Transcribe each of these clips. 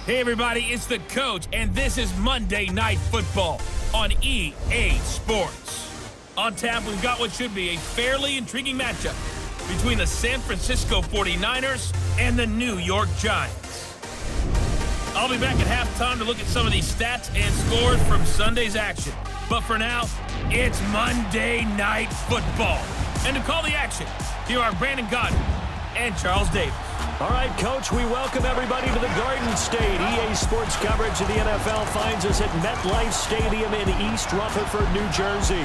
Hey everybody, it's the Coach, and this is Monday Night Football on EA Sports. On tap, we've got what should be a fairly intriguing matchup between the San Francisco 49ers and the New York Giants. I'll be back at halftime to look at some of these stats and scores from Sunday's action. But for now, it's Monday Night Football. And to call the action, here are Brandon Godden and Charles Davis. All right, Coach, we welcome everybody to the Garden State. EA Sports coverage of the NFL finds us at MetLife Stadium in East Rutherford, New Jersey.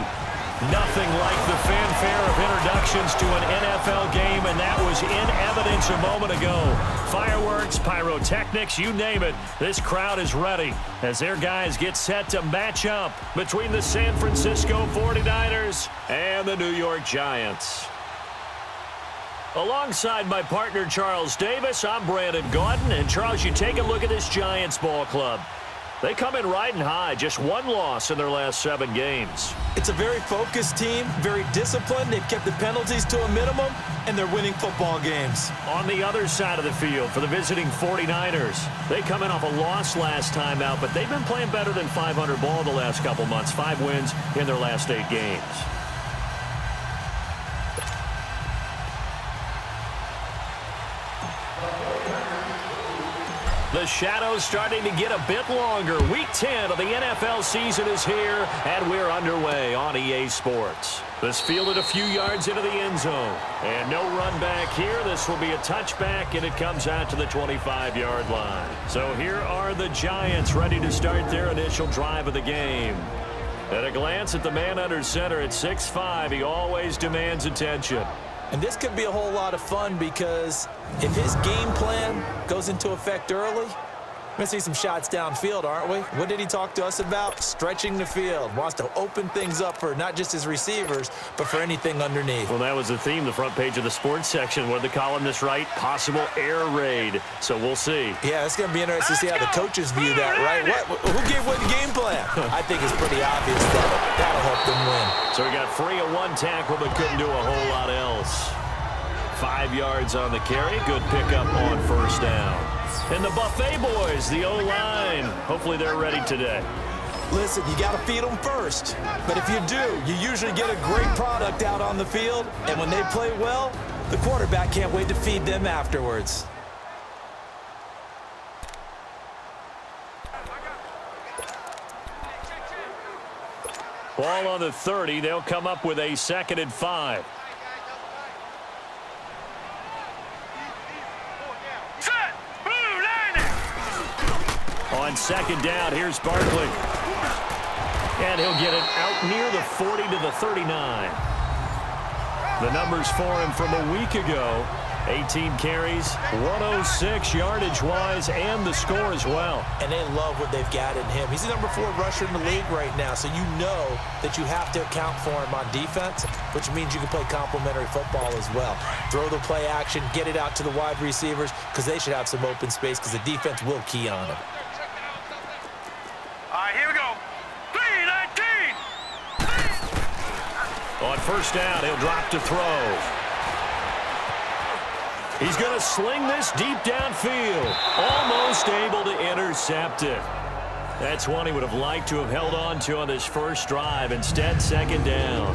Nothing like the fanfare of introductions to an NFL game, and that was in evidence a moment ago. Fireworks, pyrotechnics, you name it. This crowd is ready as their guys get set to match up between the San Francisco 49ers and the New York Giants. Alongside my partner, Charles Davis, I'm Brandon Godden. And, Charles, you take a look at this Giants ball club. They come in riding high, just one loss in their last 7 games. It's a very focused team, very disciplined. They've kept the penalties to a minimum, and they're winning football games. On the other side of the field for the visiting 49ers, they come in off a loss last time out, but they've been playing better than 500 ball the last couple months. 5 wins in their last 8 games. The shadow's starting to get a bit longer. Week 10 of the NFL season is here, and we're underway on EA Sports. This fielded a few yards into the end zone. And no run back here. This will be a touchback, and it comes out to the 25-yard line. So here are the Giants ready to start their initial drive of the game. At a glance at the man under center at 6'5", he always demands attention. And this could be a whole lot of fun because if his game plan goes into effect early, we're going to see some shots downfield, aren't we? What did he talk to us about? Stretching the field. Wants to open things up for not just his receivers, but for anything underneath. Well, that was the theme, the front page of the sports section. What did the columnist write? Possible air raid. So we'll see. Yeah, it's going to be interesting to see how the coaches view that, right? Who gave what game plan? I think it's pretty obvious that that'll help them win. So we got free of 1 tackle, but couldn't do a whole lot else. 5 yards on the carry. Good pickup on first down. And the Buffet boys, the O-line, hopefully they're ready today. Listen, you got to feed them first. But if you do, you usually get a great product out on the field. And when they play well, the quarterback can't wait to feed them afterwards. Ball on the 30. They'll come up with a 2nd and 5. On 2nd down, here's Barkley. And he'll get it out near the 40 to the 39. The numbers for him from a week ago. 18 carries, 106 yardage-wise, and the score as well. And they love what they've got in him. He's the number 4 rusher in the league right now, so you know that you have to account for him on defense, which means you can play complementary football as well. Throw the play action, get it out to the wide receivers, because they should have some open space, because the defense will key on him. All right, here we go. 3-19. On first down, he'll drop to throw. He's going to sling this deep downfield. Almost able to intercept it. That's one he would have liked to have held on to on this first drive. Instead, 2nd down.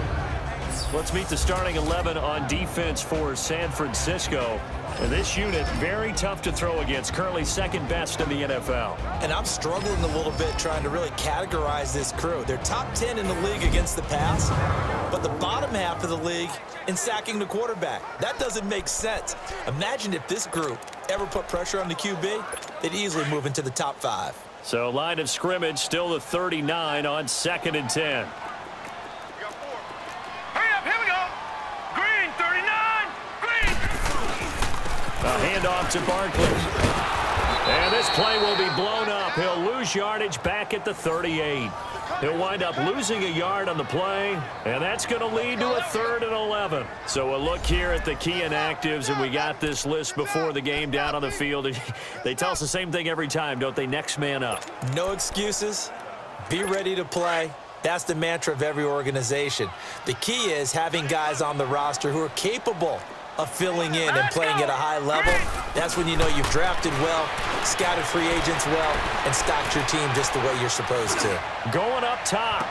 Let's meet the starting 11 on defense for San Francisco. And this unit, very tough to throw against, currently 2nd best in the NFL. And I'm struggling a little bit trying to really categorize this crew. They're top 10 in the league against the pass, but the bottom half of the league in sacking the quarterback. That doesn't make sense. Imagine if this group ever put pressure on the QB, they'd easily move into the top 5. So line of scrimmage, still the 39 on 2nd and 10. A handoff to Barkley. And this play will be blown up. He'll lose yardage back at the 38. He'll wind up losing a yard on the play, and that's going to lead to a 3rd and 11. So a look here at the key inactives, and we got this list before the game down on the field. They tell us the same thing every time, don't they? Next man up. No excuses. Be ready to play. That's the mantra of every organization. The key is having guys on the roster who are capable of filling in and playing at a high level, that's when you know you've drafted well, scouted free agents well, and stocked your team just the way you're supposed to. Going up top.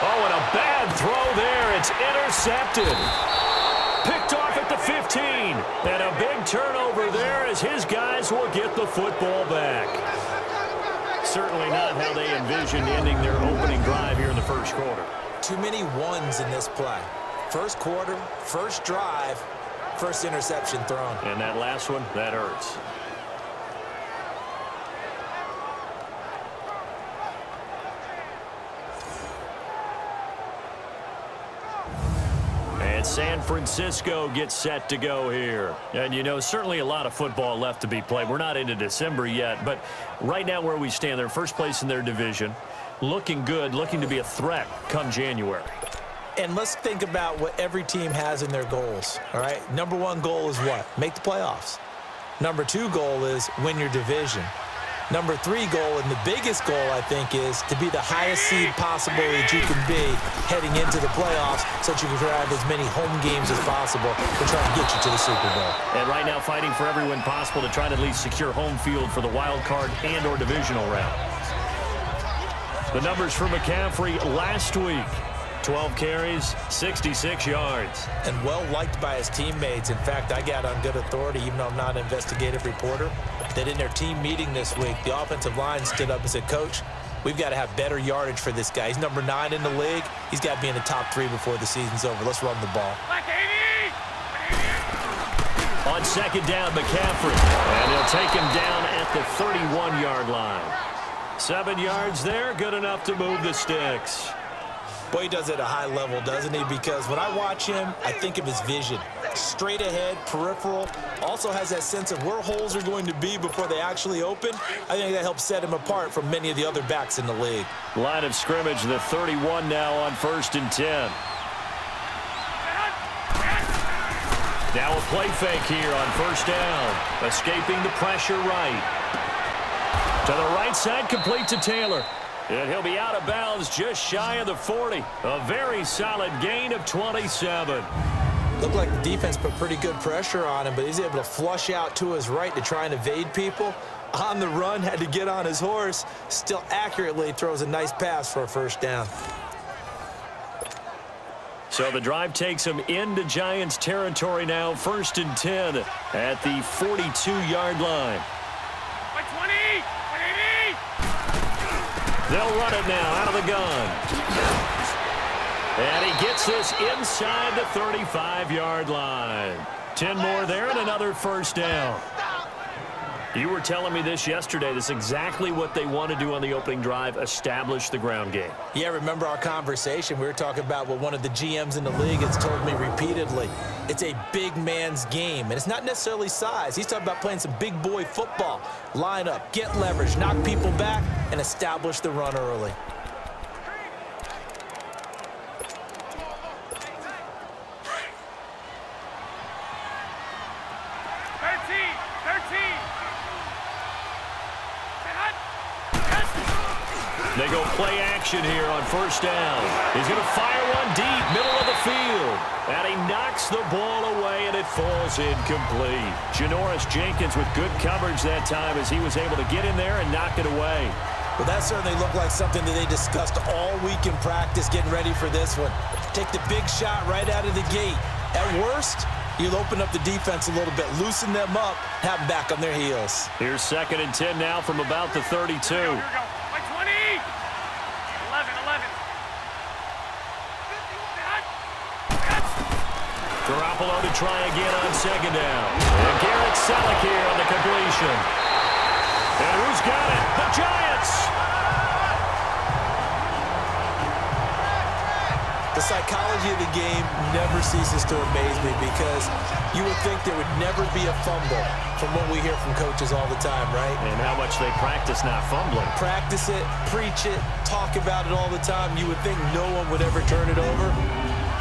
Oh, and a bad throw there. It's intercepted. Picked off at the 15. And a big turnover there as his guys will get the football back. Certainly not how they envisioned ending their opening drive here in the first quarter. Too many ones in this play. First quarter, first drive, first interception thrown. And that last one, that hurts. And San Francisco gets set to go here. And, you know, certainly a lot of football left to be played. We're not into December yet, but right now where we stand, they're first place in their division. Looking good, looking to be a threat come January. And let's think about what every team has in their goals, all right? Number one goal is what? Make the playoffs. Number two goal is win your division. Number three goal, and the biggest goal, I think, is to be the highest seed possible that you can be heading into the playoffs so that you can have as many home games as possible to try and get you to the Super Bowl. And right now fighting for every win possible to try to at least secure home field for the wild card and or divisional round. The numbers for McCaffrey last week. 12 carries, 66 yards. And well-liked by his teammates. In fact, I got on good authority, even though I'm not an investigative reporter, that in their team meeting this week, the offensive line stood up and said, Coach, we've got to have better yardage for this guy. He's number 9 in the league. He's got to be in the top 3 before the season's over. Let's run the ball. On second down, McCaffrey. And he'll take him down at the 31-yard line. 7 yards there, good enough to move the sticks. Boy, he does it at a high level, doesn't he? Because when I watch him, I think of his vision. Straight ahead, peripheral. Also has that sense of where holes are going to be before they actually open. I think that helps set him apart from many of the other backs in the league. Line of scrimmage, the 31 now on 1st and 10. Now a play fake here on 1st down. Escaping the pressure right. To the right side, complete to Taylor. And he'll be out of bounds just shy of the 40. A very solid gain of 27. Looked like the defense put pretty good pressure on him, but he's able to flush out to his right to try and evade people. On the run, had to get on his horse. Still accurately throws a nice pass for a 1st down. So the drive takes him into Giants territory now. 1st and 10 at the 42-yard line. They'll run it now out of the gun. And he gets this inside the 35-yard line. 10 more there and another 1st down. You were telling me this yesterday. This is exactly what they want to do on the opening drive, establish the ground game. Yeah, remember our conversation? We were talking about what one of the GMs in the league has told me repeatedly. It's a big man's game, and it's not necessarily size. He's talking about playing some big boy football. Line up, get leverage, knock people back, and establish the run early. They go play action here on 1st down. He's going to fire one deep, middle of the field. And he knocks the ball away, and it falls incomplete. Janoris Jenkins with good coverage that time as he was able to get in there and knock it away. Well, that certainly looked like something that they discussed all week in practice getting ready for this one. Take the big shot right out of the gate. At worst, you'll open up the defense a little bit, loosen them up, have them back on their heels. Here's 2nd and 10 now from about the 32. Here we go. 20. 11. Garoppolo to try again on 2nd down. And Garrett Selleck here on the completion. And who's got it? The Giants! The psychology of the game never ceases to amaze me because you would think there would never be a fumble from what we hear from coaches all the time, right? And how much they practice not fumbling. Practice it, preach it, talk about it all the time. You would think no one would ever turn it over.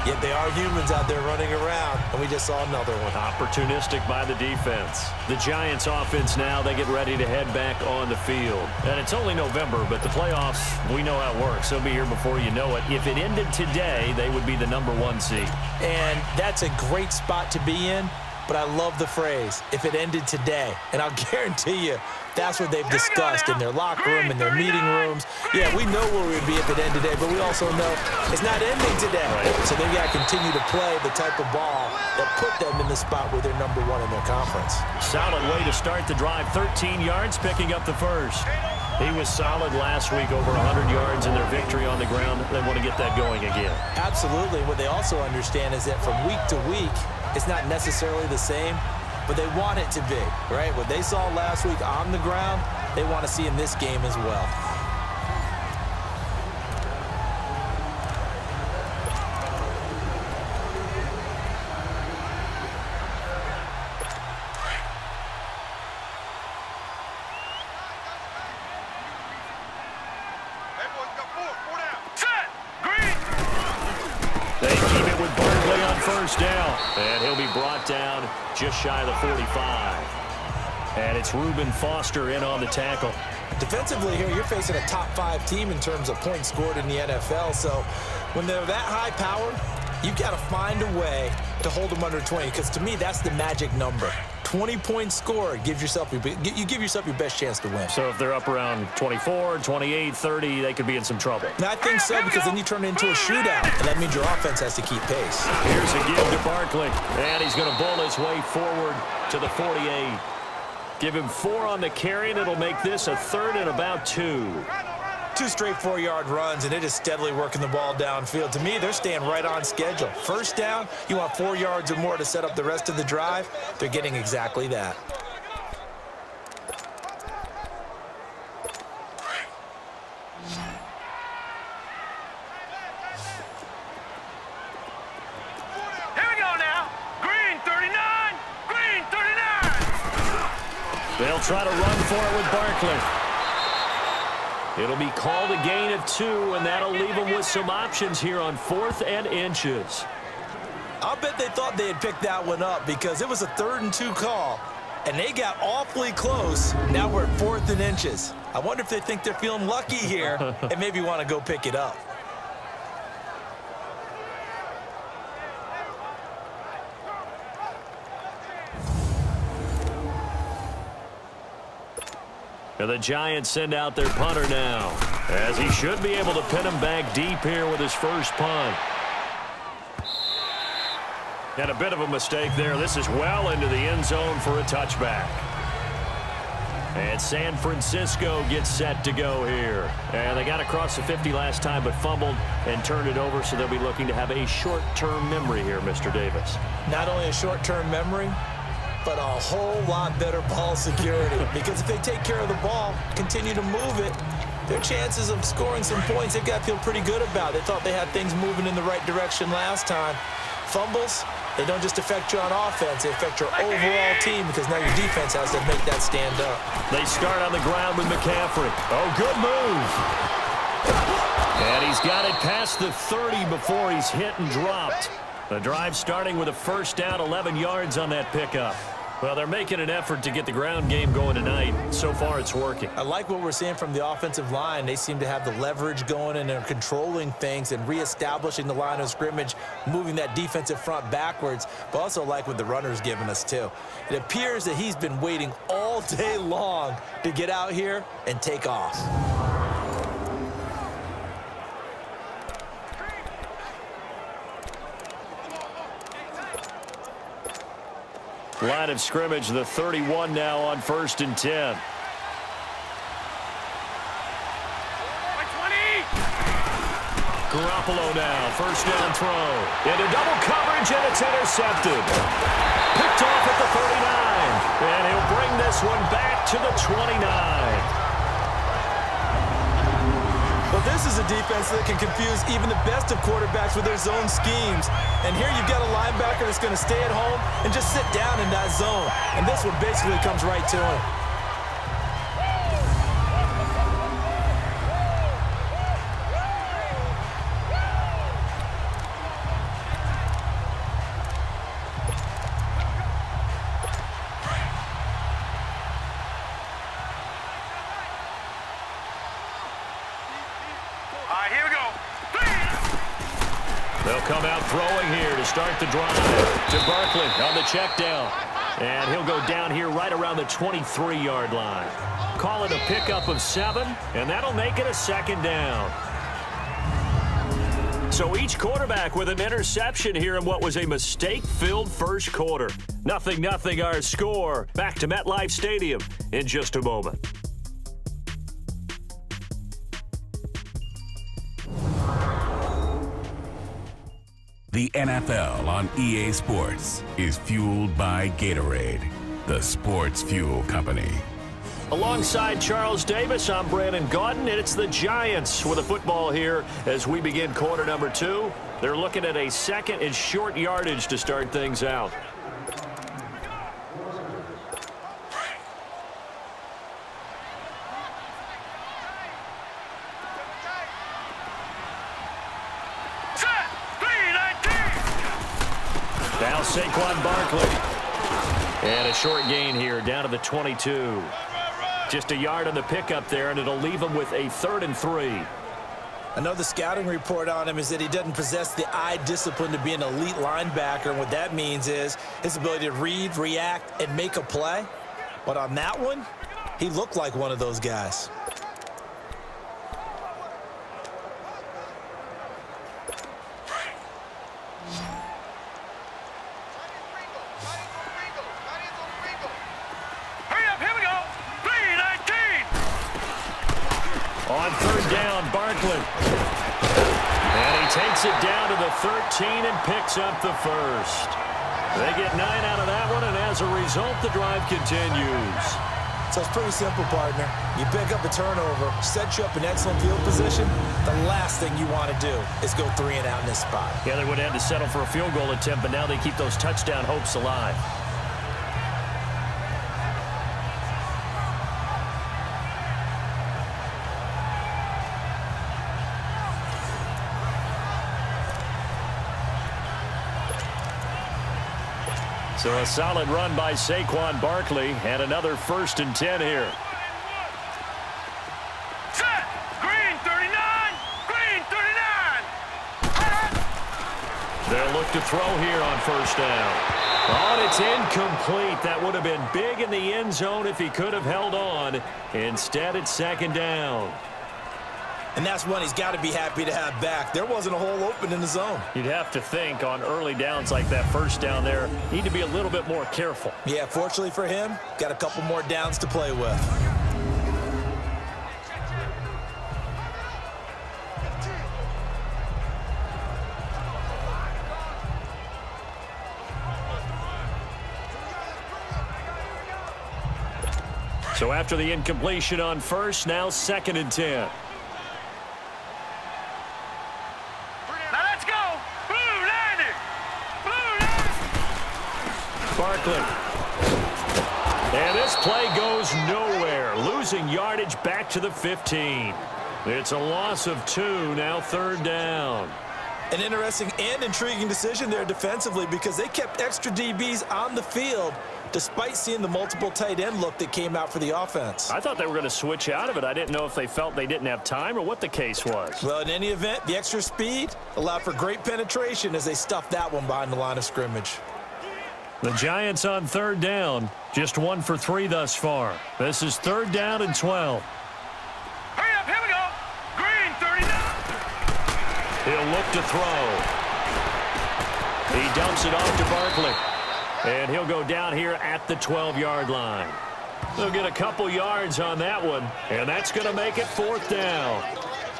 Yet they are humans out there running around, and we just saw another one. Opportunistic by the defense. The Giants offense now, they get ready to head back on the field. And it's only November, but the playoffs, we know how it works. They'll be here before you know it. If it ended today, they would be the #1 seed. And that's a great spot to be in, but I love the phrase, if it ended today. And I'll guarantee you, that's what they've discussed in their locker room, in their meeting rooms. Yeah, we know where we'd be if it ended today, but we also know it's not ending today. So they've got to continue to play the type of ball that put them in the spot where they're #1 in their conference. Solid way to start the drive. 13 yards, picking up the first. He was solid last week, over 100 yards in their victory on the ground. They want to get that going again. Absolutely. What they also understand is that from week to week, it's not necessarily the same, but they want it to be, right? What they saw last week on the ground, they want to see in this game as well. First down, and he'll be brought down just shy of the 45. And it's Reuben Foster in on the tackle. Defensively here, you're facing a top 5 team in terms of points scored in the NFL. So when they're that high powered, you've got to find a way to hold them under 20, because to me, that's the magic number. 20 points scored, you give yourself your best chance to win. So if they're up around 24, 28, 30, they could be in some trouble. And I think so, because then you turn it into a shootout, and that means your offense has to keep pace. Here's a give to Barkley, and he's going to bull his way forward to the 48. Give him 4 on the carry, and it'll make this a 3rd and about 2. 2 straight 4-yard runs, and it is steadily working the ball downfield. To me, they're staying right on schedule. First down, you want 4 yards or more to set up the rest of the drive. They're getting exactly that. Here we go now. Green 39. Green 39. They'll try to run for it with Barkley. It'll be called a gain of 2, and that'll leave them with some options here on 4th and inches. I'll bet they thought they had picked that one up, because it was a 3rd and 2 call, and they got awfully close. Now we're at 4th and inches. I wonder if they think they're feeling lucky here and maybe want to go pick it up. And the Giants send out their punter now, as he should be able to pin him back deep here with his first punt. And a bit of a mistake there. This is well into the end zone for a touchback. And San Francisco gets set to go here. And they got across the 50 last time, but fumbled and turned it over, so they'll be looking to have a short-term memory here, Mr. Davis. Not only a short-term memory, but a whole lot better ball security. Because if they take care of the ball, continue to move it, their chances of scoring some points, they've got to feel pretty good about. They thought they had things moving in the right direction last time. Fumbles, they don't just affect you on offense, they affect your overall team, because now your defense has to make that stand up. They start on the ground with McCaffrey. Oh, good move. And he's got it past the 30 before he's hit and dropped. The drive starting with a first down, 11 yards on that pickup. Well, they're making an effort to get the ground game going tonight. So far, it's working. I like what we're seeing from the offensive line. They seem to have the leverage going, and they're controlling things and reestablishing the line of scrimmage, moving that defensive front backwards, but also like what the runner's giving us, too. It appears that he's been waiting all day long to get out here and take off. Line of scrimmage, the 31 now on 1st and 10. Garoppolo now, first down throw. Into double coverage, and it's intercepted. Picked off at the 39. And he'll bring this one back to the 29. Well, this is a defense that can confuse even the best of quarterbacks with their zone schemes. And here you've got a linebacker that's going to stay at home and just sit down in that zone. And this one basically comes right to him. come out throwing here to start the drive. To Barkley on the check down. And he'll go down here right around the 23-yard line. Call it a pickup of 7, and that'll make it a second down. So each quarterback with an interception here in what was a mistake-filled first quarter. 0-0 our score. Back to MetLife Stadium in just a moment. The NFL on EA Sports is fueled by Gatorade, the sports fuel company. Alongside Charles Davis, I'm Brandon Gaudin, and it's the Giants with the football here as we begin quarter number 2. They're looking at a second and short yardage to start things out. Now Saquon Barkley. And a short gain here down to the 22. Just a yard on the pickup there, and it'll leave him with a 3rd and 3. I know the scouting report on him is that he doesn't possess the eye discipline to be an elite linebacker, and what that means is his ability to read, react, and make a play. But on that one, he looked like one of those guys. On 3rd down, Barkley. And he takes it down to the 13 and picks up the first. They get 9 out of that one, and as a result, the drive continues. So it's pretty simple, partner. You pick up a turnover, set you up in excellent field position. The last thing you want to do is go 3 and out in this spot. Yeah, they would have had to settle for a field goal attempt, but now they keep those touchdown hopes alive. So a solid run by Saquon Barkley, and another 1st and 10 here. Set! Green 39! Green 39! They'll look to throw here on 1st down. Oh, and it's incomplete. That would have been big in the end zone if he could have held on. Instead, it's 2nd down. And that's one he's got to be happy to have back. There wasn't a hole open in the zone. You'd have to think on early downs like that 1st down there, need to be a little bit more careful. Yeah, fortunately for him, got a couple more downs to play with. So after the incompletion on 1st, now 2nd and 10. Barkley. And this play goes nowhere. Losing yardage back to the 15. It's a loss of 2, now 3rd down. An interesting and intriguing decision there defensively because they kept extra DBs on the field despite seeing the multiple tight end look that came out for the offense. I thought they were going to switch out of it. I didn't know if they felt they didn't have time or what the case was. Well, in any event, the extra speed allowed for great penetration as they stuffed that one behind the line of scrimmage. The Giants on 3rd down, just 1 for 3 thus far. This is 3rd down and 12. Hurry up, here we go. Green 39. He'll look to throw. He dumps it off to Barkley. And he'll go down here at the 12-yard line. They'll get a couple yards on that one, and that's going to make it 4th down.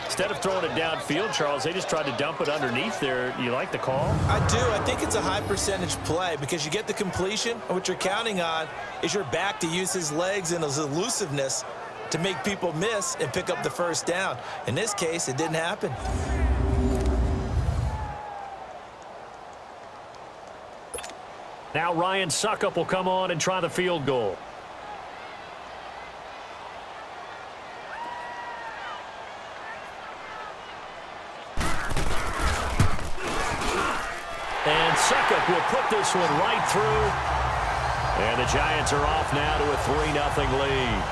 Instead of throwing it downfield, Charles, they just tried to dump it underneath there. You like the call? I do. I think it's a high percentage play because you get the completion, and what you're counting on is your back to use his legs and his elusiveness to make people miss and pick up the 1st down. In this case, it didn't happen. Now Ryan Suckup will come on and try the field goal. And Suckup will put this one right through. And the Giants are off now to a 3-0 lead.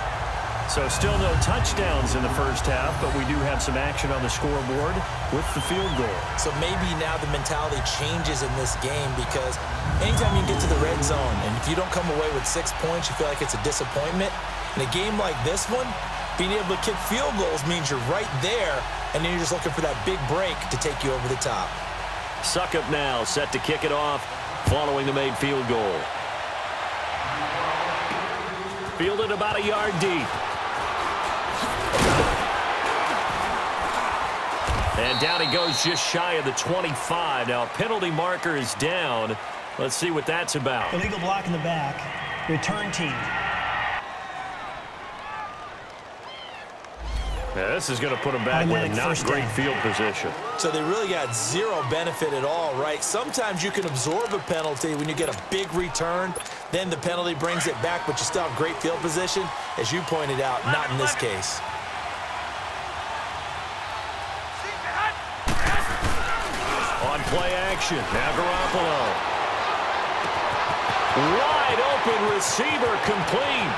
So still no touchdowns in the first half, but we do have some action on the scoreboard with the field goal. So maybe now the mentality changes in this game because anytime you get to the red zone and if you don't come away with 6 points, you feel like it's a disappointment. In a game like this one, being able to kick field goals means you're right there, and then you're just looking for that big break to take you over the top. Succop now set to kick it off following the made field goal. Fielded about a yard deep. And down he goes just shy of the 25. Now, penalty marker is down. Let's see what that's about. Illegal block in the back. Return team. Yeah, this is going to put them back with a not great field position. So they really got zero benefit at all, right? Sometimes you can absorb a penalty when you get a big return. Then the penalty brings it back, but you still have great field position. As you pointed out, not in this case. On play action, now Garoppolo. Wide open receiver complete.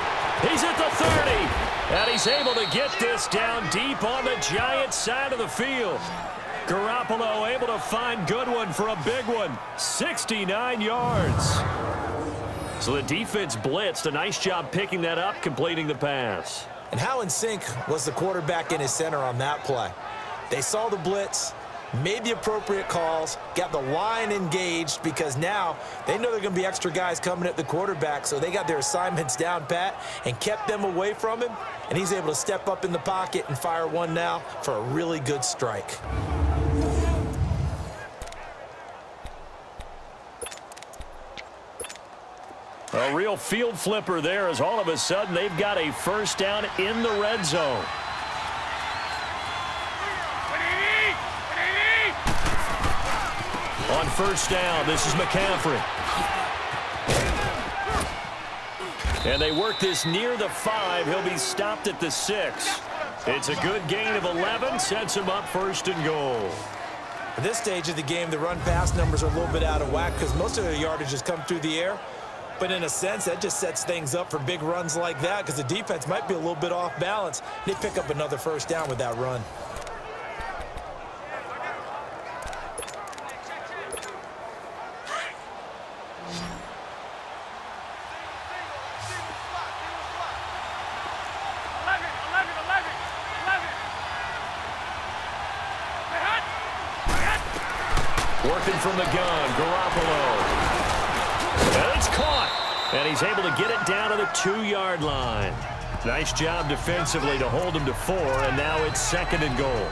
He's at the 30. And he's able to get this down deep on the Giants side of the field. Garoppolo able to find Goodwin for a big one. 69 yards. So the defense blitzed. A nice job picking that up, completing the pass. And how in sync was the quarterback and his center on that play? They saw the blitz, made the appropriate calls, got the line engaged because now they know there are going to be extra guys coming at the quarterback, so they got their assignments down pat and kept them away from him, and he's able to step up in the pocket and fire one now for a really good strike. A real field flipper there as all of a sudden they've got a first down in the red zone. On first down, this is McCaffrey. And they work this near the 5. He'll be stopped at the 6. It's a good gain of 11, sets him up first and goal. At this stage of the game, the run-pass numbers are a little bit out of whack because most of their yardage has come through the air. But in a sense, that just sets things up for big runs like that because the defense might be a little bit off balance. They pick up another first down with that run. Working from the gun, Garoppolo. And it's caught. And he's able to get it down to the 2-yard line. Nice job defensively to hold him to 4, and now it's second and goal.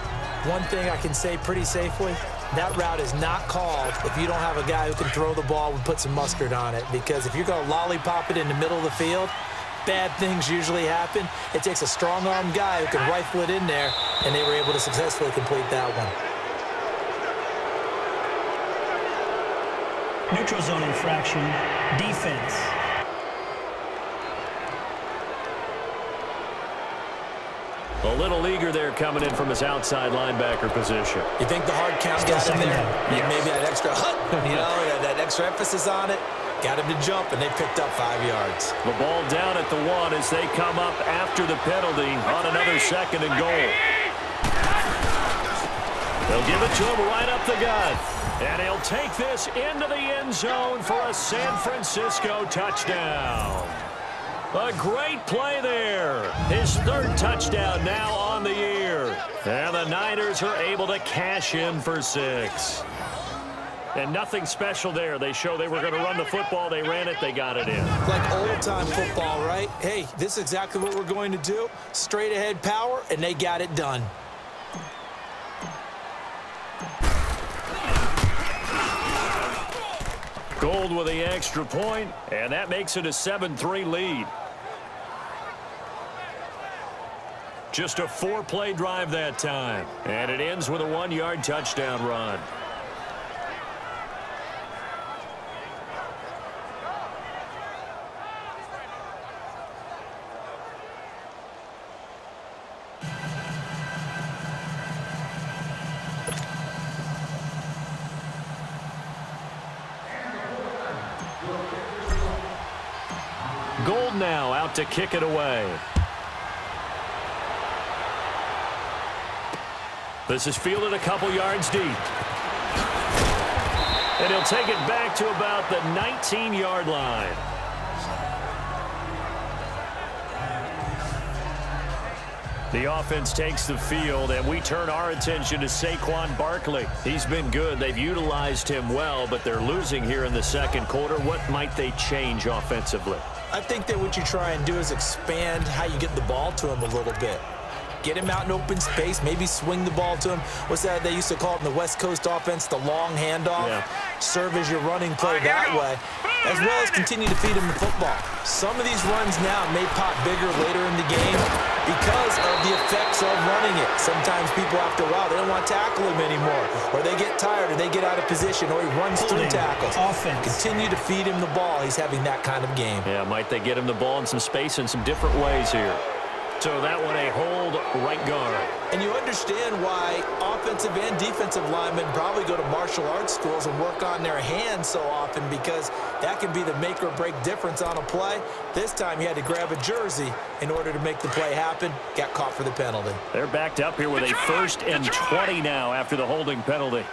One thing I can say pretty safely, that route is not called if you don't have a guy who can throw the ball and put some mustard on it. Because if you're going to lollipop it in the middle of the field, bad things usually happen. It takes a strong-arm guy who can rifle it in there, and they were able to successfully complete that one. Neutral zone infraction, defense. A little eager there coming in from his outside linebacker position. You think the hard count got him there? Yeah. Maybe that extra that extra emphasis on it. Got him to jump, and they picked up 5 yards. The ball down at the 1 as they come up after the penalty on another second and goal. They'll give it to him right up the gut. And he'll take this into the end zone for a San Francisco touchdown. A great play there. His 3rd touchdown now on the year. And the Niners are able to cash in for 6. And nothing special there. They show they were going to run the football. They ran it. They got it in. Like old-time football, right? Hey, this is exactly what we're going to do. Straight-ahead power, and they got it done. Gold with the extra point, and that makes it a 7-3 lead. Just a 4-play drive that time, and it ends with a 1-yard touchdown run. Gold now out to kick it away. This is fielded a couple yards deep. And he'll take it back to about the 19-yard line. The offense takes the field, and we turn our attention to Saquon Barkley. He's been good. They've utilized him well, but they're losing here in the second quarter. What might they change offensively? I think that what you try and do is expand how you get the ball to him a little bit. Get him out in open space, maybe swing the ball to him. What's that they used to call it in the West Coast offense, the long handoff? Yeah. Serve as your running play that way, as well as continue to feed him the football. Some of these runs now may pop bigger later in the game because of the effects of running it. Sometimes people, after a while, they don't want to tackle him anymore, or they get tired, or they get out of position, or he runs through tackles. Continue to feed him the ball. He's having that kind of game. Yeah, might they get him the ball in some space in some different ways here. So that one a hold right guard. And you understand why offensive and defensive linemen probably go to martial arts schools and work on their hands so often, because that can be the make or break difference on a play. This time he had to grab a jersey in order to make the play happen. Got caught for the penalty. They're backed up here with a 1st and 20 now after the holding penalty.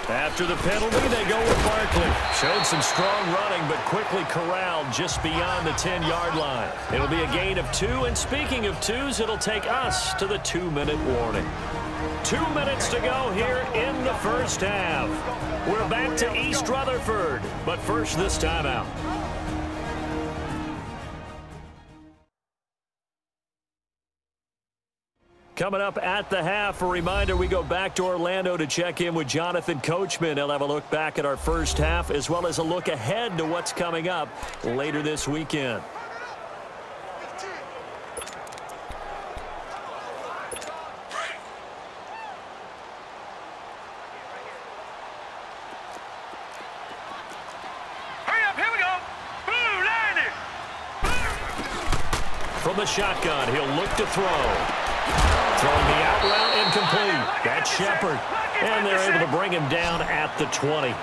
After the penalty, they go with Barkley. Showed some strong running, but quickly corralled just beyond the 10-yard line. It'll be a gain of 2, and speaking of 2s, it'll take us to the 2-minute warning. 2 minutes to go here in the first half. We're back to East Rutherford, but first this timeout. Coming up at the half, a reminder, we go back to Orlando to check in with Jonathan Coachman. He'll have a look back at our first half, as well as a look ahead to what's coming up later this weekend. Hurry up, here we go. Blue, line it. From the shotgun, he'll look to throw. Throwing the out route incomplete. That's Shepard. And they're able to bring him down at the 20. 8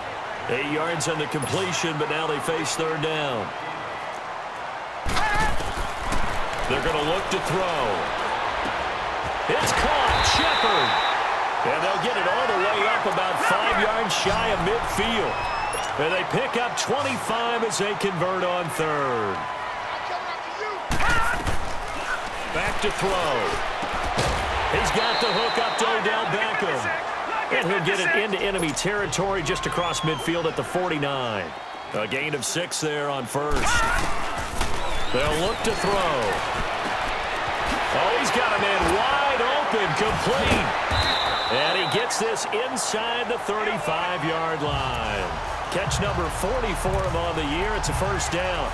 yards on the completion, but now they face 3rd down. They're going to look to throw. It's caught. Shepard. And they'll get it all the way up about 5 yards shy of midfield. And they pick up 25 as they convert on 3rd. Back to throw. He's got the hook up to Odell Beckham. And he'll get it into enemy territory just across midfield at the 49. A gain of 6 there on 1st. They'll look to throw. Oh, he's got a man wide open, complete. And he gets this inside the 35-yard line. Catch number 44 on the year. It's a 1st down.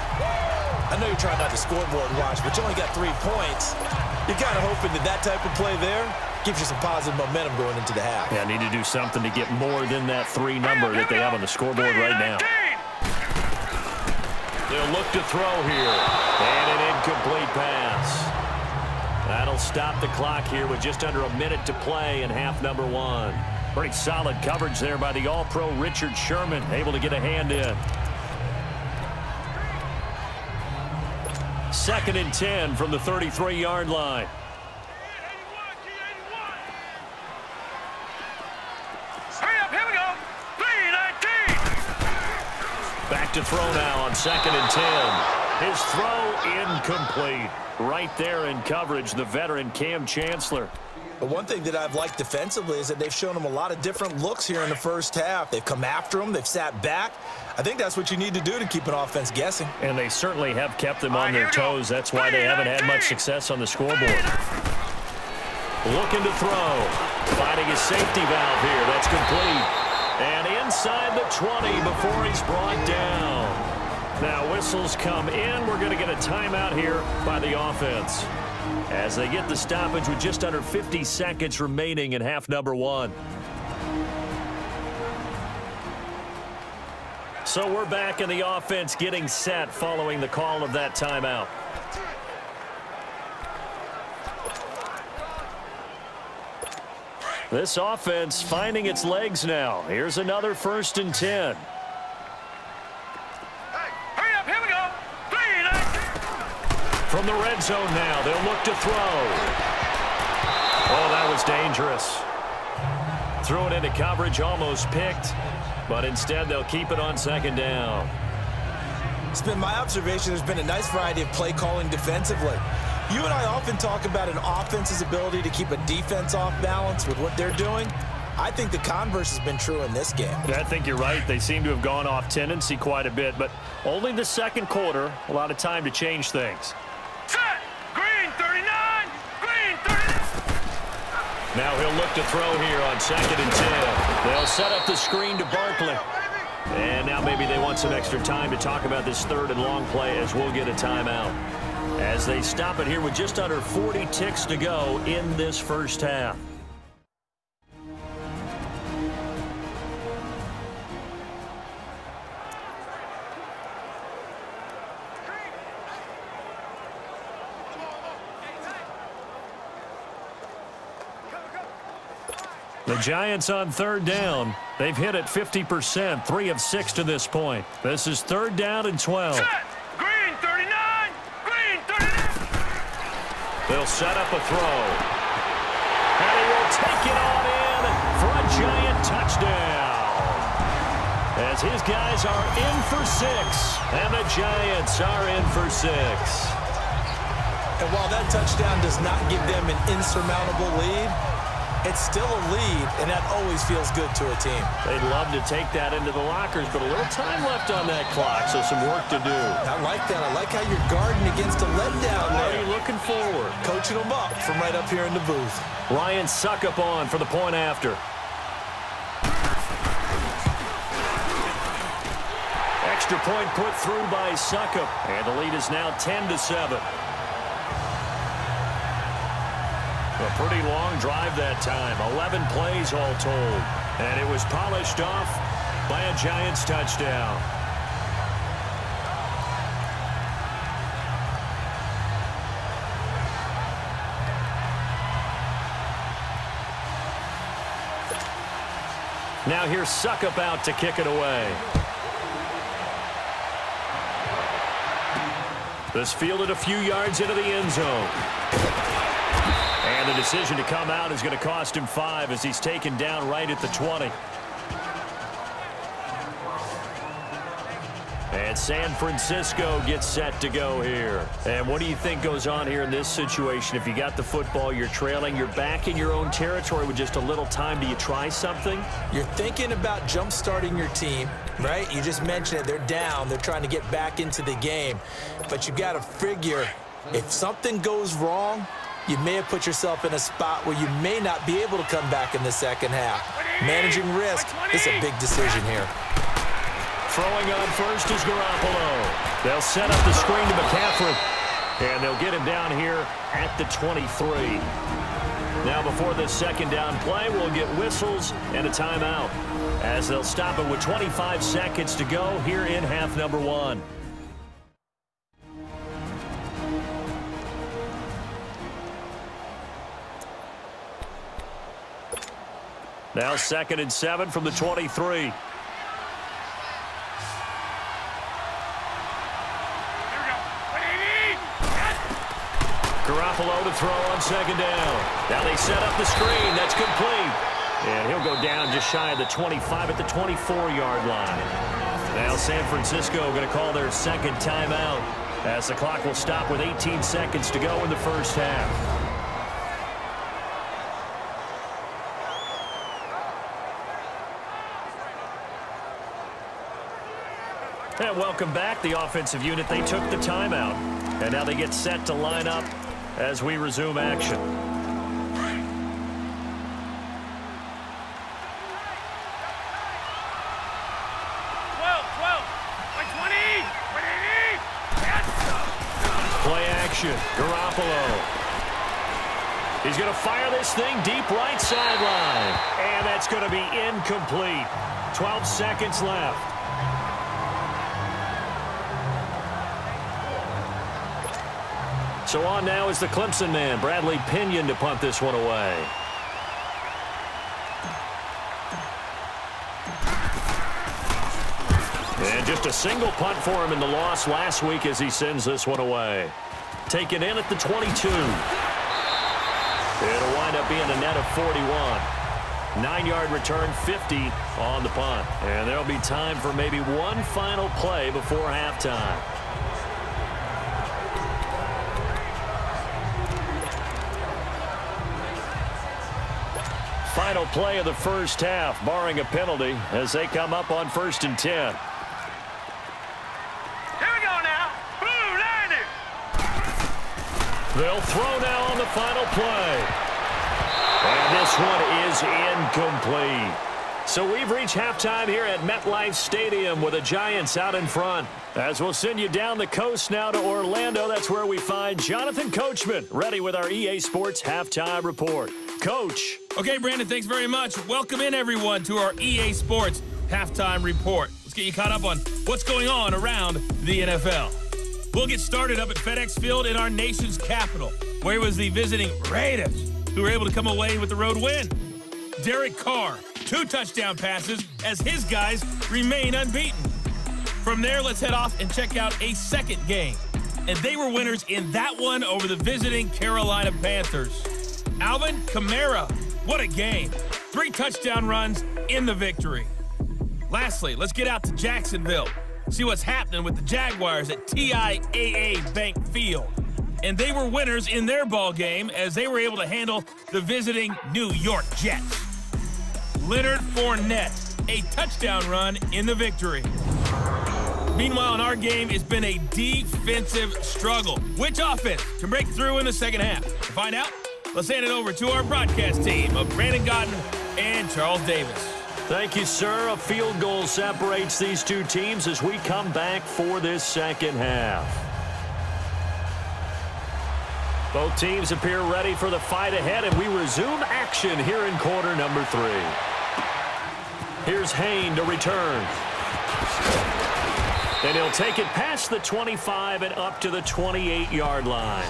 I know you're trying not to scoreboard watch, but you only got 3 points. You're kind of hoping that that type of play there gives you some positive momentum going into the half. Yeah, need to do something to get more than that 3 number that they have on the scoreboard right now. They'll look to throw here. And an incomplete pass. That'll stop the clock here with just under a minute to play in half number 1. Pretty solid coverage there by the All-Pro Richard Sherman, able to get a hand in. 2nd and 10 from the 33-yard line. Hurry up, here we go. 3-19. Back to throw now on 2nd and 10. His throw incomplete. Right there in coverage, the veteran Cam Chancellor. But one thing that I've liked defensively is that they've shown him a lot of different looks here in the first half. They've come after him. They've sat back. I think that's what you need to do to keep an offense guessing. And they certainly have kept them on their toes. That's why they haven't had much success on the scoreboard. Looking to throw. Finding his safety valve here. That's complete. And inside the 20 before he's brought down. Now whistles come in. We're going to get a timeout here by the offense, as they get the stoppage with just under 50 seconds remaining in half number 1. So we're back in the offense getting set following the call of that timeout. This offense finding its legs now. Here's another 1st and 10. From the red zone now, they'll look to throw. Oh, that was dangerous. Threw it into coverage, almost picked, but instead they'll keep it on second down. It's been my observation there's been a nice variety of play calling defensively. You and I often talk about an offense's ability to keep a defense off balance with what they're doing. I think the converse has been true in this game. I think you're right. They seem to have gone off tendency quite a bit, but only the second quarter, a lot of time to change things. Set! Green 39! Green 39! Now he'll look to throw here on 2nd and 10. They'll set up the screen to Barkley. And now maybe they want some extra time to talk about this 3rd and long play as we'll get a timeout. As they stop it here with just under 40 ticks to go in this first half. The Giants on 3rd down. They've hit it 50%, 3 of 6 to this point. This is 3rd down and 12. Set! Green 39! Green 39! They'll set up a throw. And he will take it on in for a Giant touchdown. As his guys are in for 6, and the Giants are in for 6. And while that touchdown does not give them an insurmountable lead, it's still a lead, and that always feels good to a team. They'd love to take that into the lockers, but a little time left on that clock, so some work to do. I like that. I like how you're guarding against a letdown there. Already looking forward. Coaching them up from right up here in the booth. Ryan Suckup on for the point after. Extra point put through by Suckup, and the lead is now 10-7. A pretty long drive that time. 11 plays all told. And it was polished off by a Giants touchdown. Now here's Suckup out to kick it away. This fielded a few yards into the end zone. And the decision to come out is going to cost him 5 as he's taken down right at the 20. And San Francisco gets set to go here. And what do you think goes on here in this situation? If you got the football, you're trailing, you're back in your own territory with just a little time. Do you try something? You're thinking about jump-starting your team, right? You just mentioned it. They're down. They're trying to get back into the game. But you got to figure if something goes wrong, you may have put yourself in a spot where you may not be able to come back in the second half. Managing risk is a big decision here. Throwing on first is Garoppolo. They'll set up the screen to McCaffrey. And they'll get him down here at the 23. Now before this second down play, we'll get whistles and a timeout. As they'll stop it with 25 seconds to go here in half number 1. Now 2nd and 7 from the 23. Garoppolo to throw on 2nd down. Now they set up the screen. That's complete. And he'll go down just shy of the 25 at the 24-yard line. Now San Francisco going to call their second timeout as the clock will stop with 18 seconds to go in the first half. And welcome back, the offensive unit. They took the timeout, and now they get set to line up as we resume action. 12, by 20, yes! Play action, Garoppolo. He's going to fire this thing deep right sideline, and that's going to be incomplete. 12 seconds left. So on now is the Clemson man, Bradley Pinion, to punt this one away. And just a single punt for him in the loss last week as he sends this one away. Taken in at the 22. It'll wind up being a net of 41. 9-yard return, 50 on the punt. And there'll be time for maybe one final play before halftime. Final play of the first half, barring a penalty, as they come up on 1st and 10. Here we go now. Blue landing. They'll throw now on the final play. And this one is incomplete. So we've reached halftime here at MetLife Stadium with the Giants out in front. As we'll send you down the coast now to Orlando, that's where we find Jonathan Coachman, ready with our EA Sports Halftime Report. Coach. Okay, Brandon, thanks very much. Welcome in, everyone, to our EA Sports Halftime Report. Let's get you caught up on what's going on around the NFL. We'll get started up at FedEx Field in our nation's capital, where it was the visiting Raiders who were able to come away with the road win. Derek Carr, 2 touchdown passes as his guys remain unbeaten. From there, let's head off and check out a second game. And they were winners in that one over the visiting Carolina Panthers. Alvin Kamara, what a game. 3 touchdown runs in the victory. Lastly, let's get out to Jacksonville. See what's happening with the Jaguars at TIAA Bank Field. And they were winners in their ball game as they were able to handle the visiting New York Jets. Leonard Fournette, a touchdown run in the victory. Meanwhile, in our game, it's been a defensive struggle. Which offense can break through in the second half? To find out, let's hand it over to our broadcast team of Brandon Godden and Charles Davis. Thank you, sir. A field goal separates these two teams as we come back for this second half. Both teams appear ready for the fight ahead, and we resume action here in quarter number 3. Here's Hayne to return. And he'll take it past the 25 and up to the 28-yard line.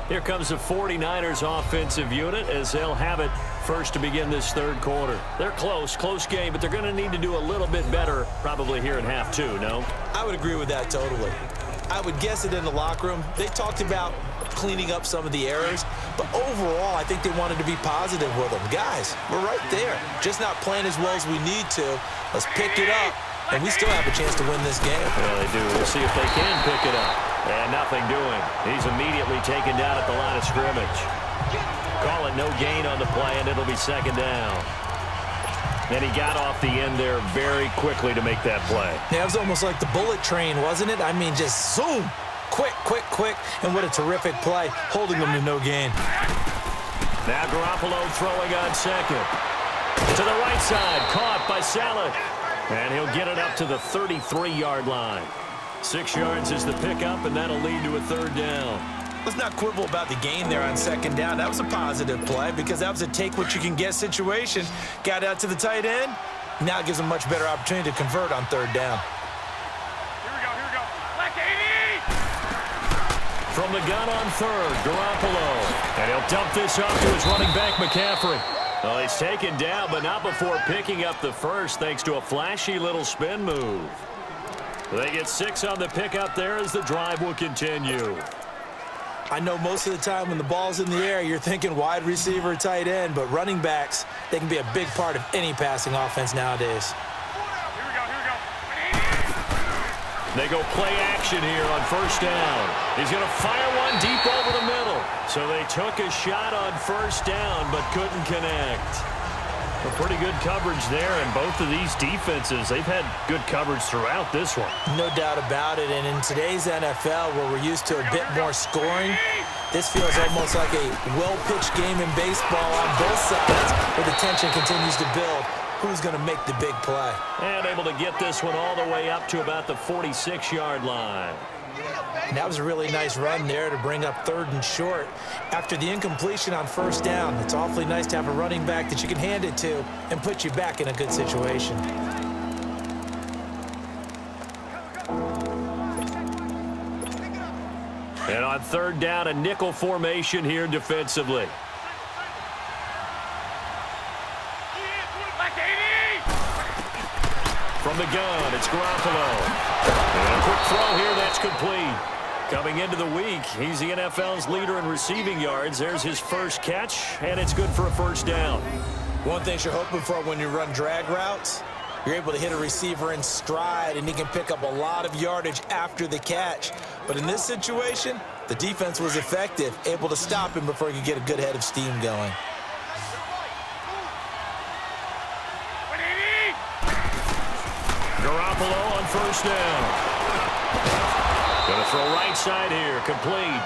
Here comes the 49ers offensive unit as they'll have it first to begin this third quarter. They're close game, but they're going to need to do a little bit better probably here in half 2, no? I would agree with that totally. I would guess it in the locker room. They talked about cleaning up some of the errors, but overall, I think they wanted to be positive with them. Guys, we're right there. Just not playing as well as we need to. Let's pick it up, and we still have a chance to win this game. Yeah, they do. We'll see if they can pick it up. And nothing doing. He's immediately taken down at the line of scrimmage. Call it no gain on the play, and it'll be second down. And he got off the end there very quickly to make that play. Yeah, it was almost like the bullet train, wasn't it? I mean, just zoom. Quick. And what a terrific play, holding them to no gain. Now Garoppolo throwing on second. To the right side, caught by Saleh. And he'll get it up to the 33-yard line. 6 yards is the pickup, and that'll lead to a third down. Let's not quibble about the gain there on second down. That was a positive play because that was a take-what-you-can-get situation. Got out to the tight end. Now it gives them a much better opportunity to convert on third down. Here we go. Black 80! From the gun on third, Garoppolo. And he'll dump this off to his running back, McCaffrey. Well, he's taken down, but not before picking up the first thanks to a flashy little spin move. They get 6 on the pickup there as the drive will continue. I know most of the time when the ball's in the air, you're thinking wide receiver, tight end, but running backs, they can be a big part of any passing offense nowadays. Here we go. They go play action here on first down. He's going to fire one deep over the middle. So they took a shot on first down, but couldn't connect. A pretty good coverage there, and both of these defenses, they've had good coverage throughout this one. No doubt about it, and in today's NFL, where we're used to a bit more scoring, this feels almost like a well-pitched game in baseball on both sides, where the tension continues to build. Who's going to make the big play? And able to get this one all the way up to about the 46-yard line. And that was a really nice run there to bring up third and short. After the incompletion on first down, it's awfully nice to have a running back that you can hand it to and put you back in a good situation. And on third down, a nickel formation here defensively. From the gun, it's Garoppolo. And a quick throw here, that's complete. Coming into the week, he's the NFL's leader in receiving yards. There's his first catch, and it's good for a first down. One thing you're hoping for when you run drag routes, you're able to hit a receiver in stride, and he can pick up a lot of yardage after the catch. But in this situation, the defense was effective, able to stop him before he could get a good head of steam going. Garoppolo on first down. Going to throw right side here, complete.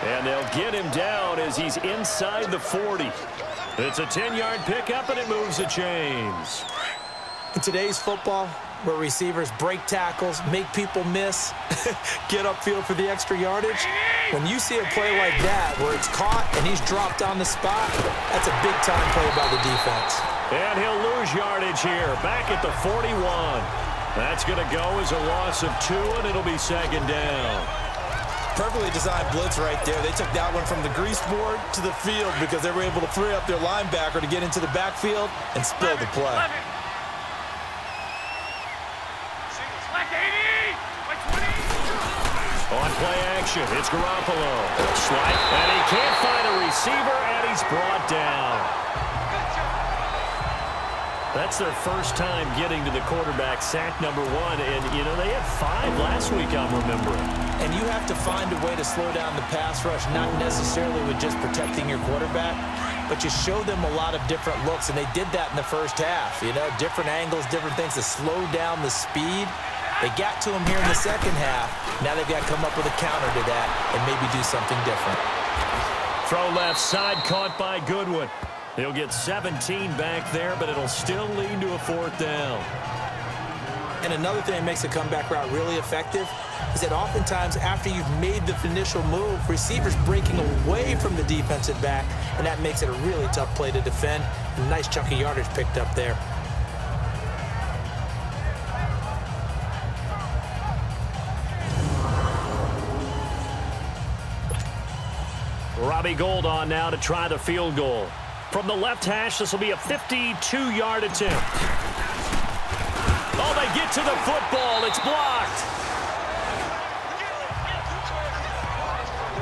And they'll get him down as he's inside the 40. It's a 10-yard pickup, and it moves the chains. In today's football, where receivers break tackles, make people miss, get upfield for the extra yardage, when you see a play like that where it's caught and he's dropped on the spot, that's a big-time play by the defense. And he'll lose yardage here, back at the 41. That's going to go as a loss of 2, and it'll be second down. Perfectly designed blitz right there. They took that one from the grease board to the field because they were able to free up their linebacker to get into the backfield and spill the play. On play action, it's Garoppolo. Swipe, and he can't find a receiver, and he's brought down. That's their first time getting to the quarterback, sack number 1. And, you know, they had 5 last week, I'm remembering. And you have to find a way to slow down the pass rush, not necessarily with just protecting your quarterback, but you show them a lot of different looks, and they did that in the first half. You know, different angles, different things to slow down the speed. They got to him here in the second half. Now they've got to come up with a counter to that and maybe do something different. Throw left side, caught by Goodwin. He'll get 17 back there, but it'll still lead to a 4th down. And another thing that makes a comeback route really effective is that oftentimes after you've made the initial move, receivers breaking away from the defensive back, and that makes it a really tough play to defend. A nice chunk of yardage picked up there. Robbie Gould on now to try the field goal. From the left hash, this will be a 52-yard attempt. Oh, they get to the football. It's blocked.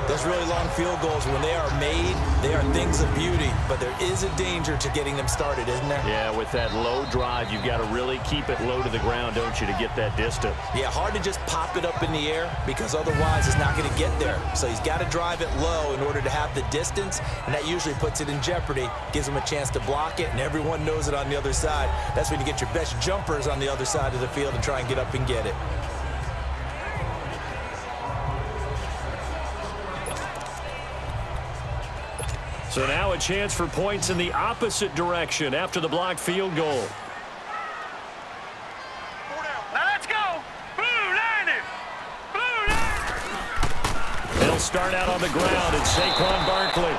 Those really long field goals, when they are made, they are things of beauty. But there is a danger to getting them started, isn't there? Yeah, with that low drive, you've got to really keep it low to the ground, don't you, to get that distance. Yeah, hard to just pop it up in the air because otherwise it's not going to get there. So he's got to drive it low in order to have the distance, and that usually puts it in jeopardy, gives him a chance to block it, and everyone knows it on the other side. That's when you get your best jumpers on the other side of the field and try and get up and get it. So now a chance for points in the opposite direction after the blocked field goal. Now let's go. Blue line. They'll start out on the ground, and Saquon Barkley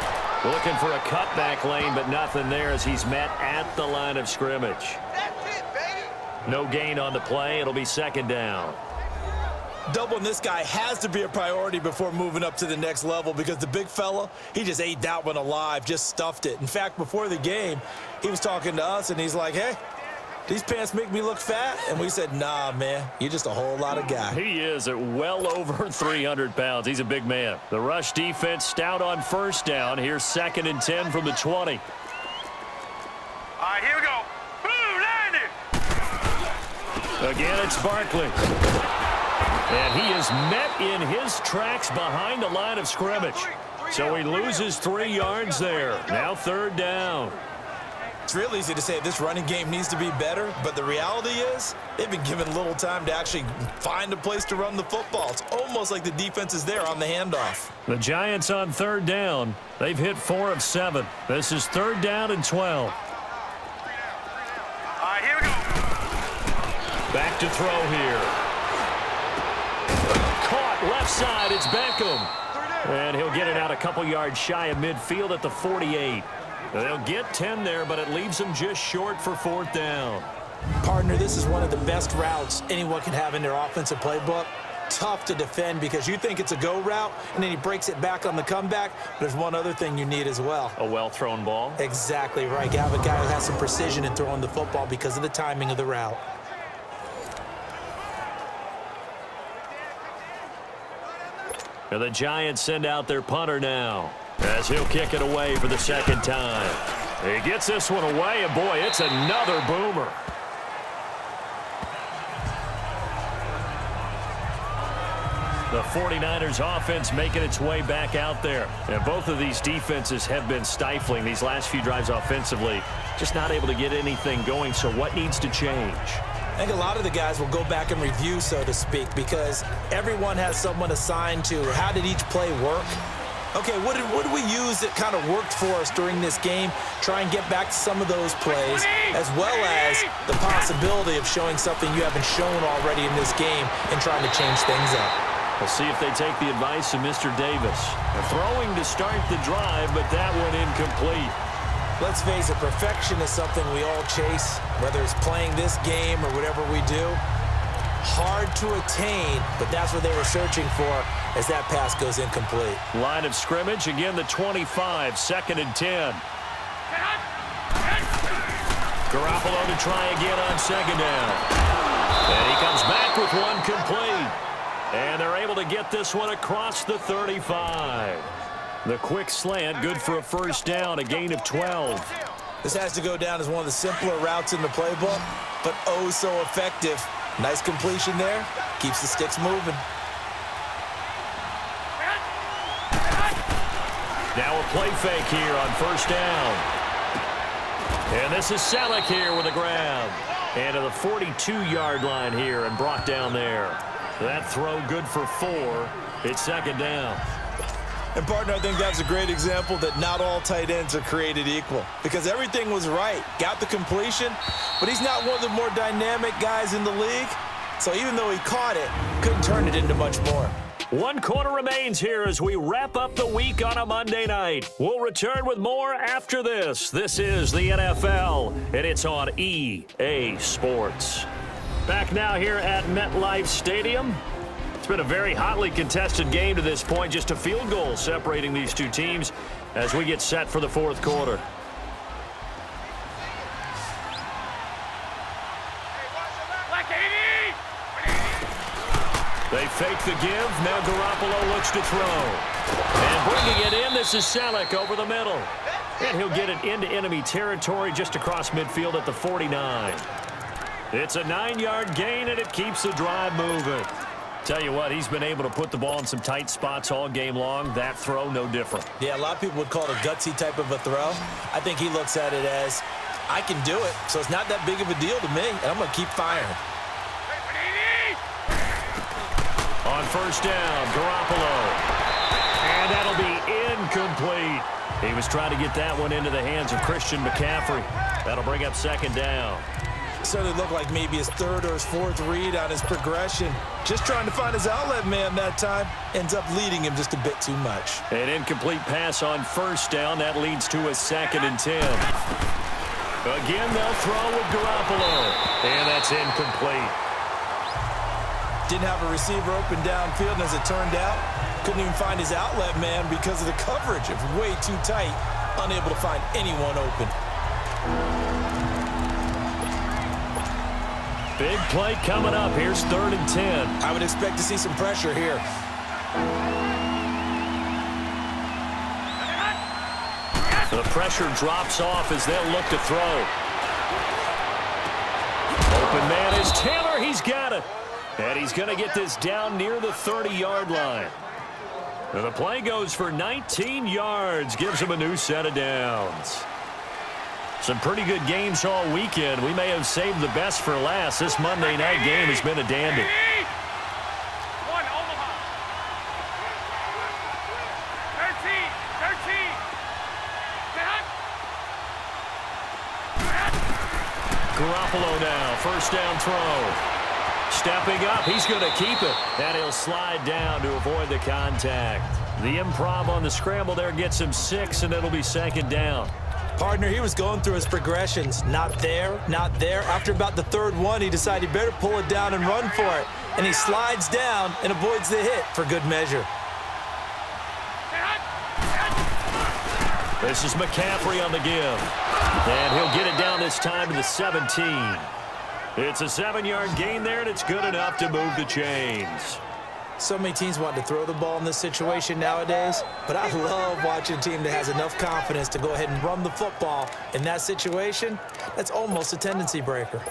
looking for a cutback lane, but nothing there as he's met at the line of scrimmage. No gain on the play. It'll be second down. Doubling this guy has to be a priority before moving up to the next level because the big fella, he just ate that one alive, just stuffed it. In fact, before the game, he was talking to us, and he's like, hey, these pants make me look fat. And we said, nah, man, you're just a whole lot of guy. He is at well over 300 pounds. He's a big man. The rush defense stout on first down. Here's 2nd and 10 from the 20. All right, here we go. Blue line. Again, it's Barkley. And he is met in his tracks behind the line of scrimmage. So he loses 3 yards there. Now 3rd down. It's real easy to say this running game needs to be better, but the reality is they've been given little time to actually find a place to run the football. It's almost like the defense is there on the handoff. The Giants on 3rd down. They've hit 4 of 7. This is 3rd down and 12. All right, here we go. Back to throw here. Caught left side, it's Beckham. And he'll get it out a couple yards shy of midfield at the 48. They'll get 10 there, but it leaves them just short for 4th down. Partner, this is one of the best routes anyone can have in their offensive playbook. Tough to defend because you think it's a go route, and then he breaks it back on the comeback. There's one other thing you need as well. A well-thrown ball? Exactly right. You have a guy who has some precision in throwing the football because of the timing of the route. And the Giants send out their punter now, as he'll kick it away for the second time. He gets this one away, and boy, it's another boomer. The 49ers offense making its way back out there. And both of these defenses have been stifling these last few drives offensively. Just not able to get anything going, so what needs to change? I think a lot of the guys will go back and review, so to speak, because everyone has someone assigned to how did each play work. Okay, what did we use that kind of worked for us during this game? Try and get back to some of those plays, as well as the possibility of showing something you haven't shown already in this game and trying to change things up. We'll see if they take the advice of Mr. Davis. They're throwing to start the drive, but that one incomplete. Let's face it, perfection is something we all chase, whether it's playing this game or whatever we do. Hard to attain, but that's what they were searching for as that pass goes incomplete. Line of scrimmage, again the 25, 2nd and 10. Garoppolo to try again on 2nd down. And he comes back with one complete. And they're able to get this one across the 35. The quick slant, good for a first down, a gain of 12. This has to go down as one of the simpler routes in the playbook, but oh so effective. Nice completion there. Keeps the sticks moving. Now a play fake here on first down. And this is Selleck here with a grab. And to the 42-yard line here and brought down there. That throw good for 4. It's 2nd down. And, partner, I think that's a great example that not all tight ends are created equal, because everything was right. Got the completion, but he's not one of the more dynamic guys in the league. So even though he caught it, couldn't turn it into much more. 1 quarter remains here as we wrap up the week on a Monday night. We'll return with more after this. This is the NFL, and it's on EA Sports. Back now here at MetLife Stadium. It's been a very hotly contested game to this point. Just a field goal separating these two teams as we get set for the 4th quarter. They fake the give. Now Garoppolo looks to throw. And bringing it in, this is Selleck over the middle. And he'll get it into enemy territory just across midfield at the 49. It's a 9-yard gain, and it keeps the drive moving. Tell you what, he's been able to put the ball in some tight spots all game long. That throw, no different. Yeah, a lot of people would call it a gutsy type of a throw. I think he looks at it as, I can do it, so it's not that big of a deal to me, and I'm going to keep firing. On first down, Garoppolo. And that'll be incomplete. He was trying to get that one into the hands of Christian McCaffrey. That'll bring up 2nd down. Certainly looked like maybe his 3rd or his 4th read on his progression. Just trying to find his outlet man that time. Ends up leading him just a bit too much. An incomplete pass on first down. That leads to a 2nd and 10. Again, they'll throw with Garoppolo. And that's incomplete. Didn't have a receiver open downfield, and as it turned out, couldn't even find his outlet man because of the coverage. It was way too tight. Unable to find anyone open. Big play coming up. Here's 3rd and 10. I would expect to see some pressure here. The pressure drops off as they'll look to throw. Open man is Taylor. He's got it. And he's going to get this down near the 30-yard line. And the play goes for 19 yards. Gives him a new set of downs. Some pretty good games all weekend. We may have saved the best for last. This Monday night game has been a dandy. Garoppolo now, first down throw. Stepping up, he's going to keep it. And he'll slide down to avoid the contact. The improv on the scramble there gets him 6, and it'll be 2nd down. Partner, he was going through his progressions. Not there, not there. After about the 3rd one, he decided he better pull it down and run for it. And he slides down and avoids the hit for good measure. This is McCaffrey on the give. And he'll get it down this time to the 17. It's a 7-yard gain there, and it's good enough to move the chains. So many teams want to throw the ball in this situation nowadays, but I love watching a team that has enough confidence to go ahead and run the football in that situation. That's almost a tendency breaker.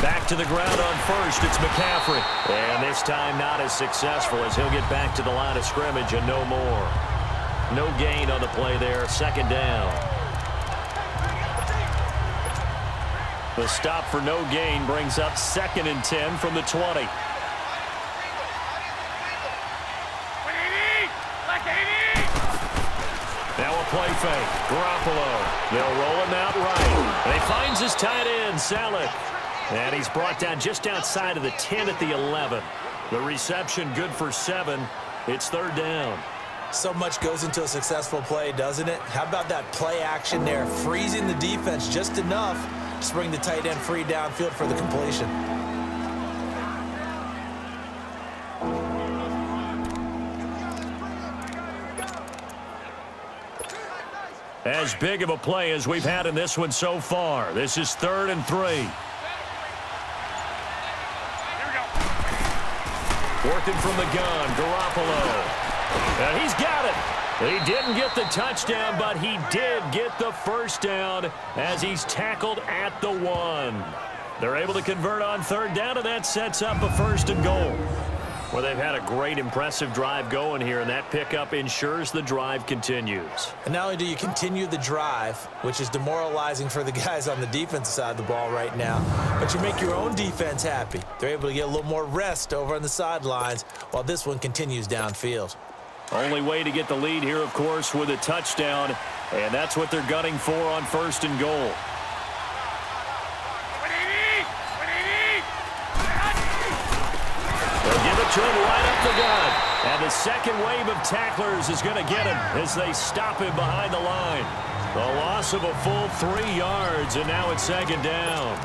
Back to the ground on first, it's McCaffrey. And this time not as successful as he'll get back to the line of scrimmage and no more. No gain on the play there, second down. The stop for no gain brings up 2nd and 10 from the 20. Now a play fake. Garoppolo. They'll roll him out right. And he finds his tight end, Salek. And he's brought down just outside of the 10 at the 11. The reception good for 7. It's 3rd down. So much goes into a successful play, doesn't it? How about that play action there, freezing the defense just enough to bring the tight end free downfield for the completion. As big of a play as we've had in this one so far. This is 3rd and 3. Working from the gun, Garoppolo. And he's got it. He didn't get the touchdown, but he did get the first down as he's tackled at the 1. They're able to convert on 3rd down, and that sets up a 1st and goal. Well, they've had a great, impressive drive going here, and that pickup ensures the drive continues. And not only do you continue the drive, which is demoralizing for the guys on the defensive side of the ball right now, but you make your own defense happy. They're able to get a little more rest over on the sidelines while this one continues downfield. Only way to get the lead here, of course, with a touchdown, and that's what they're gunning for on 1st and goal. They'll give it to him right up the gut. And the second wave of tacklers is going to get him as they stop him behind the line. The loss of a full 3 yards, and now it's 2nd down.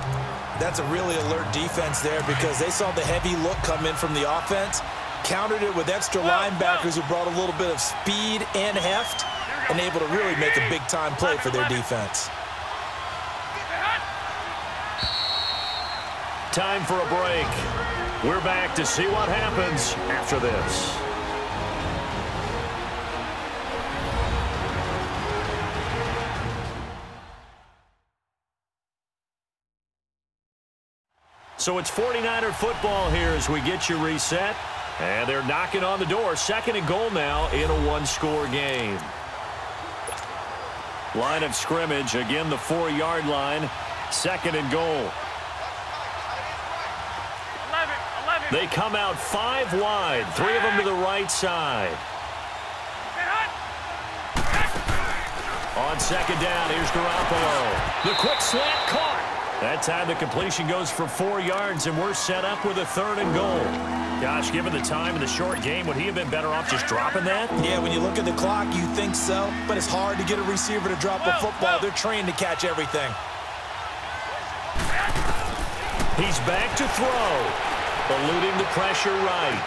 That's a really alert defense there because they saw the heavy look come in from the offense, countered it with extra linebackers who brought a little bit of speed and heft, and able to really make a big-time play for their defense. Time for a break. We're back to see what happens after this. So it's 49er football here as we get you reset. And they're knocking on the door. 2nd and goal now in a 1-score game. Line of scrimmage, again the 4-yard line. 2nd and goal. 11. They come out 5 wide. 3 of them to the right side. On 2nd down, here's Garoppolo. The quick slant caught. That time the completion goes for 4 yards, and we're set up with a 3rd and goal. Gosh, given the time in the short game, would he have been better off just dropping that? Yeah, when you look at the clock, you think so, but it's hard to get a receiver to drop a football. They're trained to catch everything. He's back to throw, eluding the pressure right.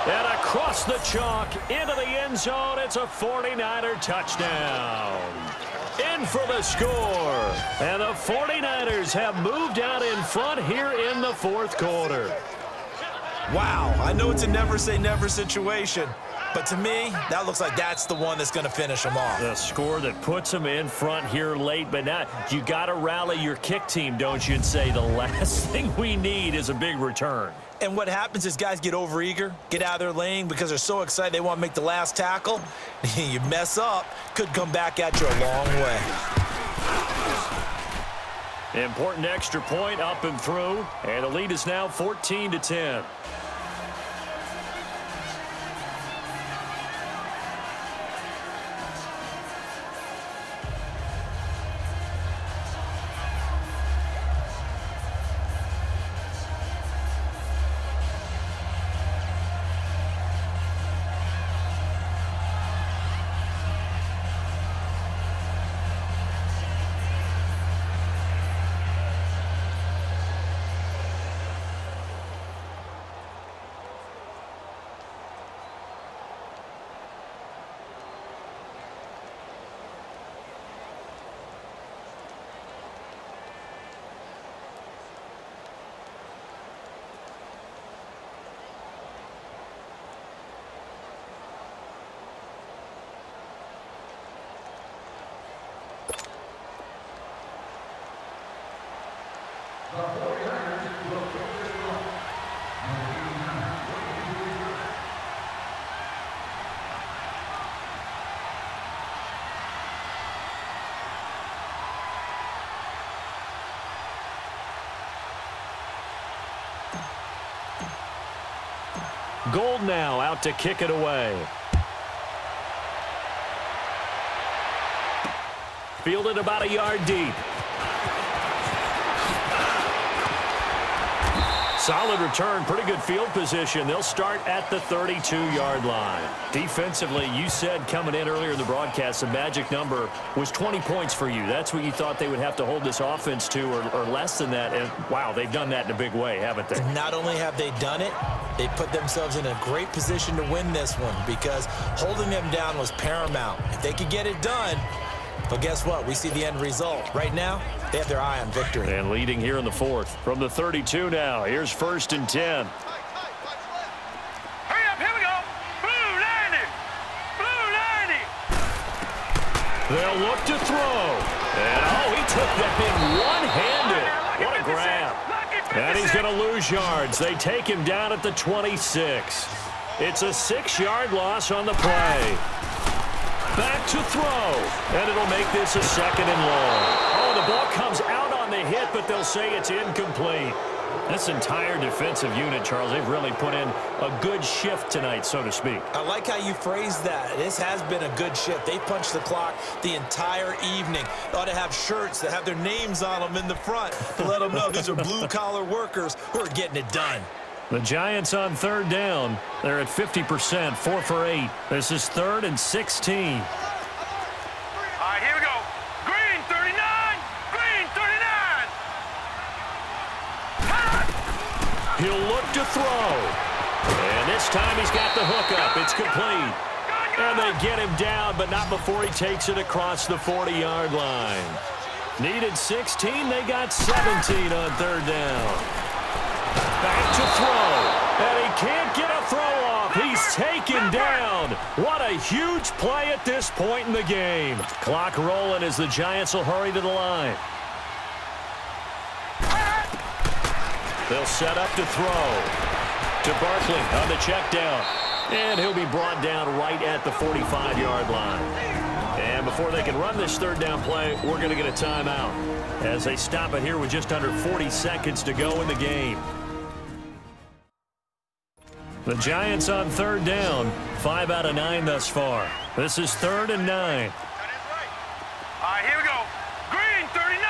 And across the chalk, into the end zone, it's a 49er touchdown. In for the score. And the 49ers have moved out in front here in the 4th quarter. Wow, I know it's a never-say-never situation, but to me, that looks like that's the one that's going to finish them off. The score that puts them in front here late, but now you got to rally your kick team, don't you, and say the last thing we need is a big return. And what happens is guys get overeager, get out of their lane because they're so excited they want to make the last tackle. You mess up, could come back at you a long way. Important extra point up and through, and the lead is now 14-10. Gold now out to kick it away. Fielded about a yard deep. Solid return, pretty good field position. They'll start at the 32-yard line. Defensively, you said coming in earlier in the broadcast, the magic number was 20 points for you. That's what you thought they would have to hold this offense to, or less than that. And, wow, they've done that in a big way, haven't they? Not only have they done it, they put themselves in a great position to win this one because holding them down was paramount. If they could get it done, but guess what? We see the end result. Right now, they have their eye on victory. And leading here in the fourth. From the 32 now, here's 1st and 10. Hurry up, here we go. Blue 90. Blue 90. They'll look to throw. And, oh, he took that thing one-handed. What a grab. And he's going to lose yards. They take him down at the 26. It's a 6-yard loss on the play. Back to throw, and it'll make this a 2nd and long. Oh, the ball comes out on the hit, but they'll say it's incomplete. This entire defensive unit, Charles, they've really put in a good shift tonight, so to speak. I like how you phrased that. This has been a good shift. They punched the clock the entire evening. They ought to have shirts that have their names on them in the front to let them know these are blue-collar workers who are getting it done. The Giants on 3rd down. They're at 50%, 4 for 8. This is 3rd and 16. All right, here we go. Green 39. Green 39. He'll look to throw. And this time he's got the hook up. It's complete. And they get him down, but not before he takes it across the 40-yard line. Needed 16. They got 17 on 3rd down. Back to throw, and he can't get a throw off. He's taken down. What a huge play at this point in the game. Clock rolling as the Giants will hurry to the line. They'll set up to throw. To Barkley on the check down. And he'll be brought down right at the 45-yard line. And before they can run this 3rd down play, we're going to get a timeout as they stop it here with just under 40 seconds to go in the game. The Giants on 3rd down, 5 out of 9 thus far. This is 3rd and 9. All right, here we go. Green 39.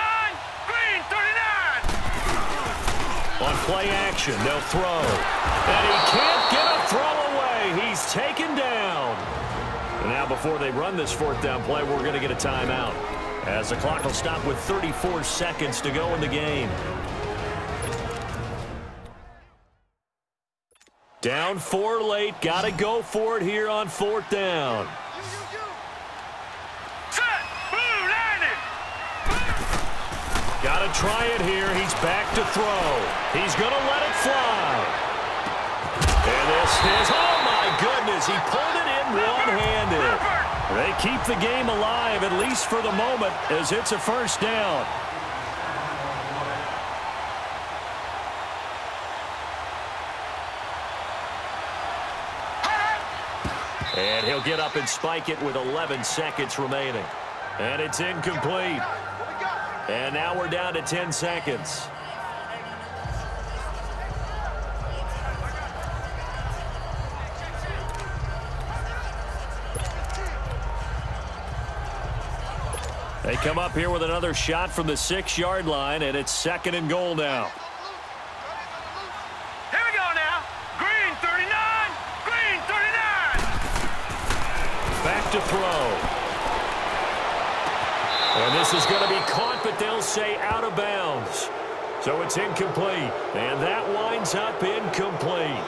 Green 39. On play action, they'll throw. And he can't get a throw away. He's taken down. And now before they run this 4th down play, we're going to get a timeout as the clock will stop with 34 seconds to go in the game. Down 4 late. Got to go for it here on 4th down. Set. Blue 90. Got to try it here. He's back to throw. He's going to let it fly. And this is, oh my goodness, he pulled it in one-handed. They keep the game alive, at least for the moment, as it's a 1st down. And he'll get up and spike it with 11 seconds remaining. And it's incomplete. And now we're down to 10 seconds. They come up here with another shot from the 6-yard line, and it's 2nd and goal now. Here we go now. Green 39. Green 39. Back to throw. And this is going to be caught, but they'll say out of bounds. So it's incomplete. And that winds up incomplete.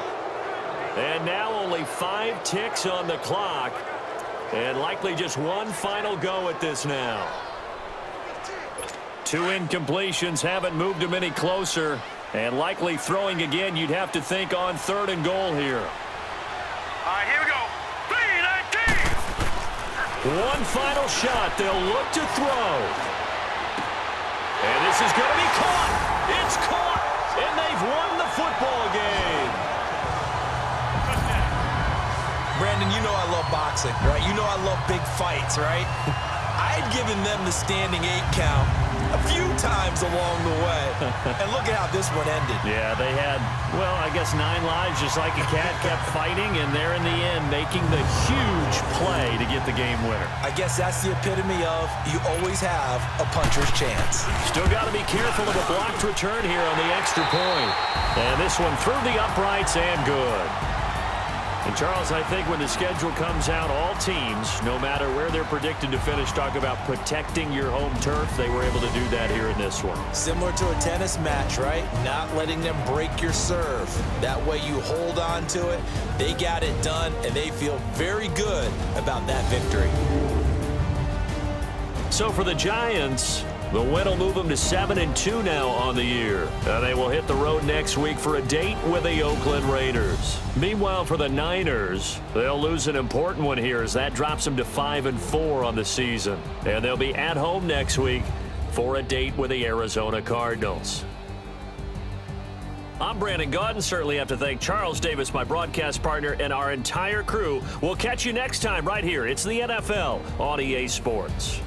And now only 5 ticks on the clock. And likely just one final go at this now. 2 incompletions haven't moved him any closer. And likely throwing again, you'd have to think on 3rd and goal here. All right, here we go. 3-19. One final shot. They'll look to throw. And this is going to be caught. It's caught. And they've won the football game. Brandon, you know I love boxing, right? You know I love big fights, right? I had given them the standing 8 count a few times along the way. And look at how this one ended. Yeah, they had, well, I guess 9 lives just like a cat, kept fighting, and they're in the end making the huge play to get the game winner. I guess that's the epitome of you always have a puncher's chance. Still got to be careful of a blocked return here on the extra point. And this one through the uprights and good. And, Charles, I think when the schedule comes out, all teams, no matter where they're predicted to finish, talk about protecting your home turf. They were able to do that here in this one. Similar to a tennis match, right? Not letting them break your serve. That way you hold on to it. They got it done, and they feel very good about that victory. So for the Giants, the win will move them to 7-2 now on the year. And they will hit the road next week for a date with the Oakland Raiders. Meanwhile, for the Niners, they'll lose an important one here as that drops them to 5-4 on the season. And they'll be at home next week for a date with the Arizona Cardinals. I'm Brandon Gaudin. Certainly have to thank Charles Davis, my broadcast partner, and our entire crew. We'll catch you next time right here. It's the NFL on EA Sports.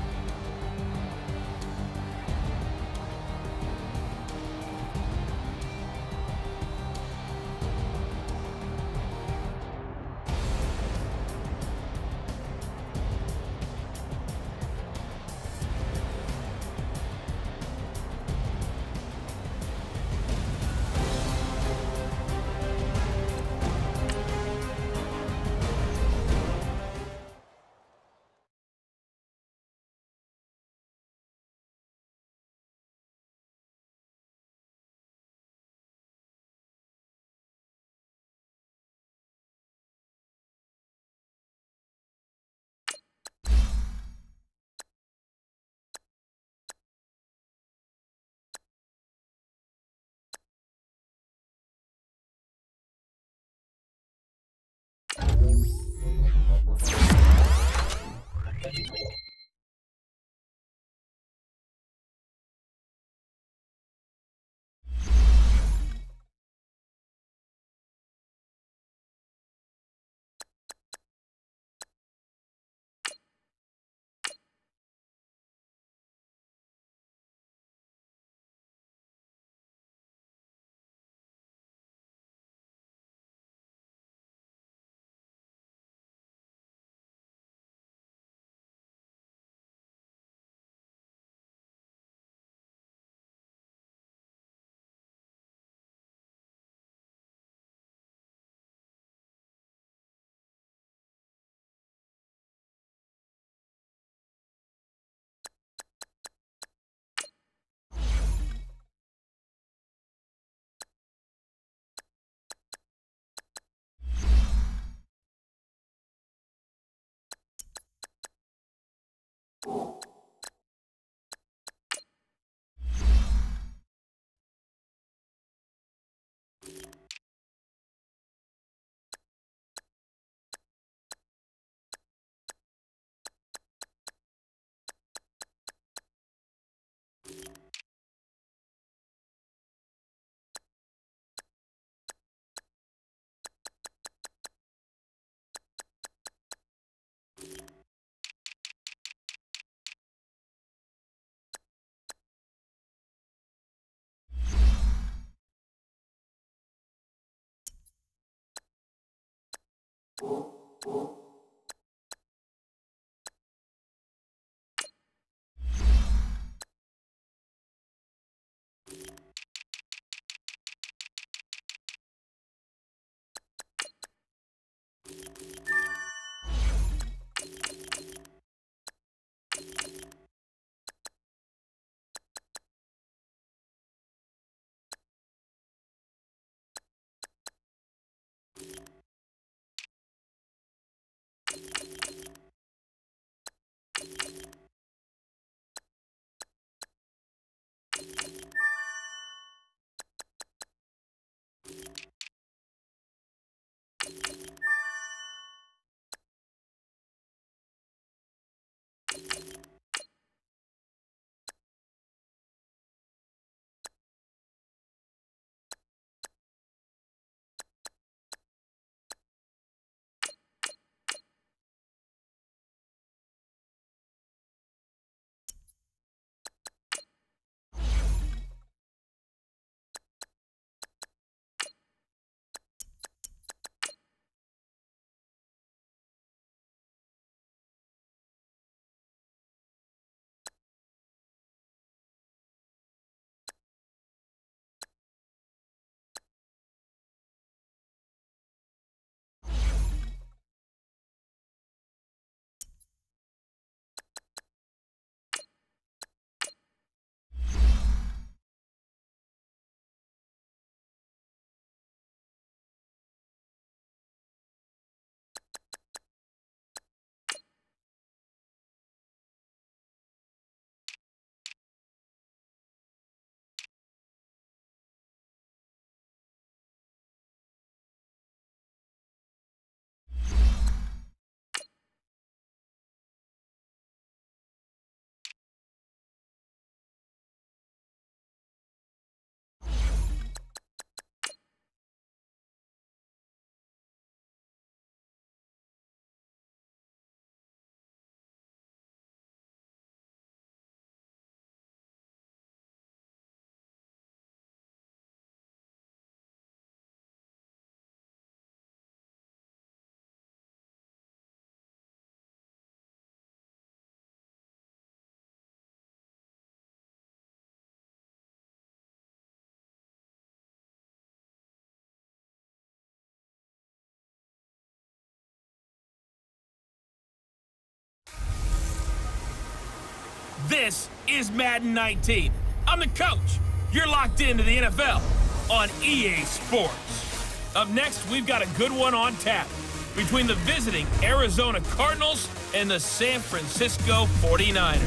This is Madden 19. I'm the coach. You're locked into the NFL on EA Sports. Up next, we've got a good one on tap between the visiting Arizona Cardinals and the San Francisco 49ers.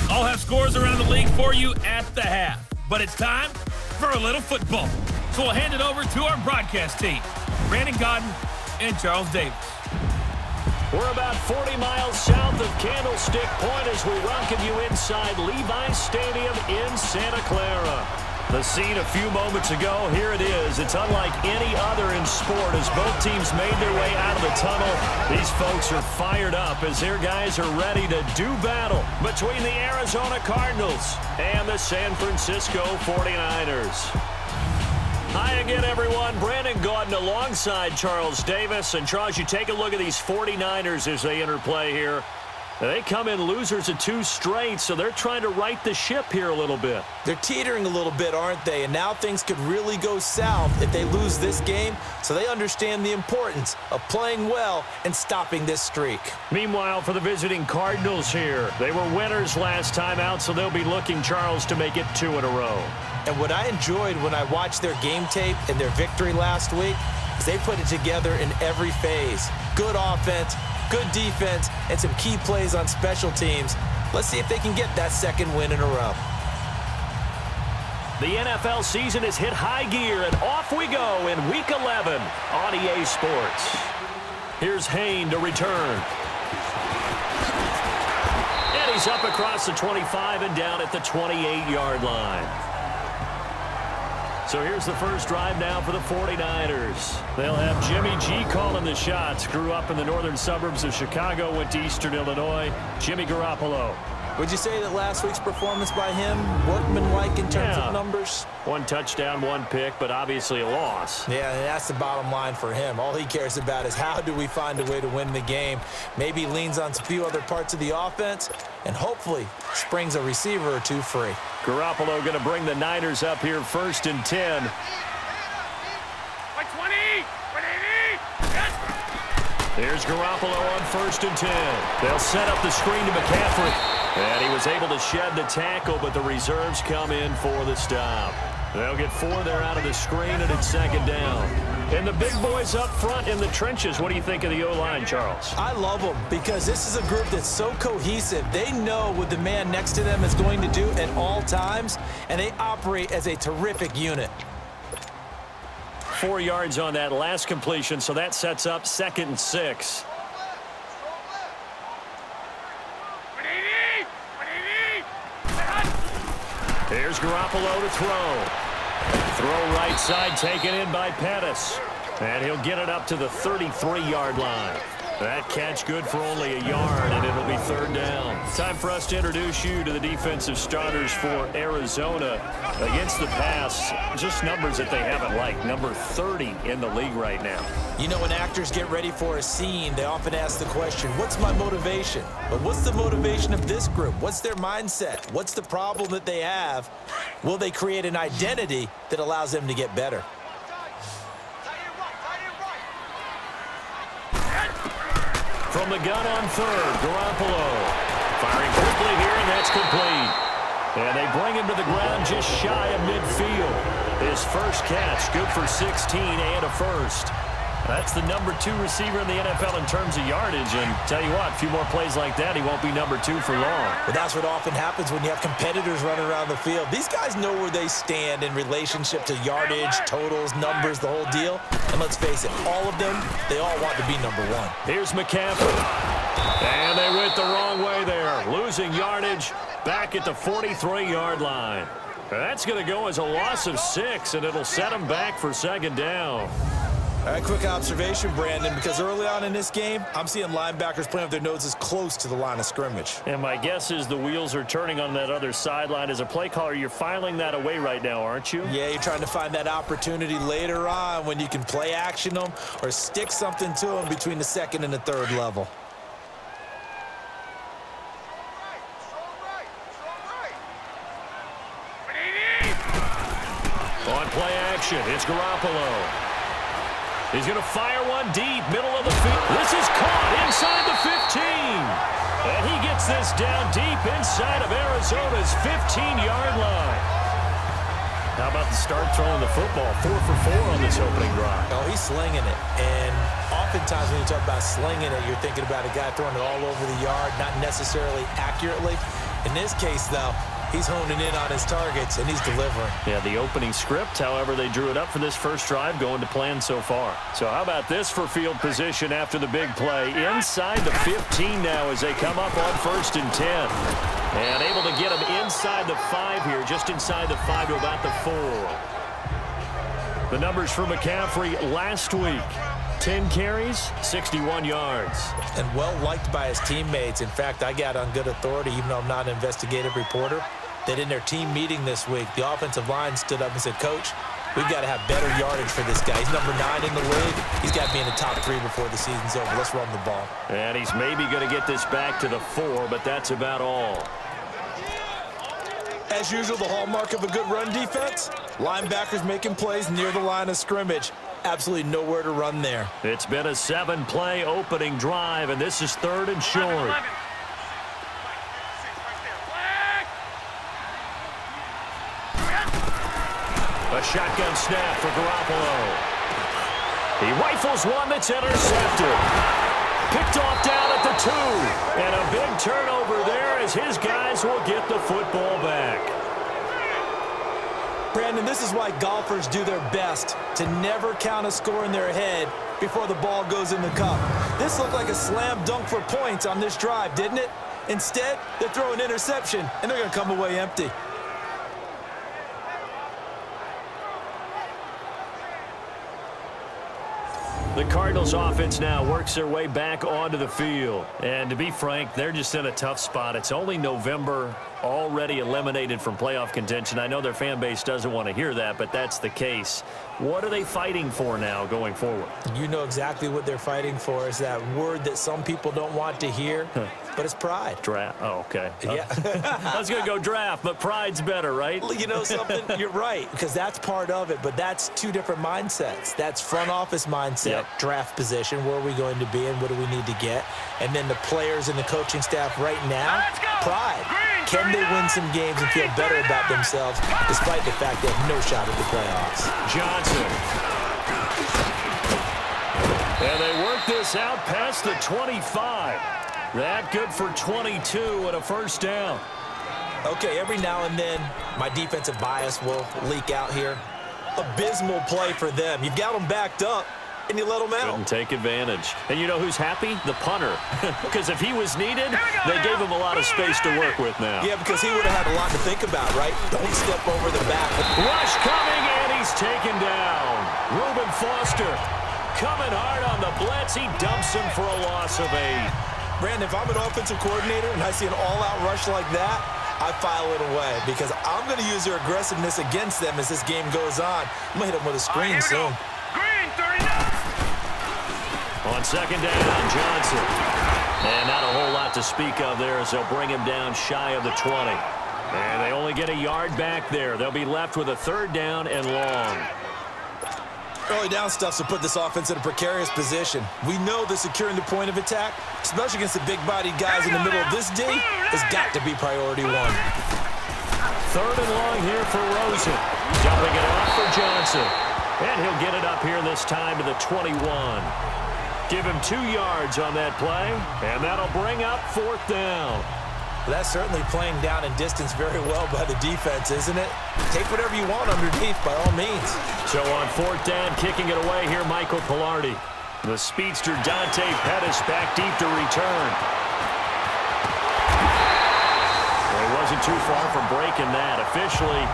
I'll have scores around the league for you at the half, but it's time for a little football. So we'll hand it over to our broadcast team, Brandon Godden and Charles Davis. We're about 40 miles south of Candlestick Point as we welcome you inside Levi's Stadium in Santa Clara. The scene a few moments ago, here it is. It's unlike any other in sport as both teams made their way out of the tunnel. These folks are fired up as their guys are ready to do battle between the Arizona Cardinals and the San Francisco 49ers. Hi again, everyone. Brandon Gaudin alongside Charles Davis. And, Charles, you take a look at these 49ers as they enter play here. They come in losers of 2 straight, so they're trying to right the ship here a little bit. They're teetering a little bit, aren't they? And now things could really go south if they lose this game, so they understand the importance of playing well and stopping this streak. Meanwhile, for the visiting Cardinals here, they were winners last time out, so they'll be looking, Charles, to make it 2 in a row. And what I enjoyed when I watched their game tape and their victory last week is they put it together in every phase. Good offense, good defense, and some key plays on special teams. Let's see if they can get that 2nd win in a row. The NFL season has hit high gear, and off we go in Week 11 on EA Sports. Here's Hayne to return. And he's up across the 25 and down at the 28-yard line. So here's the first drive now for the 49ers. They'll have Jimmy G calling the shots. Grew up in the northern suburbs of Chicago, went to Eastern Illinois. Jimmy Garoppolo. Would you say that last week's performance by him, workmanlike in terms of numbers? 1 touchdown, 1 pick, but obviously a loss. Yeah, and that's the bottom line for him. All he cares about is how do we find a way to win the game. Maybe he leans on a few other parts of the offense and hopefully springs a receiver or 2 free. Garoppolo going to bring the Niners up here 1st and 10. Like 20, 180, yes. Here's Garoppolo on 1st and 10. They'll set up the screen to McCaffrey. And he was able to shed the tackle, but the reserves come in for the stop. They'll get 4 there out of the screen, and it's 2nd down. And the big boys up front in the trenches. What do you think of the O-line, Charles? I love them because this is a group that's so cohesive. They know what the man next to them is going to do at all times, and they operate as a terrific unit. 4 yards on that last completion, so that sets up 2nd and 6. Here's Garoppolo to throw. Throw right side taken in by Pettis. And he'll get it up to the 33-yard line. That catch good for only a yard, and it'll be 3rd down. Time for us to introduce you to the defensive starters for Arizona. Against the pass, just numbers that they haven't liked. Number 30 in the league right now. You know, when actors get ready for a scene, they often ask the question, what's my motivation? But what's the motivation of this group? What's their mindset? What's the problem that they have? Will they create an identity that allows them to get better? From the gun on 3rd, Garoppolo. Firing quickly here, and that's complete. And they bring him to the ground just shy of midfield. His first catch, good for 16 and a 1st. That's the number 2 receiver in the NFL in terms of yardage. And tell you what, a few more plays like that, he won't be number 2 for long. But that's what often happens when you have competitors running around the field. These guys know where they stand in relationship to yardage, totals, numbers, the whole deal. And let's face it, all of them, they all want to be number 1. Here's McCaffrey. And they went the wrong way there. Losing yardage back at the 43-yard line. That's going to go as a loss of 6, and it'll set them back for 2nd down. All right, quick observation, Brandon, because early on in this game, I'm seeing linebackers playing with their noses close to the line of scrimmage. And my guess is the wheels are turning on that other sideline. As a play caller, you're filing that away right now, aren't you? Yeah, you're trying to find that opportunity later on when you can play action them or stick something to them between the 2nd and the 3rd level. On play action, it's Garoppolo. He's going to fire one deep, middle of the field. This is caught inside the 15. And he gets this down deep inside of Arizona's 15-yard line. How about the start throwing the football? 4 for 4 on this opening drive. Oh, he's slinging it. And oftentimes when you talk about slinging it, you're thinking about a guy throwing it all over the yard, not necessarily accurately. In this case, though, he's honing in on his targets, and he's delivering. Yeah, the opening script, however they drew it up for this first drive, going to plan so far. So how about this for field position after the big play? Inside the 15 now as they come up on 1st and 10. And able to get him inside the 5 here, just inside the 5 to about the 4. The numbers for McCaffrey last week. 10 carries, 61 yards. And well-liked by his teammates. In fact, I got on good authority, even though I'm not an investigative reporter, that in their team meeting this week, the offensive line stood up and said, Coach, we've got to have better yardage for this guy. He's number 9 in the league. He's got to be in the top 3 before the season's over. Let's run the ball. And he's maybe going to get this back to the 4, but that's about all. As usual, the hallmark of a good run defense, linebackers making plays near the line of scrimmage. Absolutely nowhere to run there. It's been a 7-play opening drive, and this is 3rd and short. A shotgun snap for Garoppolo. He rifles one that's intercepted. Picked off down at the 2. And a big turnover there as his guys will get the football back. Brandon, this is why golfers do their best to never count a score in their head before the ball goes in the cup. This looked like a slam dunk for points on this drive, didn't it? Instead, they throw an interception, and they're going to come away empty. The Cardinals offense now works their way back onto the field. And to be frank, they're just in a tough spot. It's only November, already eliminated from playoff contention. I know their fan base doesn't want to hear that, but that's the case. What are they fighting for now going forward? You know exactly what they're fighting for. Is that word that some people don't want to hear, but it's pride. Draft. Oh, okay. Yeah. I was going to go draft, but pride's better, right? You know something? You're right, because that's part of it, but that's 2 different mindsets. That's front office mindset, draft position, where are we going to be and what do we need to get? And then the players and the coaching staff right now, pride. Can they win some games and feel better about themselves despite the fact they have no shot at the playoffs? Johnson. And they work this out past the 25. That good for 22 and a first down. Okay, every now and then my defensive bias will leak out here. Abysmal play for them. You've got them backed up, and you let them out. Couldn't take advantage. And you know who's happy? The punter. Because if he was needed, they gave him a lot of space to work with now. Yeah, because he would have had a lot to think about, right? Don't step over the back. Rush coming, and he's taken down. Reuben Foster coming hard on the blitz. He dumps him for a loss of 8. Brandon, if I'm an offensive coordinator and I see an all-out rush like that, I file it away because I'm going to use their aggressiveness against them as this game goes on. I'm going to hit them with a screen soon. Green, 39. On 2nd down, Johnson. And not a whole lot to speak of there as they'll bring him down shy of the 20. And they only get a yard back there. They'll be left with a 3rd down and long. Early down stuff to put this offense in a precarious position. We know that securing the point of attack, especially against the big-bodied guys in the middle of this D, has got to be priority 1. 3rd and long here for Rosen. Jumping it off for Johnson. And he'll get it up here this time to the 21. Give him 2 yards on that play, and that'll bring up 4th down. Well, that's certainly playing down in distance very well by the defense, isn't it? Take whatever you want underneath, by all means. So on 4th down, kicking it away here, Michael Pilardi. The speedster Dante Pettis back deep to return. Well, he wasn't too far from breaking that. Officially,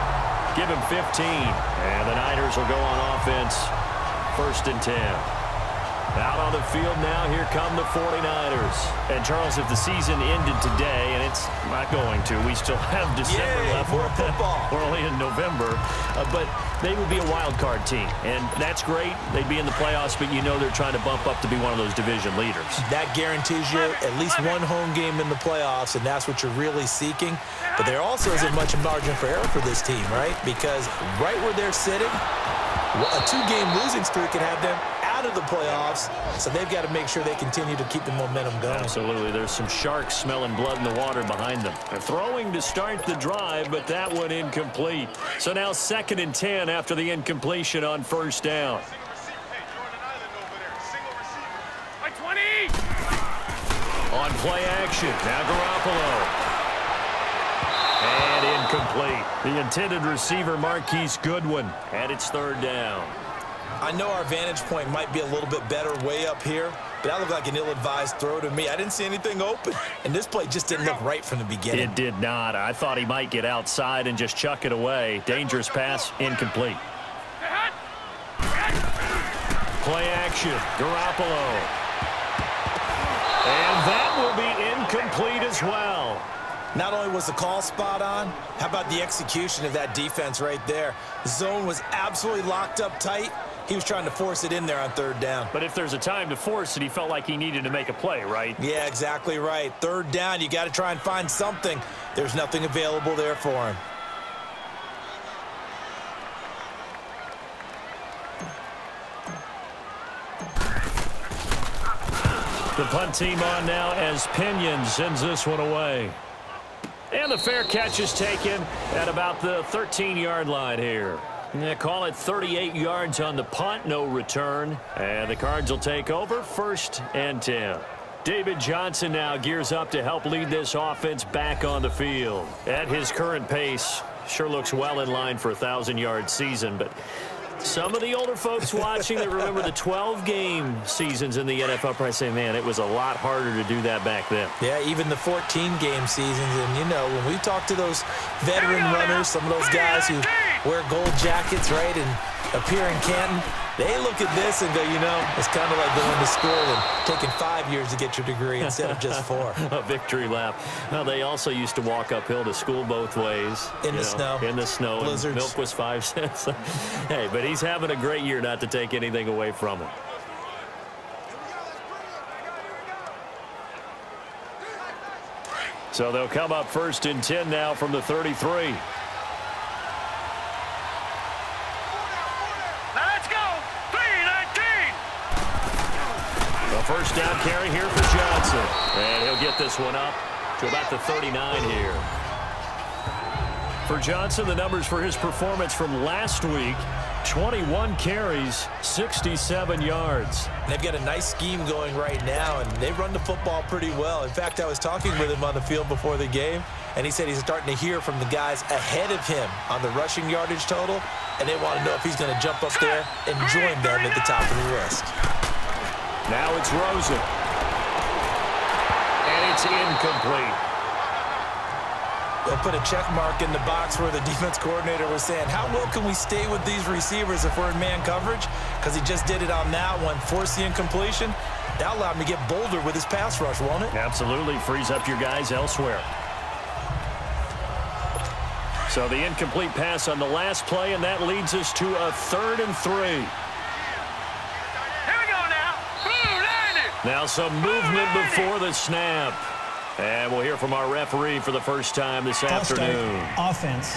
give him 15. And the Niners will go on offense, 1st and 10. Out on the field now, here come the 49ers. And, Charles, if the season ended today, and it's not going to, we still have December left. More football. We're only in November. But they would be a wild card team. And that's great. They'd be in the playoffs, but you know they're trying to bump up to be one of those division leaders. That guarantees you at least one home game in the playoffs, and that's what you're really seeking. But there also isn't much margin for error for this team, right? Because right where they're sitting, a 2-game losing streak can have them out of the playoffs, so they've got to make sure they continue to keep the momentum going. Absolutely. There's some sharks smelling blood in the water behind them. They're throwing to start the drive, but that one incomplete. So now 2nd and 10 after the incompletion on 1st down. On play action, now Garoppolo. And incomplete. The intended receiver, Marquise Goodwin, and it's 3rd down. I know our vantage point might be a little bit better way up here, but that looked like an ill-advised throw to me. I didn't see anything open, and this play just didn't look right from the beginning. It did not. I thought he might get outside and just chuck it away. Dangerous pass, incomplete. Play action, Garoppolo. And that will be incomplete as well. Not only was the call spot on, how about the execution of that defense right there? The zone was absolutely locked up tight. He was trying to force it in there on 3rd down. But if there's a time to force it, he felt like he needed to make a play, right? Yeah, exactly right. 3rd down, you got to try and find something. There's nothing available there for him. The punt team on now as Pinion sends this one away. And the fair catch is taken at about the 13-yard line here. They call it 38 yards on the punt, no return. And the Cards will take over 1st and 10. David Johnson now gears up to help lead this offense back on the field. At his current pace, sure looks well in line for a 1,000-yard season, but some of the older folks watching that remember the 12-game seasons in the NFL probably say, man, it was a lot harder to do that back then. Yeah, even the 14-game seasons. And, you know, when we talk to those veteran runners, some of those guys who wear gold jackets, right, and appear in Canton, they look at this and go, you know, it's kind of like going to school and taking 5 years to get your degree instead of just 4. A victory lap. Well, they also used to walk uphill to school both ways. In the snow. In the snow. Blizzards. Milk was 5 cents. Hey, but he's having a great year, not to take anything away from him. So they'll come up 1st and 10 now from the 33. First down carry here for Johnson. And he'll get this one up to about the 39 here. For Johnson, the numbers for his performance from last week, 21 carries, 67 yards. They've got a nice scheme going right now, and they run the football pretty well. In fact, I was talking with him on the field before the game, and he said he's starting to hear from the guys ahead of him on the rushing yardage total, and they want to know if he's going to jump up there and join them at the top of the list. Now it's Rosen. And it's incomplete. They'll put a check mark in the box where the defense coordinator was saying, how well can we stay with these receivers if we're in man coverage? Because he just did it on that one, forced the incompletion. That allowed him to get bolder with his pass rush, won't it? Absolutely. Frees up your guys elsewhere. So the incomplete pass on the last play, and that leads us to a 3rd and 3. Now some movement before the snap. And we'll hear from our referee for the first time this afternoon. Offense.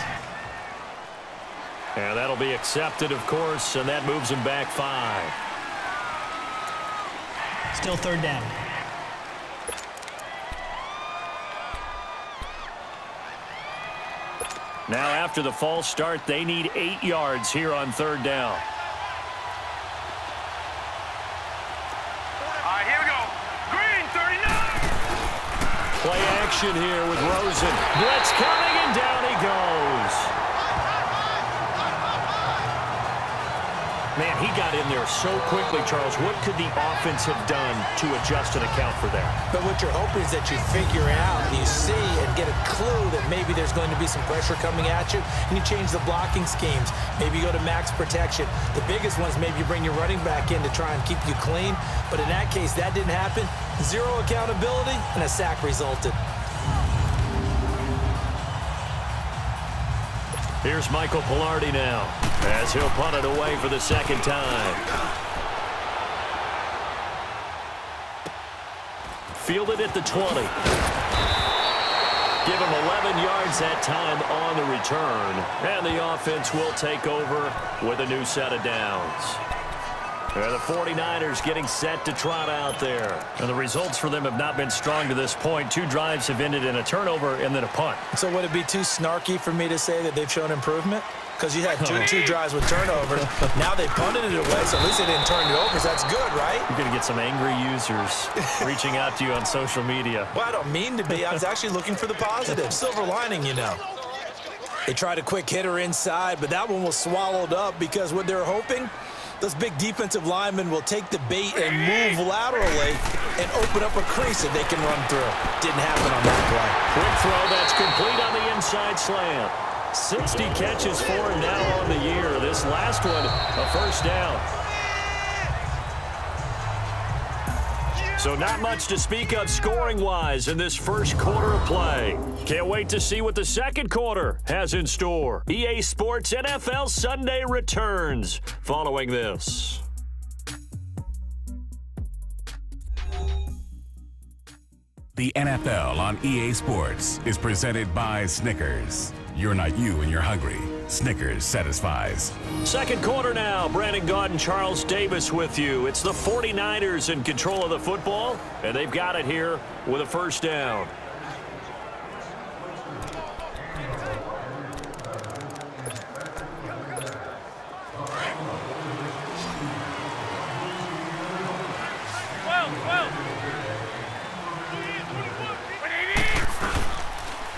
And that'll be accepted, of course, and that moves him back 5. Still 3rd down. Now after the false start, they need 8 yards here on 3rd down. Play action here with Rosen. Blitz coming, and down he goes. Man, he got in there so quickly, Charles. What could the offense have done to adjust and account for that? But what you're hoping is that you figure out, you see, and get a clue that maybe there's going to be some pressure coming at you, and you change the blocking schemes. Maybe you go to max protection. The biggest one is maybe you bring your running back in to try and keep you clean. But in that case, that didn't happen. 0 accountability, and a sack resulted. Here's Michael Pilardi now, as he'll punt it away for the 2nd time. Fielded at the 20. Give him 11 yards that time on the return. And the offense will take over with a new set of downs. And the 49ers getting set to trot out there. And the results for them have not been strong to this point. 2 drives have ended in a turnover and then a punt. So would it be too snarky for me to say that they've shown improvement? Because you had two drives with turnovers. Now they punted it away, so at least they didn't turn it over. So that's good, right? You're going to get some angry users reaching out to you on social media. Well, I don't mean to be. I was actually looking for the positive. Silver lining, you know. They tried a quick hitter inside, but that one was swallowed up because what they're hoping, those big defensive linemen will take the bait and move laterally and open up a crease that they can run through. Didn't happen on that play. Quick throw that's complete on the inside slant. 60 catches for him now on the year. This last one, a first down. So not much to speak of scoring-wise in this first quarter of play. Can't wait to see what the second quarter has in store. EA Sports NFL Sunday returns following this. The NFL on EA Sports is presented by Snickers. You're not you when you're hungry. Snickers satisfies. Second quarter now. Brandon Gaudin and Charles Davis with you. It's the 49ers in control of the football, and they've got it here with a first down.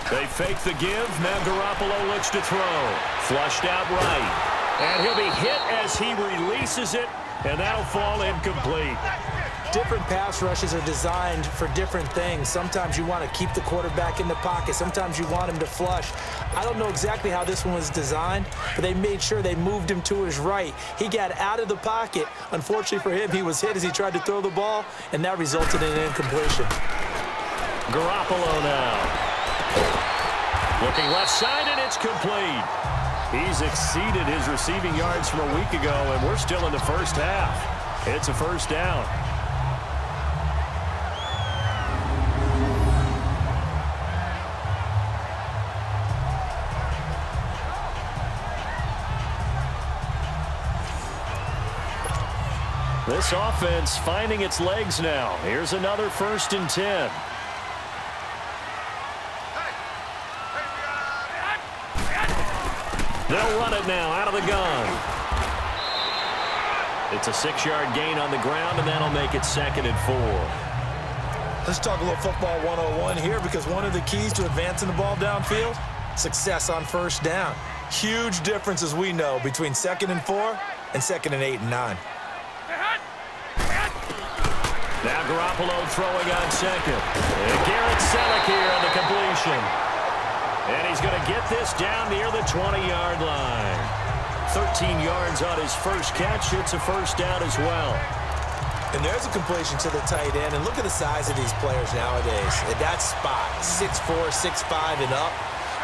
They fake the give. Now Garoppolo looks to throw. Flushed out right. And he'll be hit as he releases it, and that'll fall incomplete. Different pass rushes are designed for different things. Sometimes you want to keep the quarterback in the pocket. Sometimes you want him to flush. I don't know exactly how this one was designed, but they made sure they moved him to his right. He got out of the pocket. Unfortunately for him, he was hit as he tried to throw the ball, and that resulted in an incompletion. Garoppolo now. Looking left side, and it's complete. He's exceeded his receiving yards from a week ago, and we're still in the first half. It's a first down. This offense finding its legs now. Here's another 1st and 10. They'll run it now out of the gun. It's a 6-yard gain on the ground, and that'll make it 2nd and 4. Let's talk a little football 101 here, because one of the keys to advancing the ball downfield, success on first down. Huge difference, as we know, between 2nd and 4 and 2nd and 8 and 9. Now Garoppolo throwing on 2nd. And Garrett Selleck here on the completion. And he's going to get this down near the 20-yard line. 13 yards on his first catch. It's a first down as well. And there's a completion to the tight end. And look at the size of these players nowadays. At that spot, 6'4", 6'5", and up.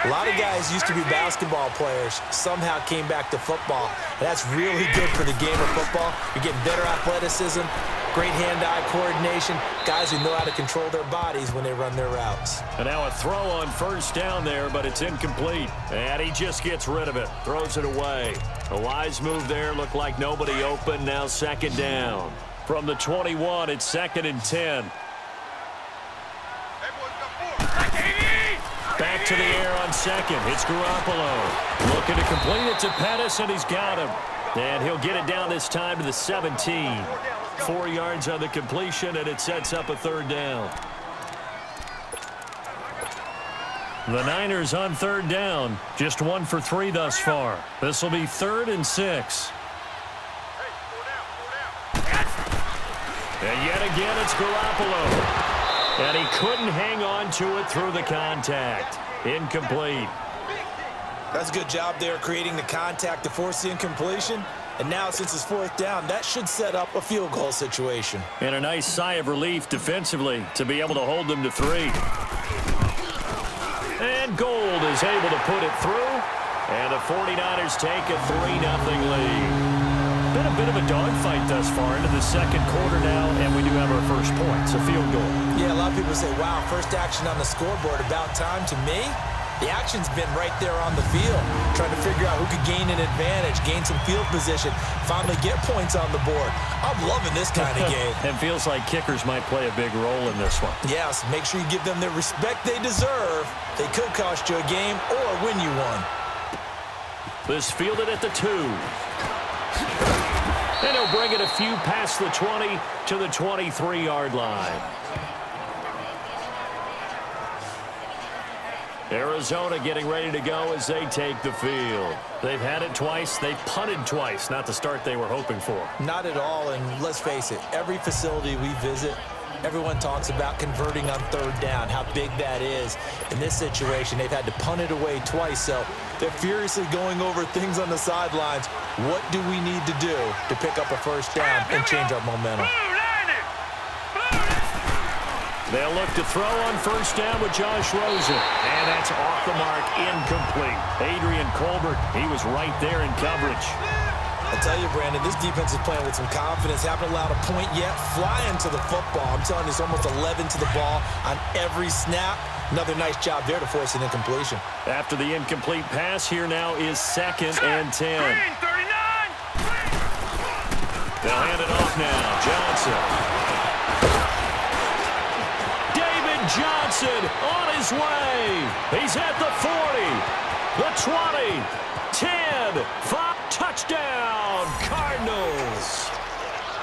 A lot of guys used to be basketball players, somehow came back to football. And that's really good for the game of football. You're getting better athleticism, great hand-eye coordination, guys who know how to control their bodies when they run their routes. And now a throw on first down there, but it's incomplete. And he just gets rid of it, throws it away. A wise move there, looked like nobody open, now 2nd down. From the 21, it's 2nd and 10. Back to the air on 2nd. It's Garoppolo. Looking to complete it to Pettis, and he's got him. And he'll get it down this time to the 17. 4 yards on the completion, and it sets up a 3rd down. The Niners on 3rd down. Just 1 for 3 thus far. This will be 3rd and 6. And yet again, it's Garoppolo. And he couldn't hang on to it through the contact. Incomplete. That's a good job there creating the contact to force the incompletion. And now, since it's 4th down, that should set up a field goal situation. And a nice sigh of relief defensively to be able to hold them to 3. And Gold is able to put it through. And the 49ers take a 3-0 lead. Been a bit of a dogfight thus far into the second quarter now, and we do have our first point. It's a field goal. Yeah, a lot of people say, wow, first action on the scoreboard, about time. To me, The action's been right there on the field, trying to figure out who could gain an advantage, gain some field position, finally get points on the board. I'm loving this kind of game. It feels like kickers might play a big role in this one. Yes, make sure you give them the respect they deserve. They could cost you a game or win you one. This fielded at the 2. And he'll bring it a few past the 20 to the 23-yard line. Arizona getting ready to go as they take the field. They've had it twice. They've punted twice. Not the start they were hoping for. Not at all, and let's face it, every facility we visit, everyone talks about converting on third down, how big that is. In this situation, they've had to punt it away twice, so they're furiously going over things on the sidelines. What do we need to do to pick up a first down and change our momentum? They'll look to throw on first down with Josh Rosen. And that's off the mark, incomplete. Adrian Colbert, he was right there in coverage. I tell you, Brandon, this defense is playing with some confidence. Haven't allowed a point yet. Flying to the football. I'm telling you, it's almost 11 to the ball on every snap. Another nice job there to force an incompletion. After the incomplete pass, here now is 2nd and 10. They'll hand it off now. Johnson. Johnson on his way. He's at the 40, the 20, 10, 5, touchdown, Cardinals.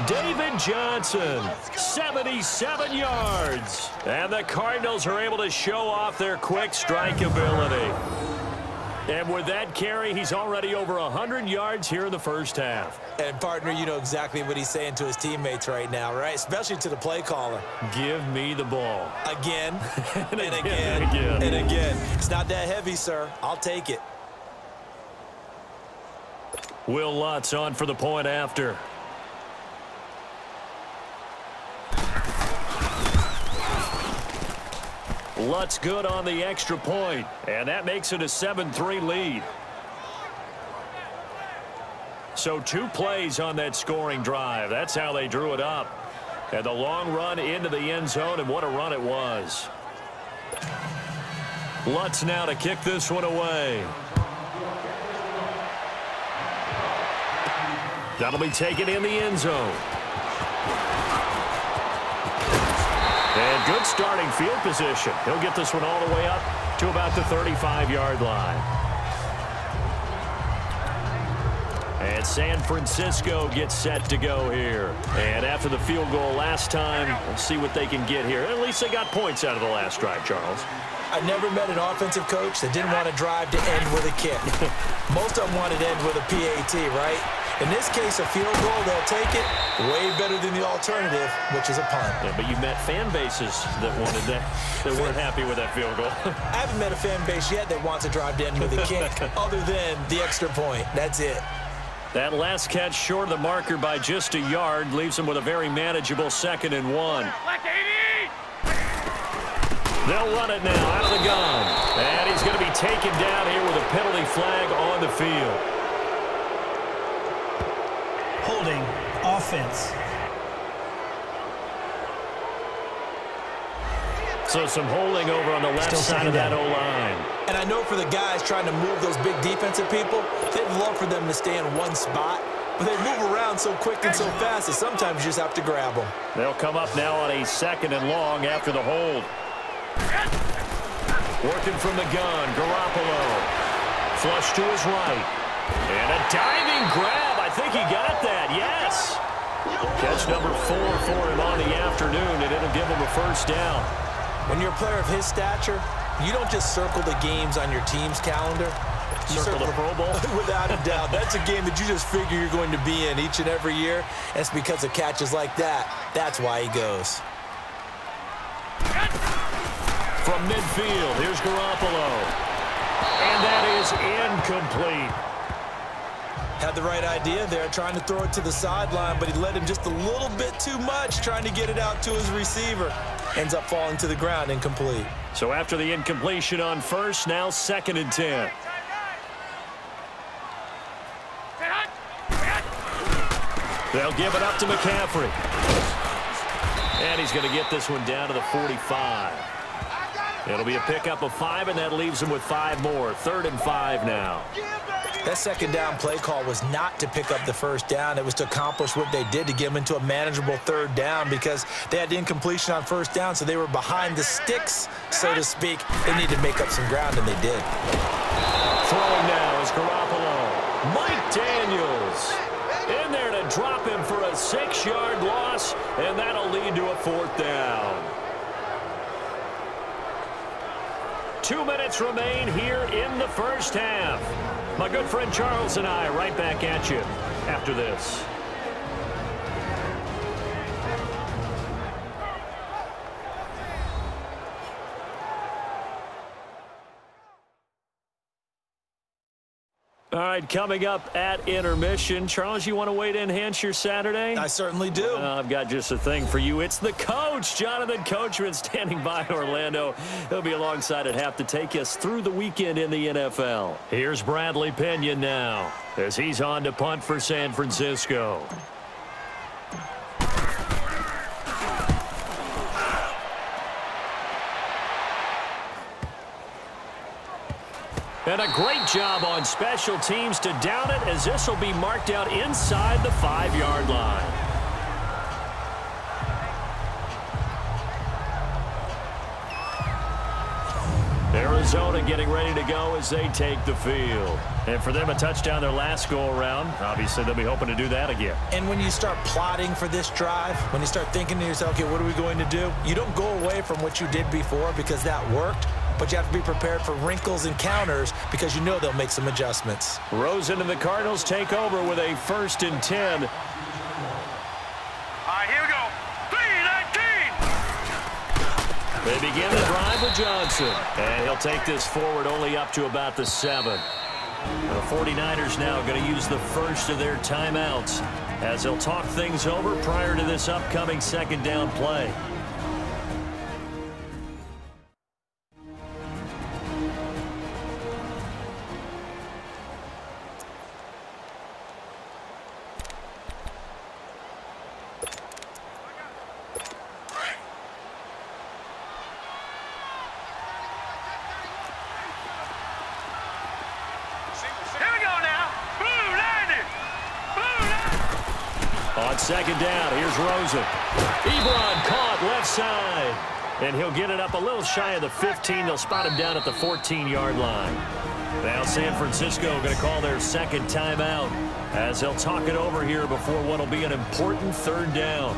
David Johnson, 77 yards. And the Cardinals are able to show off their quick strike ability. And with that carry, he's already over 100 yards here in the first half. And, partner, you know exactly what he's saying to his teammates right now, right? Especially to the play caller. Give me the ball. Again, and again, and again. And again. It's not that heavy, sir. I'll take it. Will Lutz on for the point after. Lutz good on the extra point, and that makes it a 7-3 lead. So 2 plays on that scoring drive. That's how they drew it up. And the long run into the end zone, and what a run it was. Lutz now to kick this one away. That'll be taken in the end zone. And good starting field position. He'll get this one all the way up to about the 35-yard line. And San Francisco gets set to go here. And after the field goal last time, we'll see what they can get here. At least they got points out of the last drive, Charles. I never met an offensive coach that didn't want to drive to end with a kick. Most of them wanted to end with a PAT, right? In this case, a field goal, they'll take it. Way better than the alternative, which is a punt. Yeah, but you met fan bases that wanted that, that weren't happy with that field goal. I haven't met a fan base yet that wants to drive to end with a kick, other than the extra point. That's it. That last catch short of the marker by just a yard leaves him with a very manageable 2nd and 1. They'll run it now out of the gun. And he's going to be taken down here with a penalty flag on the field. Holding, offense. So some holding over on the left side of that O-line. And I know for the guys trying to move those big defensive people, they'd love for them to stay in one spot. But they move around so quick and so fast that sometimes you just have to grab them. They'll come up now on a 2nd and long after the hold. Working from the gun, Garoppolo. Flush to his right. And a diving grab. I think he got that, yes. Catch number 4 for him on the afternoon, and it'll give him a first down. When you're a player of his stature, you don't just circle the games on your team's calendar. You circle the Pro Bowl? Without a doubt. That's a game that you just figure you're going to be in each and every year. And it's because of catches like that. That's why he goes. From midfield, here's Garoppolo. And that is incomplete. Had the right idea there, trying to throw it to the sideline, but he led him just a little bit too much, trying to get it out to his receiver. Ends up falling to the ground, incomplete. So after the incompletion on first, now 2nd and 10. They'll give it up to McCaffrey. And he's going to get this one down to the 45. It'll be a pickup of 5, and that leaves them with 5 more. 3rd and 5 now. That second down play call was not to pick up the first down. It was to accomplish what they did to get them into a manageable 3rd down because they had incompletion on first down, so they were behind the sticks, so to speak. They needed to make up some ground, and they did. Throwing now is Garoppolo. Mike Daniels in there to drop him for a 6-yard loss, and that'll lead to a 4th down. 2 minutes remain here in the first half. My good friend Charles and I right back at you after this. All right, coming up at intermission. Charles, you want to wait to enhance your Saturday? I certainly do. I've got just a thing for you. It's the coach, Jonathan Coachman, standing by in Orlando. He'll be alongside at half to take us through the weekend in the NFL. Here's Bradley Pinion now as he's on to punt for San Francisco. And a great job on special teams to down it, as this will be marked out inside the 5-yard line. Arizona getting ready to go as they take the field. And for them, a touchdown their last go-around. Obviously, they'll be hoping to do that again. And when you start plotting for this drive, when you start thinking to yourself, okay, what are we going to do? You don't go away from what you did before because that worked. But you have to be prepared for wrinkles and counters because you know they'll make some adjustments. Rosen and the Cardinals take over with a 1st and 10. All right, here we go. 3-19. They begin the drive with Johnson. And he'll take this forward only up to about the 7. The 49ers now going to use the first of their timeouts as they'll talk things over prior to this upcoming 2nd down play. On 2nd down, here's Rosen. Ebron caught left side. And he'll get it up a little shy of the 15. They'll spot him down at the 14-yard line. Now San Francisco going to call their 2nd timeout as they'll talk it over here before what will be an important 3rd down.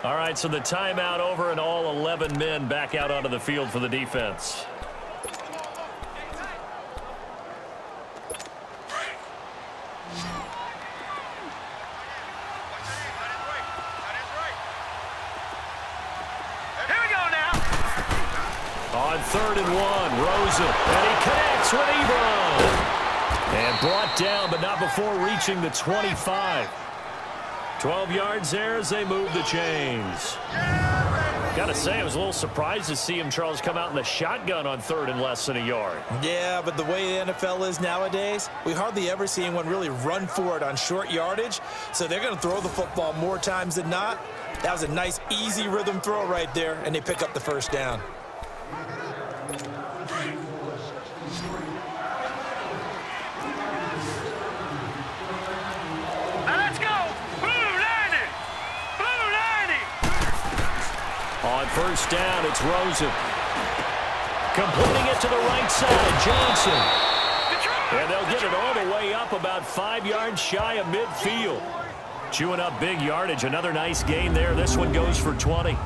All right, so the timeout over and all 11 men back out onto the field for the defense. Here we go now. On 3rd and 1, Rosen, and he connects with Ebron. And brought down, but not before reaching the 25. 12 yards there as they move the chains. Got to say, I was a little surprised to see him, Charles, come out in the shotgun on 3rd and less than a yard. Yeah, but the way the NFL is nowadays, we hardly ever see anyone really run for it on short yardage. So they're going to throw the football more times than not. That was a nice, easy rhythm throw right there, and they pick up the 1st down. On 1st down, it's Rosen. Completing it to the right side, Johnson. And they'll get it all the way up about 5 yards shy of midfield. Chewing up big yardage. Another nice gain there. This one goes for 20.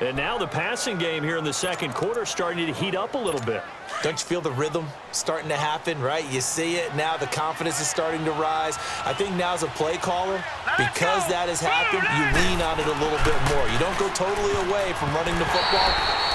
And now the passing game here in the 2nd quarter starting to heat up a little bit. Don't you feel the rhythm starting to happen, right? You see it now. The confidence is starting to rise. I think now as a play caller, because that has happened, you lean on it a little bit more. You don't go totally away from running the football,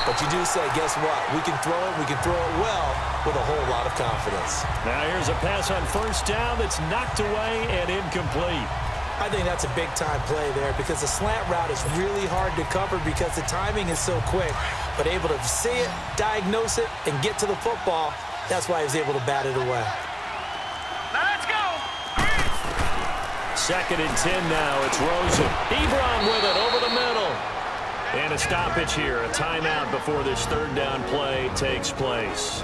but you do say, guess what? We can throw it. We can throw it well with a whole lot of confidence. Now here's a pass on 1st down that's knocked away and incomplete. I think that's a big-time play there because the slant route is really hard to cover because the timing is so quick. But able to see it, diagnose it, and get to the football, that's why he was able to bat it away. Now let's go. 2nd and 10 now. It's Rosen. Ebron with it over the middle. And a stoppage here, a timeout before this 3rd down play takes place.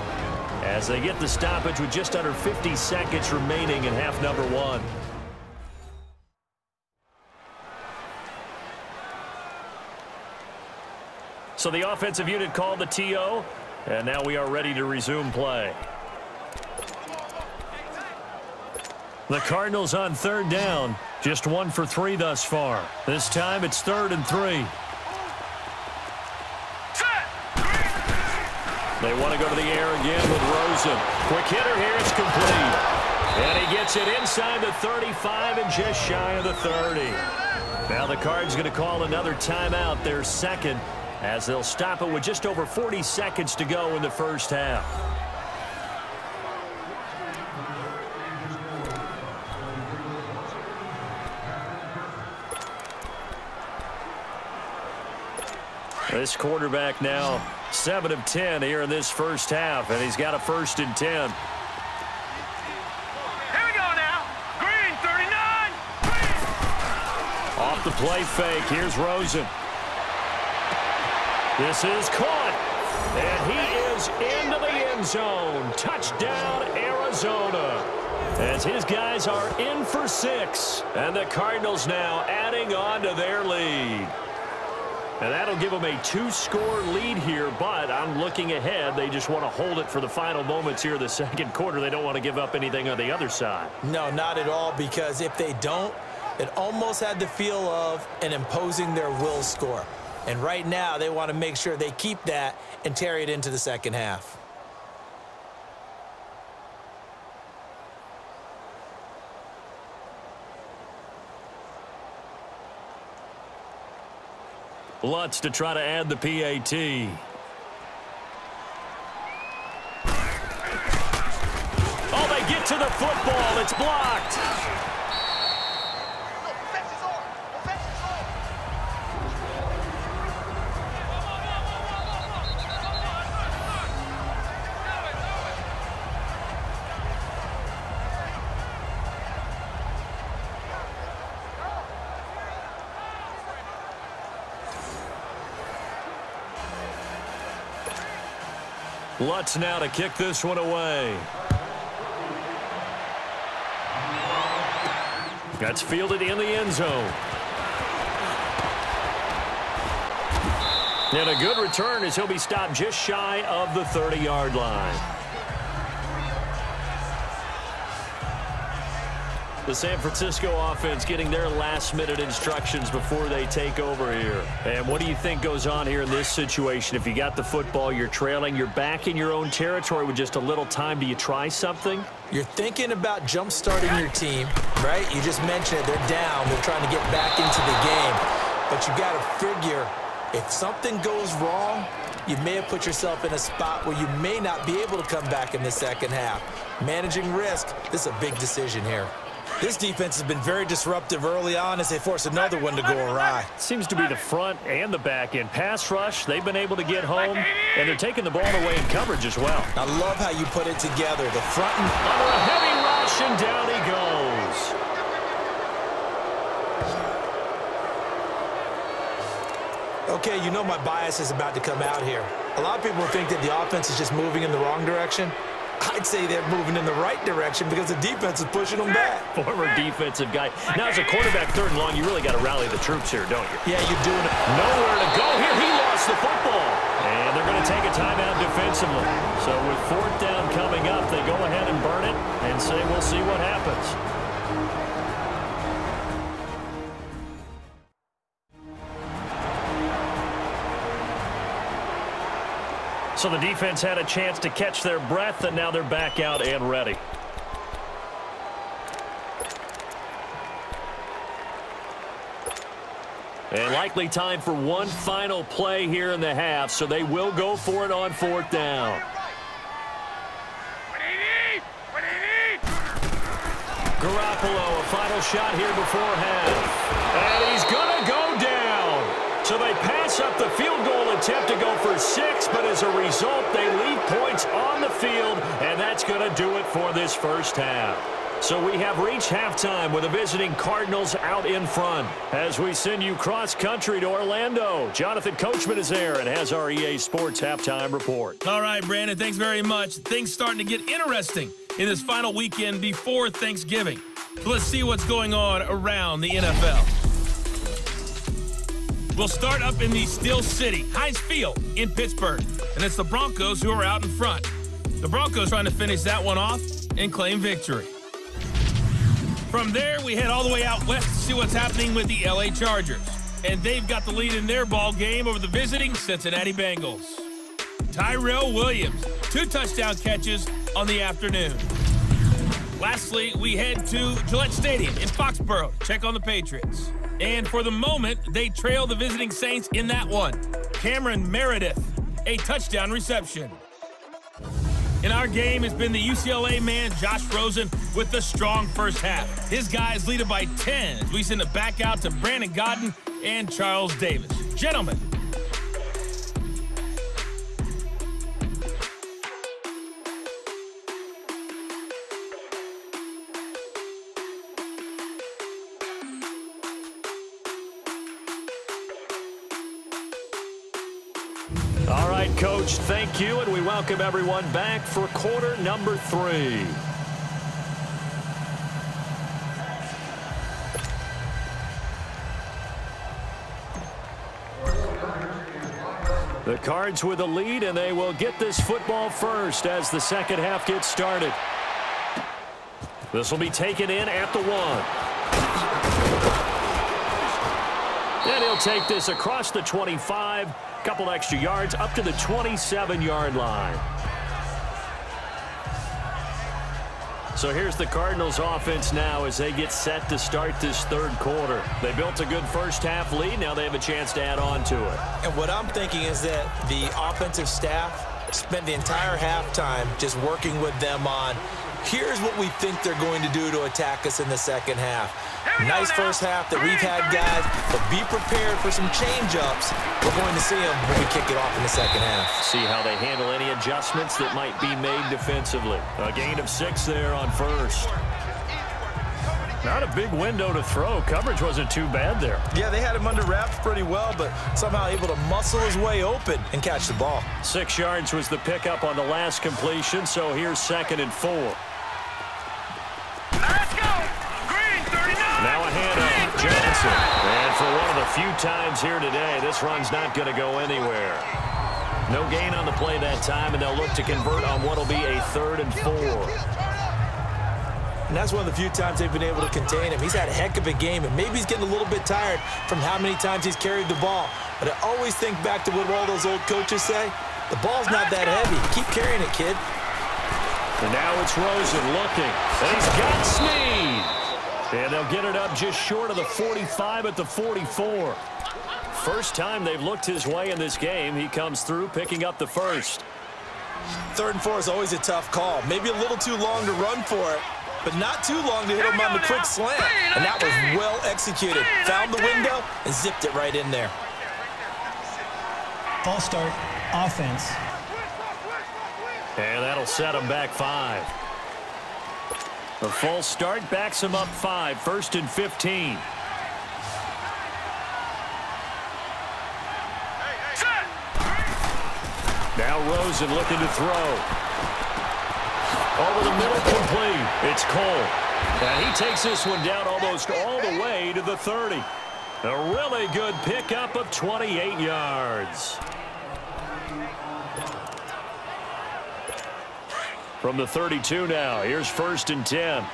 As they get the stoppage with just under 50 seconds remaining in half number 1. So the offensive unit called the TO, and now we are ready to resume play. The Cardinals on 3rd down, just 1 for 3 thus far. This time it's 3rd and 3. They want to go to the air again with Rosen. Quick hitter here, it's complete. And he gets it inside the 35 and just shy of the 30. Now the Cards going to call another timeout, their 2nd, as they'll stop it with just over 40 seconds to go in the first half. This quarterback now 7 of 10 here in this first half, and he's got a 1st and 10. Here we go now. Green, 39. Green. Off the play fake, here's Rosen. This is caught, and he is into the end zone. Touchdown, Arizona. As his guys are in for 6, and the Cardinals now adding on to their lead. And that'll give them a 2-score lead here, but I'm looking ahead. They just want to hold it for the final moments here of the 2nd quarter. They don't want to give up anything on the other side. No, not at all, because if they don't, it almost had the feel of an imposing their will score. And right now, they want to make sure they keep that and carry it into the 2nd half. Lutz to try to add the PAT. Oh, they get to the football. It's blocked. Lutz now to kick this one away. That's fielded in the end zone. And a good return as he'll be stopped just shy of the 30-yard line. The San Francisco offense getting their last-minute instructions before they take over here. And what do you think goes on here in this situation? If you got the football, you're trailing, you're back in your own territory with just a little time. Do you try something? You're thinking about jump-starting your team, right? You just mentioned it. They're down. They're trying to get back into the game. But you got to figure, if something goes wrong, you may have put yourself in a spot where you may not be able to come back in the 2nd half. Managing risk, this is a big decision here. This defense has been very disruptive early on as they force another one to go awry. Seems to be the front and the back end. Pass rush, they've been able to get home, and they're taking the ball away in coverage as well. I love how you put it together. The front and under a heavy rush, and down he goes. Okay, you know my bias is about to come out here. A lot of people think that the offense is just moving in the wrong direction. I'd say they're moving in the right direction because the defense is pushing them back. Former defensive guy. Now, as a quarterback 3rd and long, you really got to rally the troops here, don't you? Yeah, you're doing it. Nowhere to go here. He lost the football. And they're going to take a timeout defensively. So with 4th down coming up, they go ahead and burn it and say we'll see what happens. So the defense had a chance to catch their breath, and now they're back out and ready. And likely time for one final play here in the half, so they will go for it on 4th down. Garoppolo, a final shot here before half. And he's going to go down. So they pass up the field goal attempt to go for 6, but as a result, they leave points on the field, and that's going to do it for this first half. So we have reached halftime with the visiting Cardinals out in front. As we send you cross-country to Orlando, Jonathan Coachman is there and has our EA Sports halftime report. All right, Brandon, thanks very much. Things starting to get interesting in this final weekend before Thanksgiving. So let's see what's going on around the NFL. We'll start up in the Steel City, Heinz Field in Pittsburgh. And it's the Broncos who are out in front. The Broncos trying to finish that one off and claim victory. From there, we head all the way out west to see what's happening with the LA Chargers. And they've got the lead in their ball game over the visiting Cincinnati Bengals. Tyrell Williams, 2 touchdown catches on the afternoon. Lastly, we head to Gillette Stadium in Foxborough to check on the Patriots. And for the moment, they trail the visiting Saints in that one. Cameron Meredith, a touchdown reception. In our game, it's been the UCLA man, Josh Rosen, with the strong first half. His guys lead it by 10 as we send it back out to Brandon Godden and Charles Davis. Gentlemen. All right, Coach, thank you, and we welcome everyone back for quarter number 3. The Cards with a lead, and they will get this football first as the second half gets started. This will be taken in at the 1. And he'll take this across the 25. Couple extra yards up to the 27-yard line. So here's the Cardinals offense now as they get set to start this third quarter. They built a good first half lead. Now they have a chance to add on to it. And what I'm thinking is that the offensive staff spent the entire halftime just working with them on, here's what we think they're going to do to attack us in the second half. Nice first half that we've had, guys, but be prepared for some change-ups. We're going to see them when we kick it off in the second half. See how they handle any adjustments that might be made defensively. A gain of 6 there on first. Not a big window to throw. Coverage wasn't too bad there. Yeah, they had him under wraps pretty well, but somehow able to muscle his way open and catch the ball. 6 yards was the pickup on the last completion, so here's 2nd and 4. Now a handoff, Johnson. And for one of the few times here today, this run's not going to go anywhere. No gain on the play that time, and they'll look to convert on what will be a 3rd and 4. And that's one of the few times they've been able to contain him. He's had a heck of a game, and maybe he's getting a little bit tired from how many times he's carried the ball. But I always think back to what all those old coaches say. The ball's not that heavy. Keep carrying it, kid. And now it's Rosen looking. And he's got Snead. And they'll get it up just short of the 45 at the 44. First time they've looked his way in this game. He comes through picking up the first. 3rd and 4 is always a tough call. Maybe a little too long to run for it, but not too long to hit him on the quick slant. And that was well executed. Found the window and zipped it right in there. False start, offense. And that'll set him back 5. The false start backs him up 5, 1st and 15. Now Rosen looking to throw. Over the middle, complete. It's Cole. And he takes this one down almost all the way to the 30. A really good pickup of 28 yards. From the 32 now, here's 1st and 10.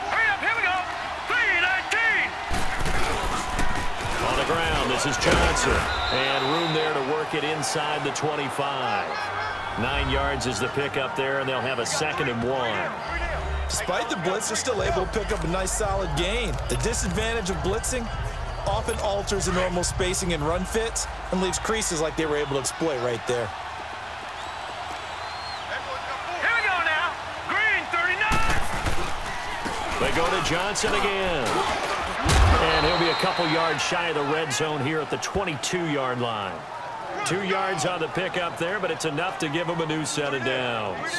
Hurry up, here we go. 3-19. On the ground, this is Johnson. And room there to work it inside the 25. 9 yards is the pickup there, and they'll have a 2nd and 1. Despite the blitz, they're still able to pick up a nice solid gain. The disadvantage of blitzing often alters the normal spacing and run fits and leaves creases like they were able to exploit right there. Here we go now. Green, 39. They go to Johnson again. And he'll be a couple yards shy of the red zone here at the 22-yard line. 2 yards on the pickup there, but it's enough to give him a new set of downs.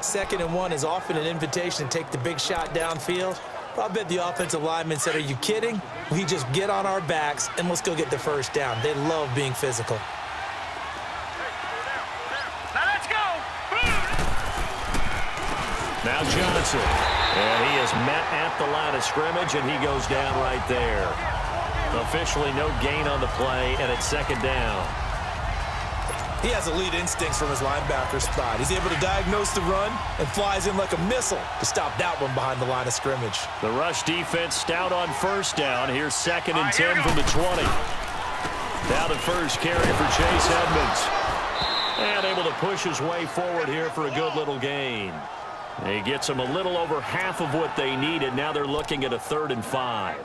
2nd and 1 is often an invitation to take the big shot downfield. I bet the offensive lineman said, are you kidding? We just get on our backs and let's go get the first down. They love being physical. Now let's go. Now Johnson. And he is met at the line of scrimmage, and he goes down right there. Officially no gain on the play, and it's 2nd down. He has elite instincts from his linebacker spot. He's able to diagnose the run and flies in like a missile to stop that one behind the line of scrimmage. The rush defense stout on 1st down. Here's 2nd and 10 from the 20. Now the first carry for Chase Edmonds. And able to push his way forward here for a good little gain. He gets them a little over half of what they needed. Now they're looking at a 3rd and 5.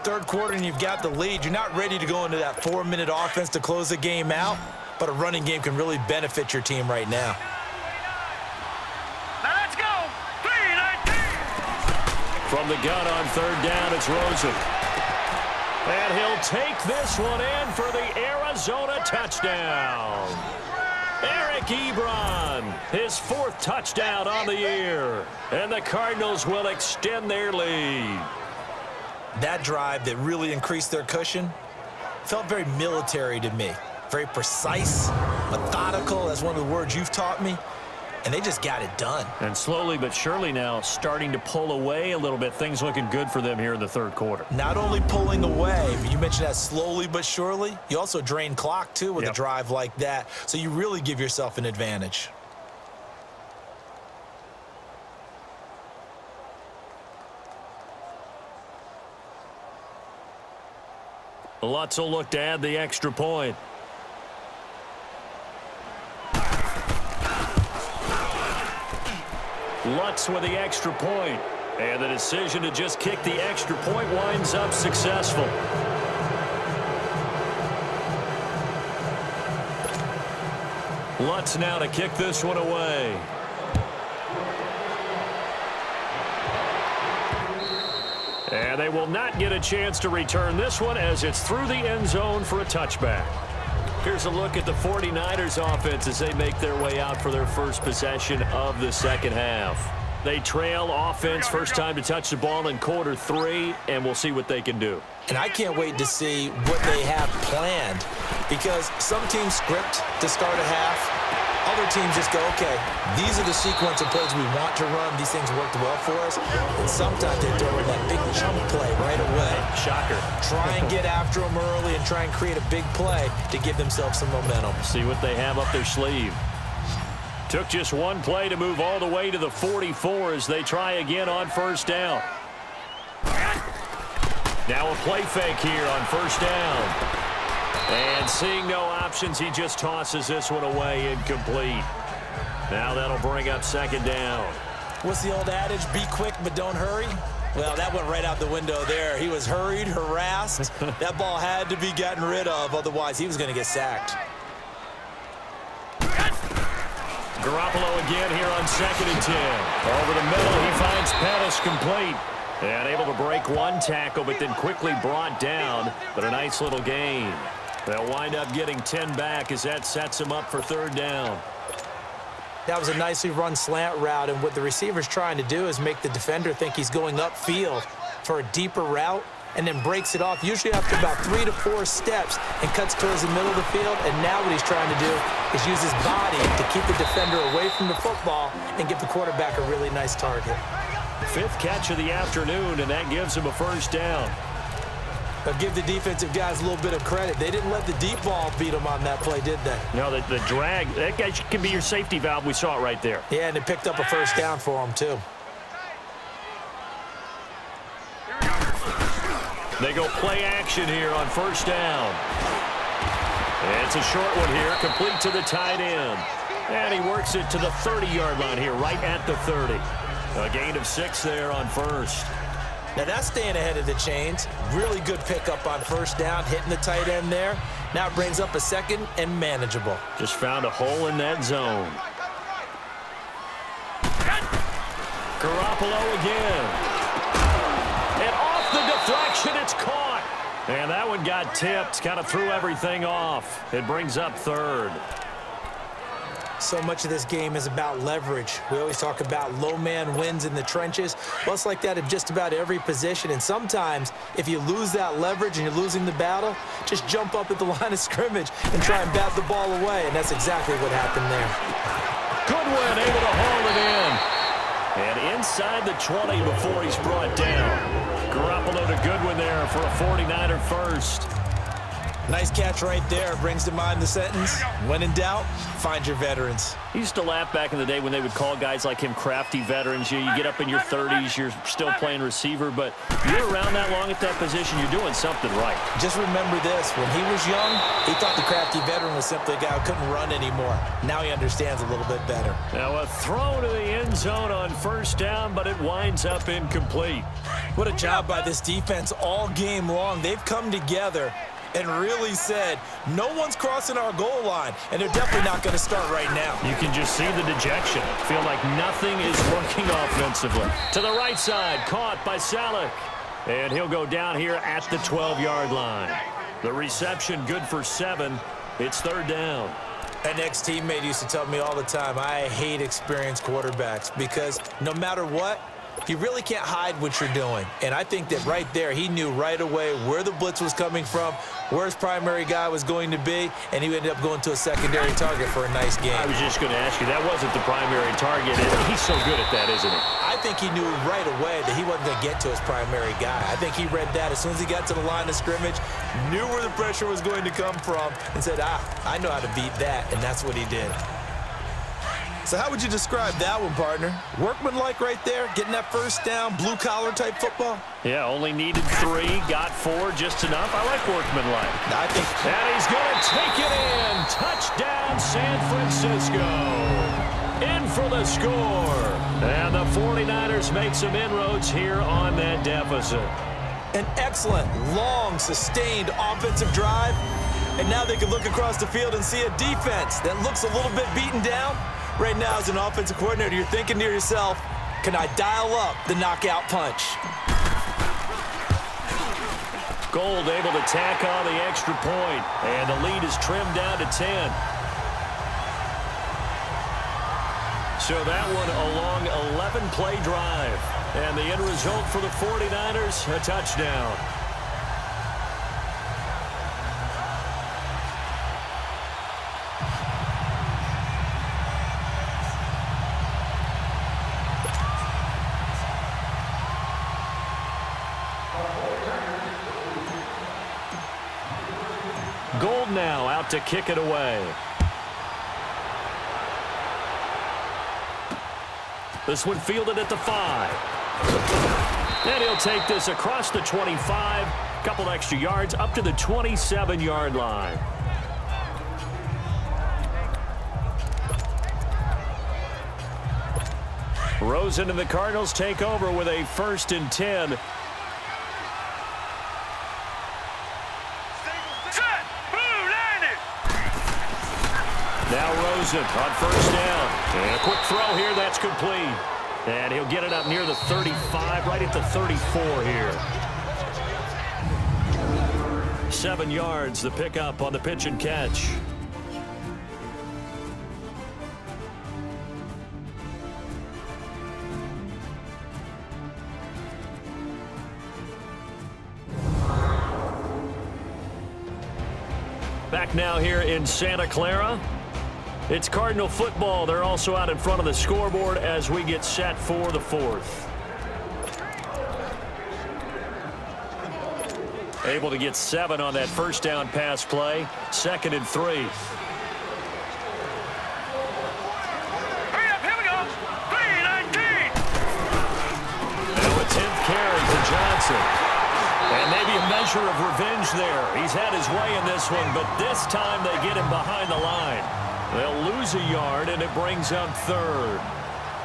3rd quarter and you've got the lead. You're not ready to go into that 4-minute offense to close the game out, but a running game can really benefit your team right now. Now let's go. 3-19. From the gun on 3rd down, it's Rosen. And he'll take this one in for the Arizona touchdown. Eric Ebron, his 4th touchdown on the year. And the Cardinals will extend their lead. That drive that really increased their cushion felt very military to me. Very precise, methodical, that's one of the words you've taught me, and they just got it done. And slowly but surely now starting to pull away a little bit. Things looking good for them here in the 3rd quarter. Not only pulling away, but you mentioned that slowly but surely, you also drain clock too with a drive like that, so you really give yourself an advantage. Lutz will look to add the extra point. Lutz with the extra point. And the decision to just kick the extra point winds up successful. Lutz now to kick this one away. And they will not get a chance to return this one as it's through the end zone for a touchback. Here's a look at the 49ers offense as they make their way out for their first possession of the 2nd half. They trail offense, first time to touch the ball in quarter 3, and we'll see what they can do. And I can't wait to see what they have planned, because some teams script to start a half. Other teams just go, okay, these are the sequence of plays we want to run. These things worked well for us. And sometimes they throw in that big chunk play right away. Shocker. Try and get after them early and try and create a big play to give themselves some momentum. See what they have up their sleeve. Took just one play to move all the way to the 44 as they try again on 1st down. Now a play fake here on 1st down. And seeing no options, he just tosses this one away, incomplete. Now that'll bring up 2nd down. What's the old adage? Be quick, but don't hurry. Well, that went right out the window there. He was hurried, harassed. That ball had to be gotten rid of, otherwise he was going to get sacked. Garoppolo again here on 2nd and 10. Over the middle, he finds Pettis complete. And able to break one tackle, but then quickly brought down. But a nice little gain. They'll wind up getting 10 back as that sets them up for 3rd down. That was a nicely run slant route, and what the receiver's trying to do is make the defender think he's going upfield for a deeper route, and then breaks it off, usually after about 3 to 4 steps, and cuts towards the middle of the field. And now what he's trying to do is use his body to keep the defender away from the football and give the quarterback a really nice target. 5th catch of the afternoon, and that gives him a 1st down. But give the defensive guys a little bit of credit. They didn't let the deep ball beat them on that play, did they? No, the drag, that guy can be your safety valve. We saw it right there. Yeah, and it picked up a 1st down for him, too. They go play action here on 1st down. And it's a short one here, complete to the tight end. And he works it to the 30-yard line here, right at the 30. A gain of 6 there on 1st. Now that's staying ahead of the chains. Really good pickup on 1st down, hitting the tight end there. Now it brings up a 2nd and manageable. Just found a hole in that zone. Garoppolo again. And off the deflection, it's caught. And that one got tipped, kind of threw everything off. It brings up third. So much of this game is about leverage. We always talk about low man wins in the trenches. Well, it's like that in just about every position. And sometimes, if you lose that leverage and you're losing the battle, just jump up at the line of scrimmage and try and bat the ball away. And that's exactly what happened there. Goodwin able to haul it in. And inside the 20 before he's brought down. Garoppolo to Goodwin there for a 49er first. Nice catch right there. Brings to mind the sentence, when in doubt, find your veterans. He used to laugh back in the day when they would call guys like him crafty veterans. You get up in your 30s, you're still playing receiver, but you're around that long at that position, you're doing something right. Just remember this. When he was young, he thought the crafty veteran was simply a guy who couldn't run anymore. Now he understands a little bit better. Now a throw to the end zone on first down, but it winds up incomplete. What a job by this defense all game long. They've come together and really said, no one's crossing our goal line, and they're definitely not going to start right now. You can just see the dejection. Feel like nothing is working offensively. To the right side, caught by Salek. And he'll go down here at the 12-yard line. The reception good for 7. It's third down. An ex-teammate used to tell me all the time, I hate experienced quarterbacks because no matter what, you really can't hide what you're doing. And I think that right there, he knew right away where the blitz was coming from, where his primary guy was going to be, and he ended up going to a secondary target for a nice game. I was just going to ask you, that wasn't the primary target. He's so good at that, isn't he? I think he knew right away that he wasn't going to get to his primary guy. I think he read that as soon as he got to the line of scrimmage, knew where the pressure was going to come from, and said, I know how to beat that, and that's what he did. So how would you describe that one, partner? Workmanlike right there, getting that first down, blue-collar type football? Yeah, only needed 3, got 4, just enough. I like workmanlike. I think. And he's going to take it in. Touchdown, San Francisco. In for the score. And the 49ers make some inroads here on that deficit. An excellent, long, sustained offensive drive. And now they can look across the field and see a defense that looks a little bit beaten down. Right now, as an offensive coordinator, you're thinking to yourself, can I dial up the knockout punch? Gold able to tack on the extra point, and the lead is trimmed down to 10. So that one a long 11-play drive, and the end result for the 49ers, a touchdown. Gold now out to kick it away. This one fielded at the 5. And he'll take this across the 25. Couple extra yards up to the 27-yard line. Rosen and the Cardinals take over with a 1st and 10. Now Rosen on first down. And a quick throw here, that's complete. And he'll get it up near the 35, right at the 34 here. 7 yards, the pickup on the pitch and catch. Back now here in Santa Clara. It's Cardinal football. They're also out in front of the scoreboard as we get set for the 4th. Able to get 7 on that first down pass play. 2nd and 3. Hurry up, here we go. 3-19. Now a 10th carry to Johnson. And maybe a measure of revenge there. He's had his way in this one, but this time they get him behind the line. They'll lose a yard, and it brings up 3rd.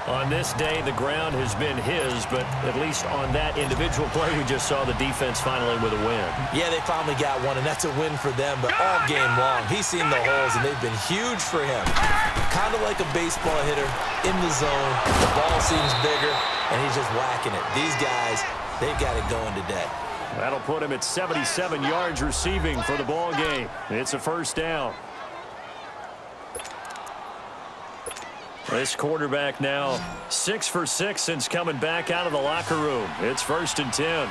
On this day, the ground has been his, but at least on that individual play, we just saw the defense finally with a win. Yeah, they finally got one, and that's a win for them, but all game long, he's seen the holes, and they've been huge for him. Kind of like a baseball hitter in the zone. The ball seems bigger, and he's just whacking it. These guys, they've got it going today. That'll put him at 77 yards receiving for the ball game. It's a first down. This quarterback now 6 for 6 since coming back out of the locker room. It's 1st and 10.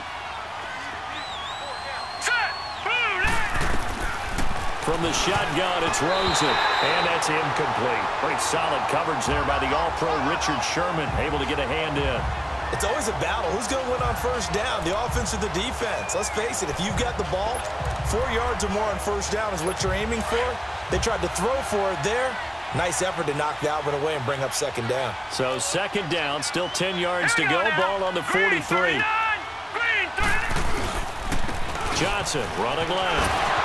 From the shotgun, it's Rosen, and that's incomplete. Great solid coverage there by the All-Pro Richard Sherman, able to get a hand in. It's always a battle. Who's going to win on first down, the offense or the defense? Let's face it, if you've got the ball, 4 yards or more on first down is what you're aiming for. They tried to throw for it there. Nice effort to knock that one away and bring up 2nd down. So 2nd down, still 10 yards to go. Ball on the 43. Johnson running left.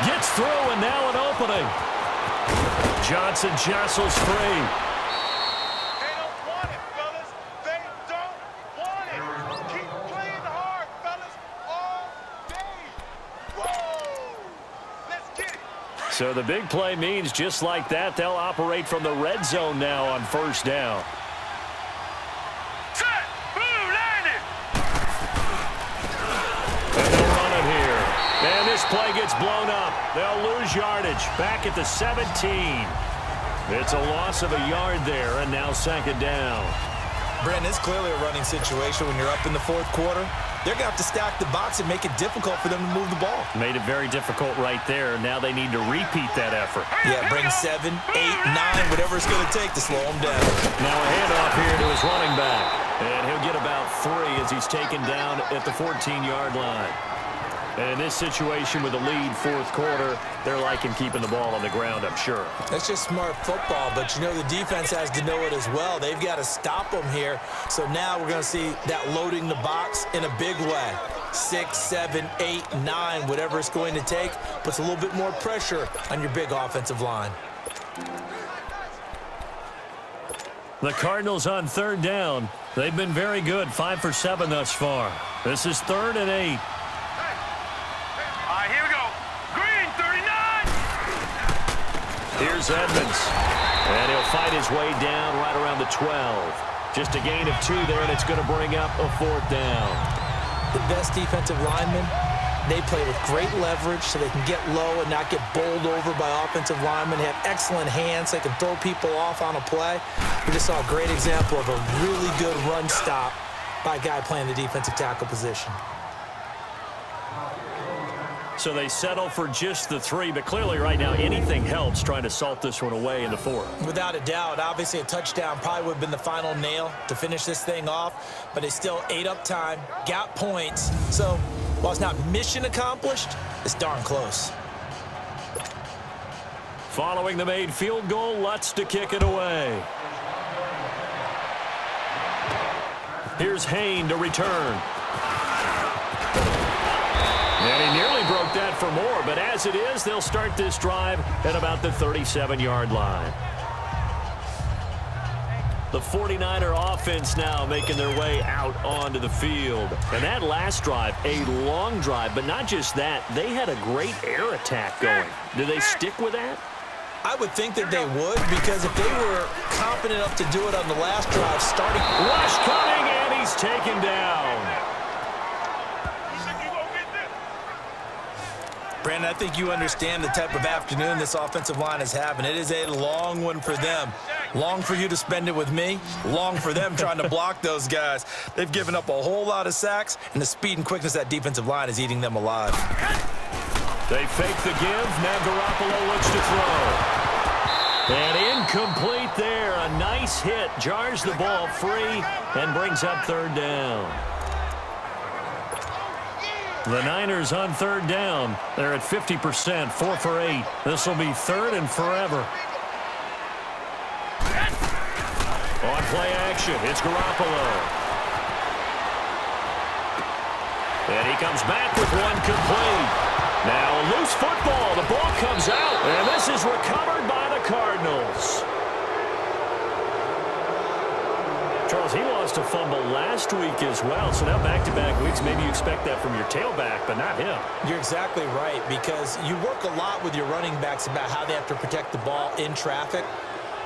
Gets through, and now an opening. Johnson jostles free. They don't want it, fellas. They don't want it. Keep playing hard, fellas, all day. Whoa! Let's get it. So the big play means just like that, they'll operate from the red zone now on first down. Set! Blue landed! And they'll run it here. And this play gets blown up. They'll lose yardage back at the 17. It's a loss of a yard there, and now 2nd down. Brandon, it's clearly a running situation when you're up in the 4th quarter. They're going to have to stack the box and make it difficult for them to move the ball. Made it very difficult right there. Now they need to repeat that effort. Yeah, bring 7, 8, 9, whatever it's going to take to slow them down. Now a handoff here to his running back. And he'll get about 3 as he's taken down at the 14-yard line. And in this situation with the lead 4th quarter, they're liking keeping the ball on the ground, I'm sure. That's just smart football, but you know the defense has to know it as well. They've got to stop them here. So now we're going to see that loading the box in a big way. 6, 7, 8, 9, whatever it's going to take, puts a little bit more pressure on your big offensive line. The Cardinals on 3rd down. They've been very good, 5 for 7 thus far. This is 3rd and 8. Here we go. Green, 39. Here's Edmonds. And he'll fight his way down right around the 12. Just a gain of 2 there, and it's going to bring up a 4th down. The best defensive linemen, they play with great leverage so they can get low and not get bowled over by offensive linemen. They have excellent hands. They can throw people off on a play. We just saw a great example of a really good run stop by a guy playing the defensive tackle position. So they settle for just the 3, but clearly right now anything helps trying to salt this one away in the 4th. Without a doubt, obviously a touchdown probably would have been the final nail to finish this thing off, but they still ate up time, got points. So while it's not mission accomplished, it's darn close. Following the made field goal, Lutz to kick it away. Here's Hain to return. And he nearly broke that for more, but as it is, they'll start this drive at about the 37-yard line. The 49er offense now making their way out onto the field. And that last drive, a long drive, but not just that, they had a great air attack going. Do they stick with that? I would think that they would, because if they were confident enough to do it on the last drive, starting... Rush coming, and he's taken down. Brandon, I think you understand the type of afternoon this offensive line is having. It is a long one for them. Long for you to spend it with me. Long for them trying to block those guys. They've given up a whole lot of sacks, and the speed and quickness of that defensive line is eating them alive. They fake the give. Now Garoppolo looks to throw. And incomplete there. A nice hit. Jars the ball free and brings up 3rd down. The Niners on 3rd down. They're at 50%, 4 for 8. This will be 3rd and forever. On play action, it's Garoppolo. And he comes back with one complete. Now a loose football. The ball comes out, and this is recovered by the Cardinals. Charles, he lost a fumble last week as well, so now back-to-back weeks, maybe you expect that from your tailback, but not him. You're exactly right, because you work a lot with your running backs about how they have to protect the ball in traffic.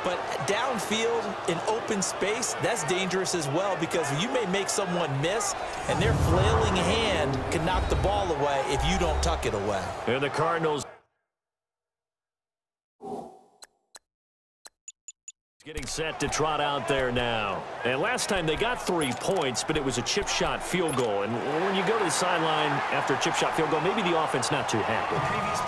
But downfield in open space, that's dangerous as well because you may make someone miss, and their flailing hand can knock the ball away if you don't tuck it away. And the Cardinals getting set to trot out there now. And last time they got 3 points, but it was a chip shot field goal. And when you go to the sideline after a chip shot field goal, maybe the offense not too happy.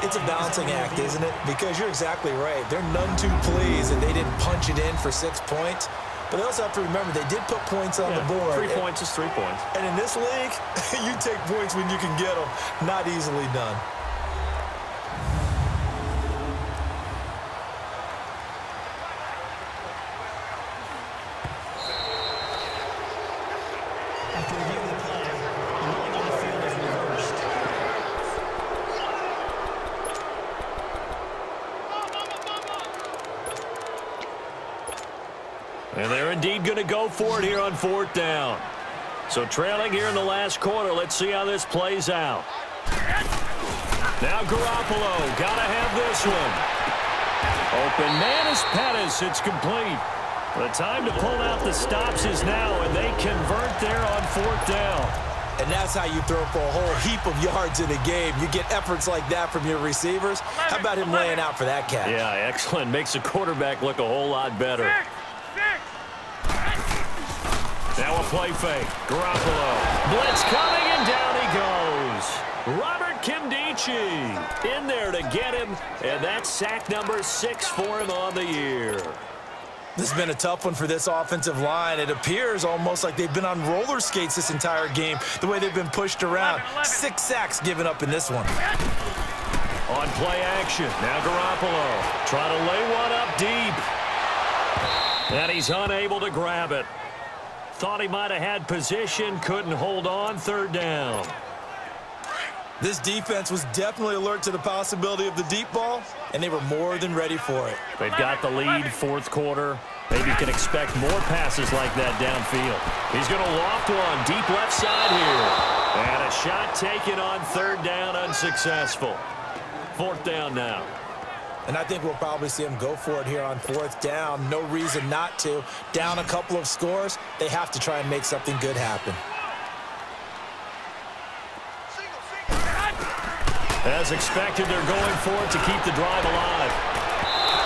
It's a balancing act, isn't it? Because you're exactly right. They're none too pleased that they didn't punch it in for 6 points. But they also have to remember they did put points on the board. 3 points is 3 points. And in this league, you take points when you can get them. Not easily done. After reviewing the play, the ruling on the field is reversed. And they're indeed going to go for it here on 4th down. So trailing here in the last quarter. Let's see how this plays out. Now Garoppolo. Got to have this one. Open man is Pettis. It's complete. The time to pull out the stops is now, and they convert there on 4th down. And that's how you throw for a whole heap of yards in a game. You get efforts like that from your receivers. How about him laying out for that catch? Yeah, excellent. Makes the quarterback look a whole lot better. Now a play fake. Garoppolo. Blitz coming, and down he goes. Robert Kimdichie in there to get him, and that's sack number 6 for him on the year. This has been a tough one for this offensive line. It appears almost like they've been on roller skates this entire game, the way they've been pushed around. 6 sacks given up in this one. On play action, now Garoppolo trying to lay one up deep. And he's unable to grab it. Thought he might have had position, couldn't hold on. 3rd down. This defense was definitely alert to the possibility of the deep ball, and they were more than ready for it. They've got the lead, 4th quarter. Maybe can expect more passes like that downfield. He's going to loft one deep left side here. And a shot taken on 3rd down, unsuccessful. 4th down now. And I think we'll probably see him go for it here on 4th down. No reason not to. Down a couple of scores, they have to try and make something good happen. As expected, they're going for it to keep the drive alive.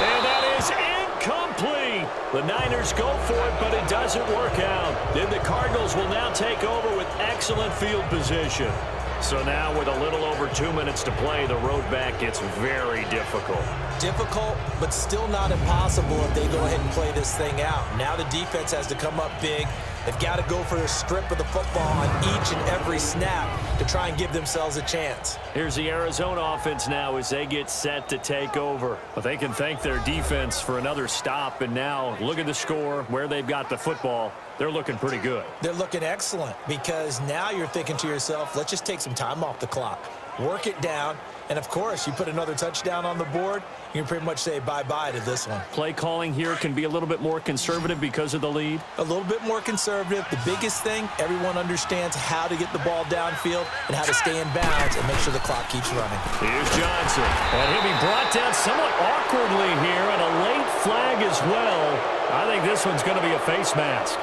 And that is incomplete. The Niners go for it, but it doesn't work out. Then the Cardinals will now take over with excellent field position. So now with a little over 2 minutes to play, the road back gets very difficult. Difficult, but still not impossible if they go ahead and play this thing out. Now the defense has to come up big. They've got to go for a strip of the football on each and every snap to try and give themselves a chance. Here's the Arizona offense now as they get set to take over. But they can thank their defense for another stop. And now look at the score, where they've got the football. They're looking pretty good. They're looking excellent because now you're thinking to yourself, let's just take some time off the clock. Work it down. And, of course, you put another touchdown on the board, you can pretty much say bye-bye to this one. Play calling here can be a little bit more conservative because of the lead. A little bit more conservative. The biggest thing, everyone understands how to get the ball downfield and how to stay in bounds and make sure the clock keeps running. Here's Johnson. And he'll be brought down somewhat awkwardly here, and a late flag as well. I think this one's going to be a face mask.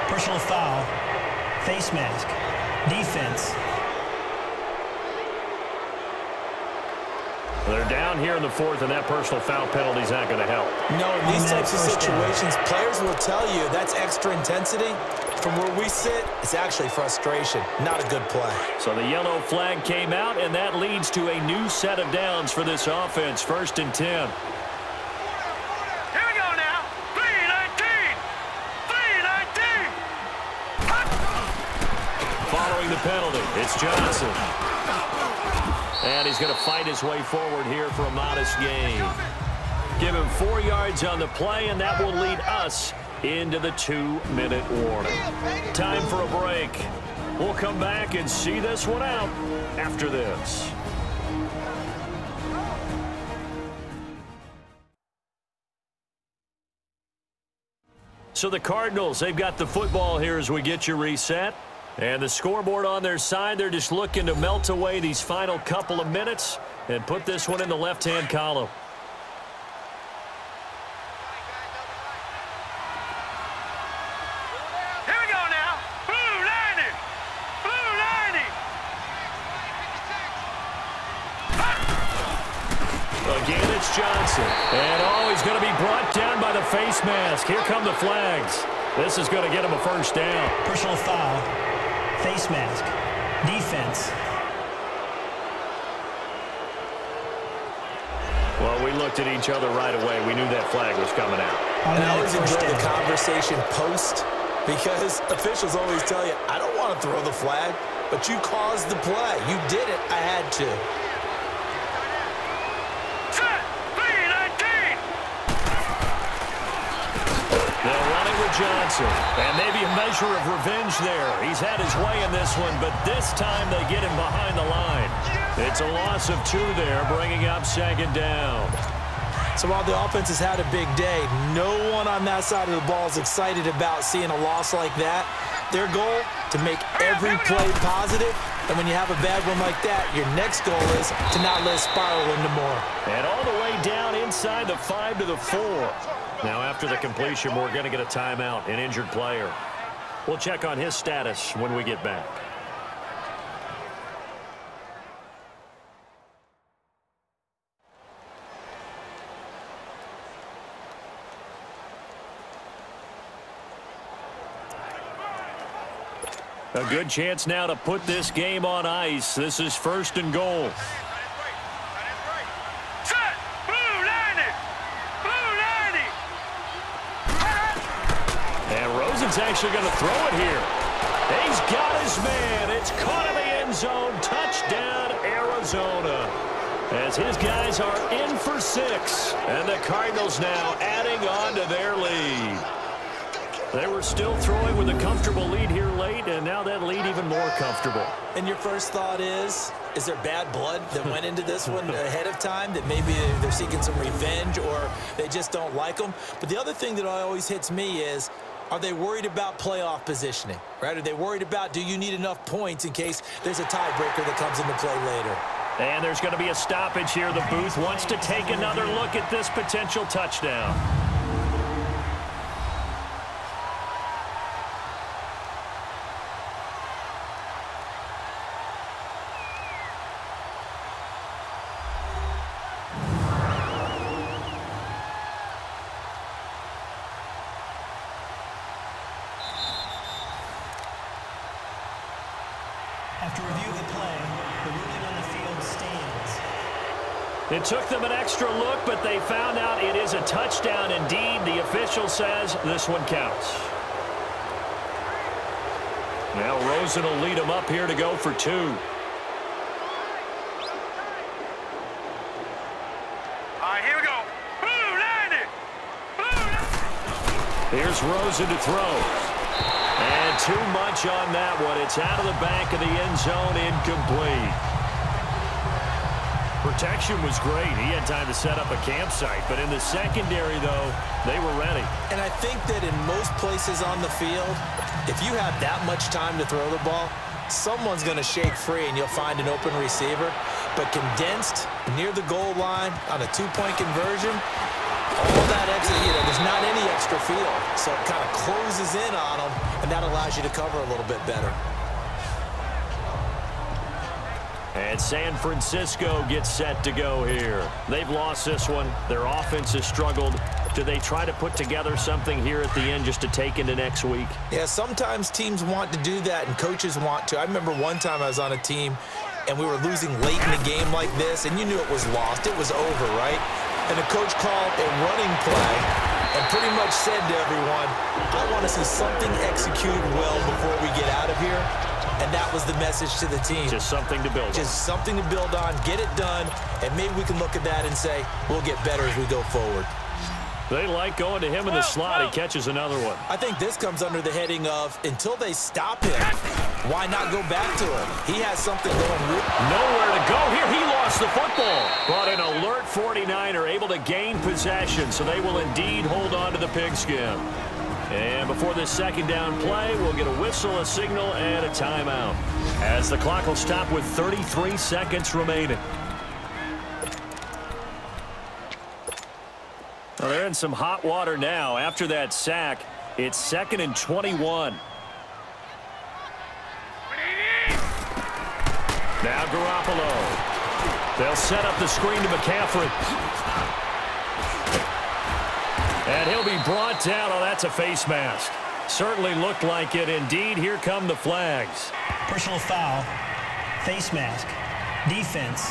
Personal foul, face mask, defense. They're down here in the 4th, and that personal foul penalty is not going to help. No, in these types of situations, players will tell you that's extra intensity. From where we sit, it's actually frustration, not a good play. So the yellow flag came out, and that leads to a new set of downs for this offense. 1st and 10. Here we go now. 3-19. 3-19. Following the penalty, it's Johnson. And he's going to fight his way forward here for a modest gain. Give him 4 yards on the play, and that will lead us into the 2-minute warning. Time for a break. We'll come back and see this one out after this. So the Cardinals, they've got the football here as we get you reset. And the scoreboard on their side, they're just looking to melt away these final couple of minutes and put this one in the left-hand column. to be brought down by the face mask. Here come the flags. This is going to get him a first down. Personal foul. Face mask. Defense. Well, we looked at each other right away. We knew that flag was coming out. And I always enjoy the conversation post because officials always tell you, I don't want to throw the flag, but you caused the play. You did it. I had to. They'll run it with Johnson. And maybe a measure of revenge there. He's had his way in this one, but this time they get him behind the line. It's a loss of 2 there, bringing up second down. So while the offense has had a big day, no one on that side of the ball is excited about seeing a loss like that. Their goal, to make every play positive. And when you have a bad one like that, your next goal is to not let it spiral into more. And all the way down inside the 5 to the 4. Now after the completion, we're going to get a timeout, an injured player. We'll check on his status when we get back. A good chance now to put this game on ice. This is 1st and goal. Set! Blue 90! Blue 90! And Rosen's actually going to throw it here. He's got his man. It's caught in the end zone. Touchdown, Arizona. As his guys are in for 6. And the Cardinals now adding on to their lead. They were still throwing with a comfortable lead here late, and now that lead even more comfortable. And your first thought is there bad blood that went into this one ahead of time, that maybe they're seeking some revenge or they just don't like them? But the other thing that always hits me is, are they worried about playoff positioning, right? Are they worried about, do you need enough points in case there's a tiebreaker that comes into play later? And there's going to be a stoppage here. The booth wants to take another look at this potential touchdown. After review of the play, the ruling on the field stands. It took them an extra look, but they found out it is a touchdown indeed. The official says this one counts. Now Rosen will lead them up here to go for 2. All right, here we go. Blue 90! Blue 90! Here's Rosen to throw. And too much on that one. It's out of the back of the end zone, incomplete. Protection was great. He had time to set up a campsite. But in the secondary, though, they were ready. And I think that in most places on the field, if you have that much time to throw the ball, someone's going to shake free and you'll find an open receiver. But condensed, near the goal line, on a 2-point conversion, all that extra, there's not any extra field. So it kind of closes in on them, and that allows you to cover a little bit better. And San Francisco gets set to go here. They've lost this one. Their offense has struggled. Do they try to put together something here at the end just to take into next week? Yeah, sometimes teams want to do that, and coaches want to. I remember one time I was on a team, and we were losing late in a game like this, and you knew it was lost. It was over, right? And the coach called a running play and pretty much said to everyone, I want to see something executed well before we get out of here. And that was the message to the team. Just something to build on. Just something to build on, get it done, and maybe we can look at that and say, we'll get better as we go forward. They like going to him in the slot. He catches another one. I think this comes under the heading of, until they stop him, why not go back to him? He has something going. Nowhere to go here. He lost the football. But an alert 49er able to gain possession, so they will indeed hold on to the pigskin. And before this second down play, we'll get a whistle, a signal, and a timeout, as the clock will stop with 33 seconds remaining. Well, they're in some hot water now. After that sack, it's 2nd and 21. Now Garoppolo. They'll set up the screen to McCaffrey. brought down. Oh, that's a face mask. Certainly looked like it. Indeed, here come the flags. Personal foul, face mask, defense.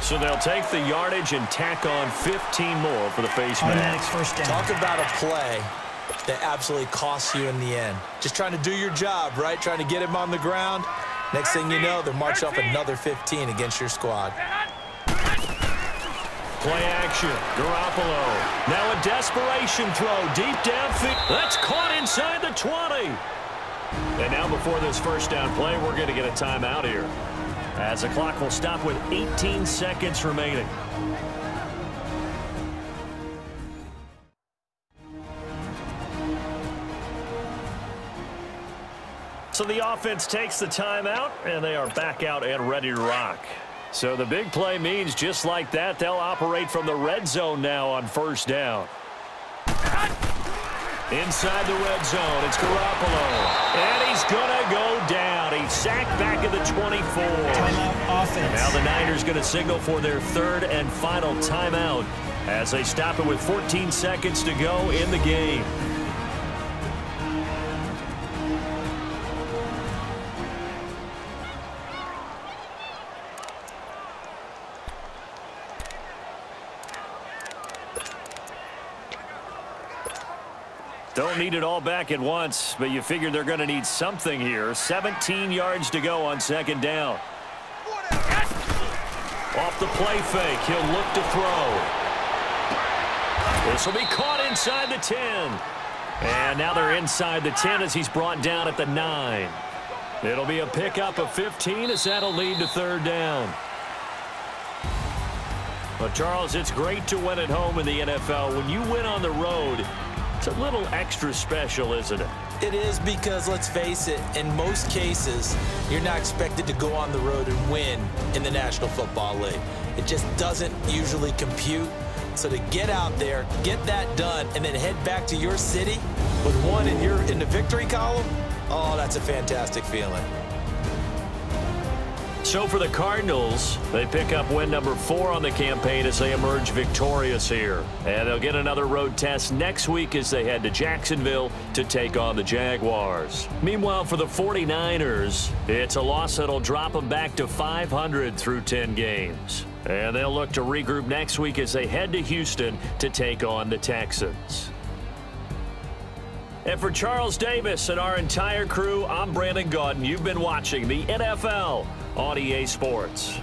So they'll take the yardage and tack on 15 more for the face Automatic mask. first down. Talk about a play that absolutely costs you in the end. Just trying to do your job, right? Trying to get him on the ground. Next thing you know, they'll march off another 15 against your squad. Play action. Garoppolo. Now a desperation throw deep downfield. That's caught inside the 20. And now before this first down play, we're going to get a timeout here, as the clock will stop with 18 seconds remaining. So the offense takes the timeout, and they are back out and ready to rock. So the big play means just like that, they'll operate from the red zone now on first down. Inside the red zone, it's Garoppolo. And he's going to go down. He's sacked back at the 24. Timeout offense. Now the Niners going to signal for their third and final timeout as they stop it with 14 seconds to go in the game. Don't need it all back at once, but you figure they're going to need something here. 17 yards to go on second down. Off the play fake, he'll look to throw. This will be caught inside the 10. And now they're inside the 10 as he's brought down at the 9. It'll be a pickup of 15 as that'll lead to third down. But, Charles, it's great to win at home in the NFL. When you win on the road, it's a little extra special, isn't it? It is, because, let's face it, in most cases, you're not expected to go on the road and win in the National Football League. It just doesn't usually compute. So to get out there, get that done, and then head back to your city with one in the victory column, oh, that's a fantastic feeling. So for the Cardinals, they pick up win number 4 on the campaign as they emerge victorious here. And they'll get another road test next week as they head to Jacksonville to take on the Jaguars. Meanwhile, for the 49ers, it's a loss that'll drop them back to 500 through 10 games. And they'll look to regroup next week as they head to Houston to take on the Texans. And for Charles Davis and our entire crew, I'm Brandon Gaudin. You've been watching the NFL on EA Sports.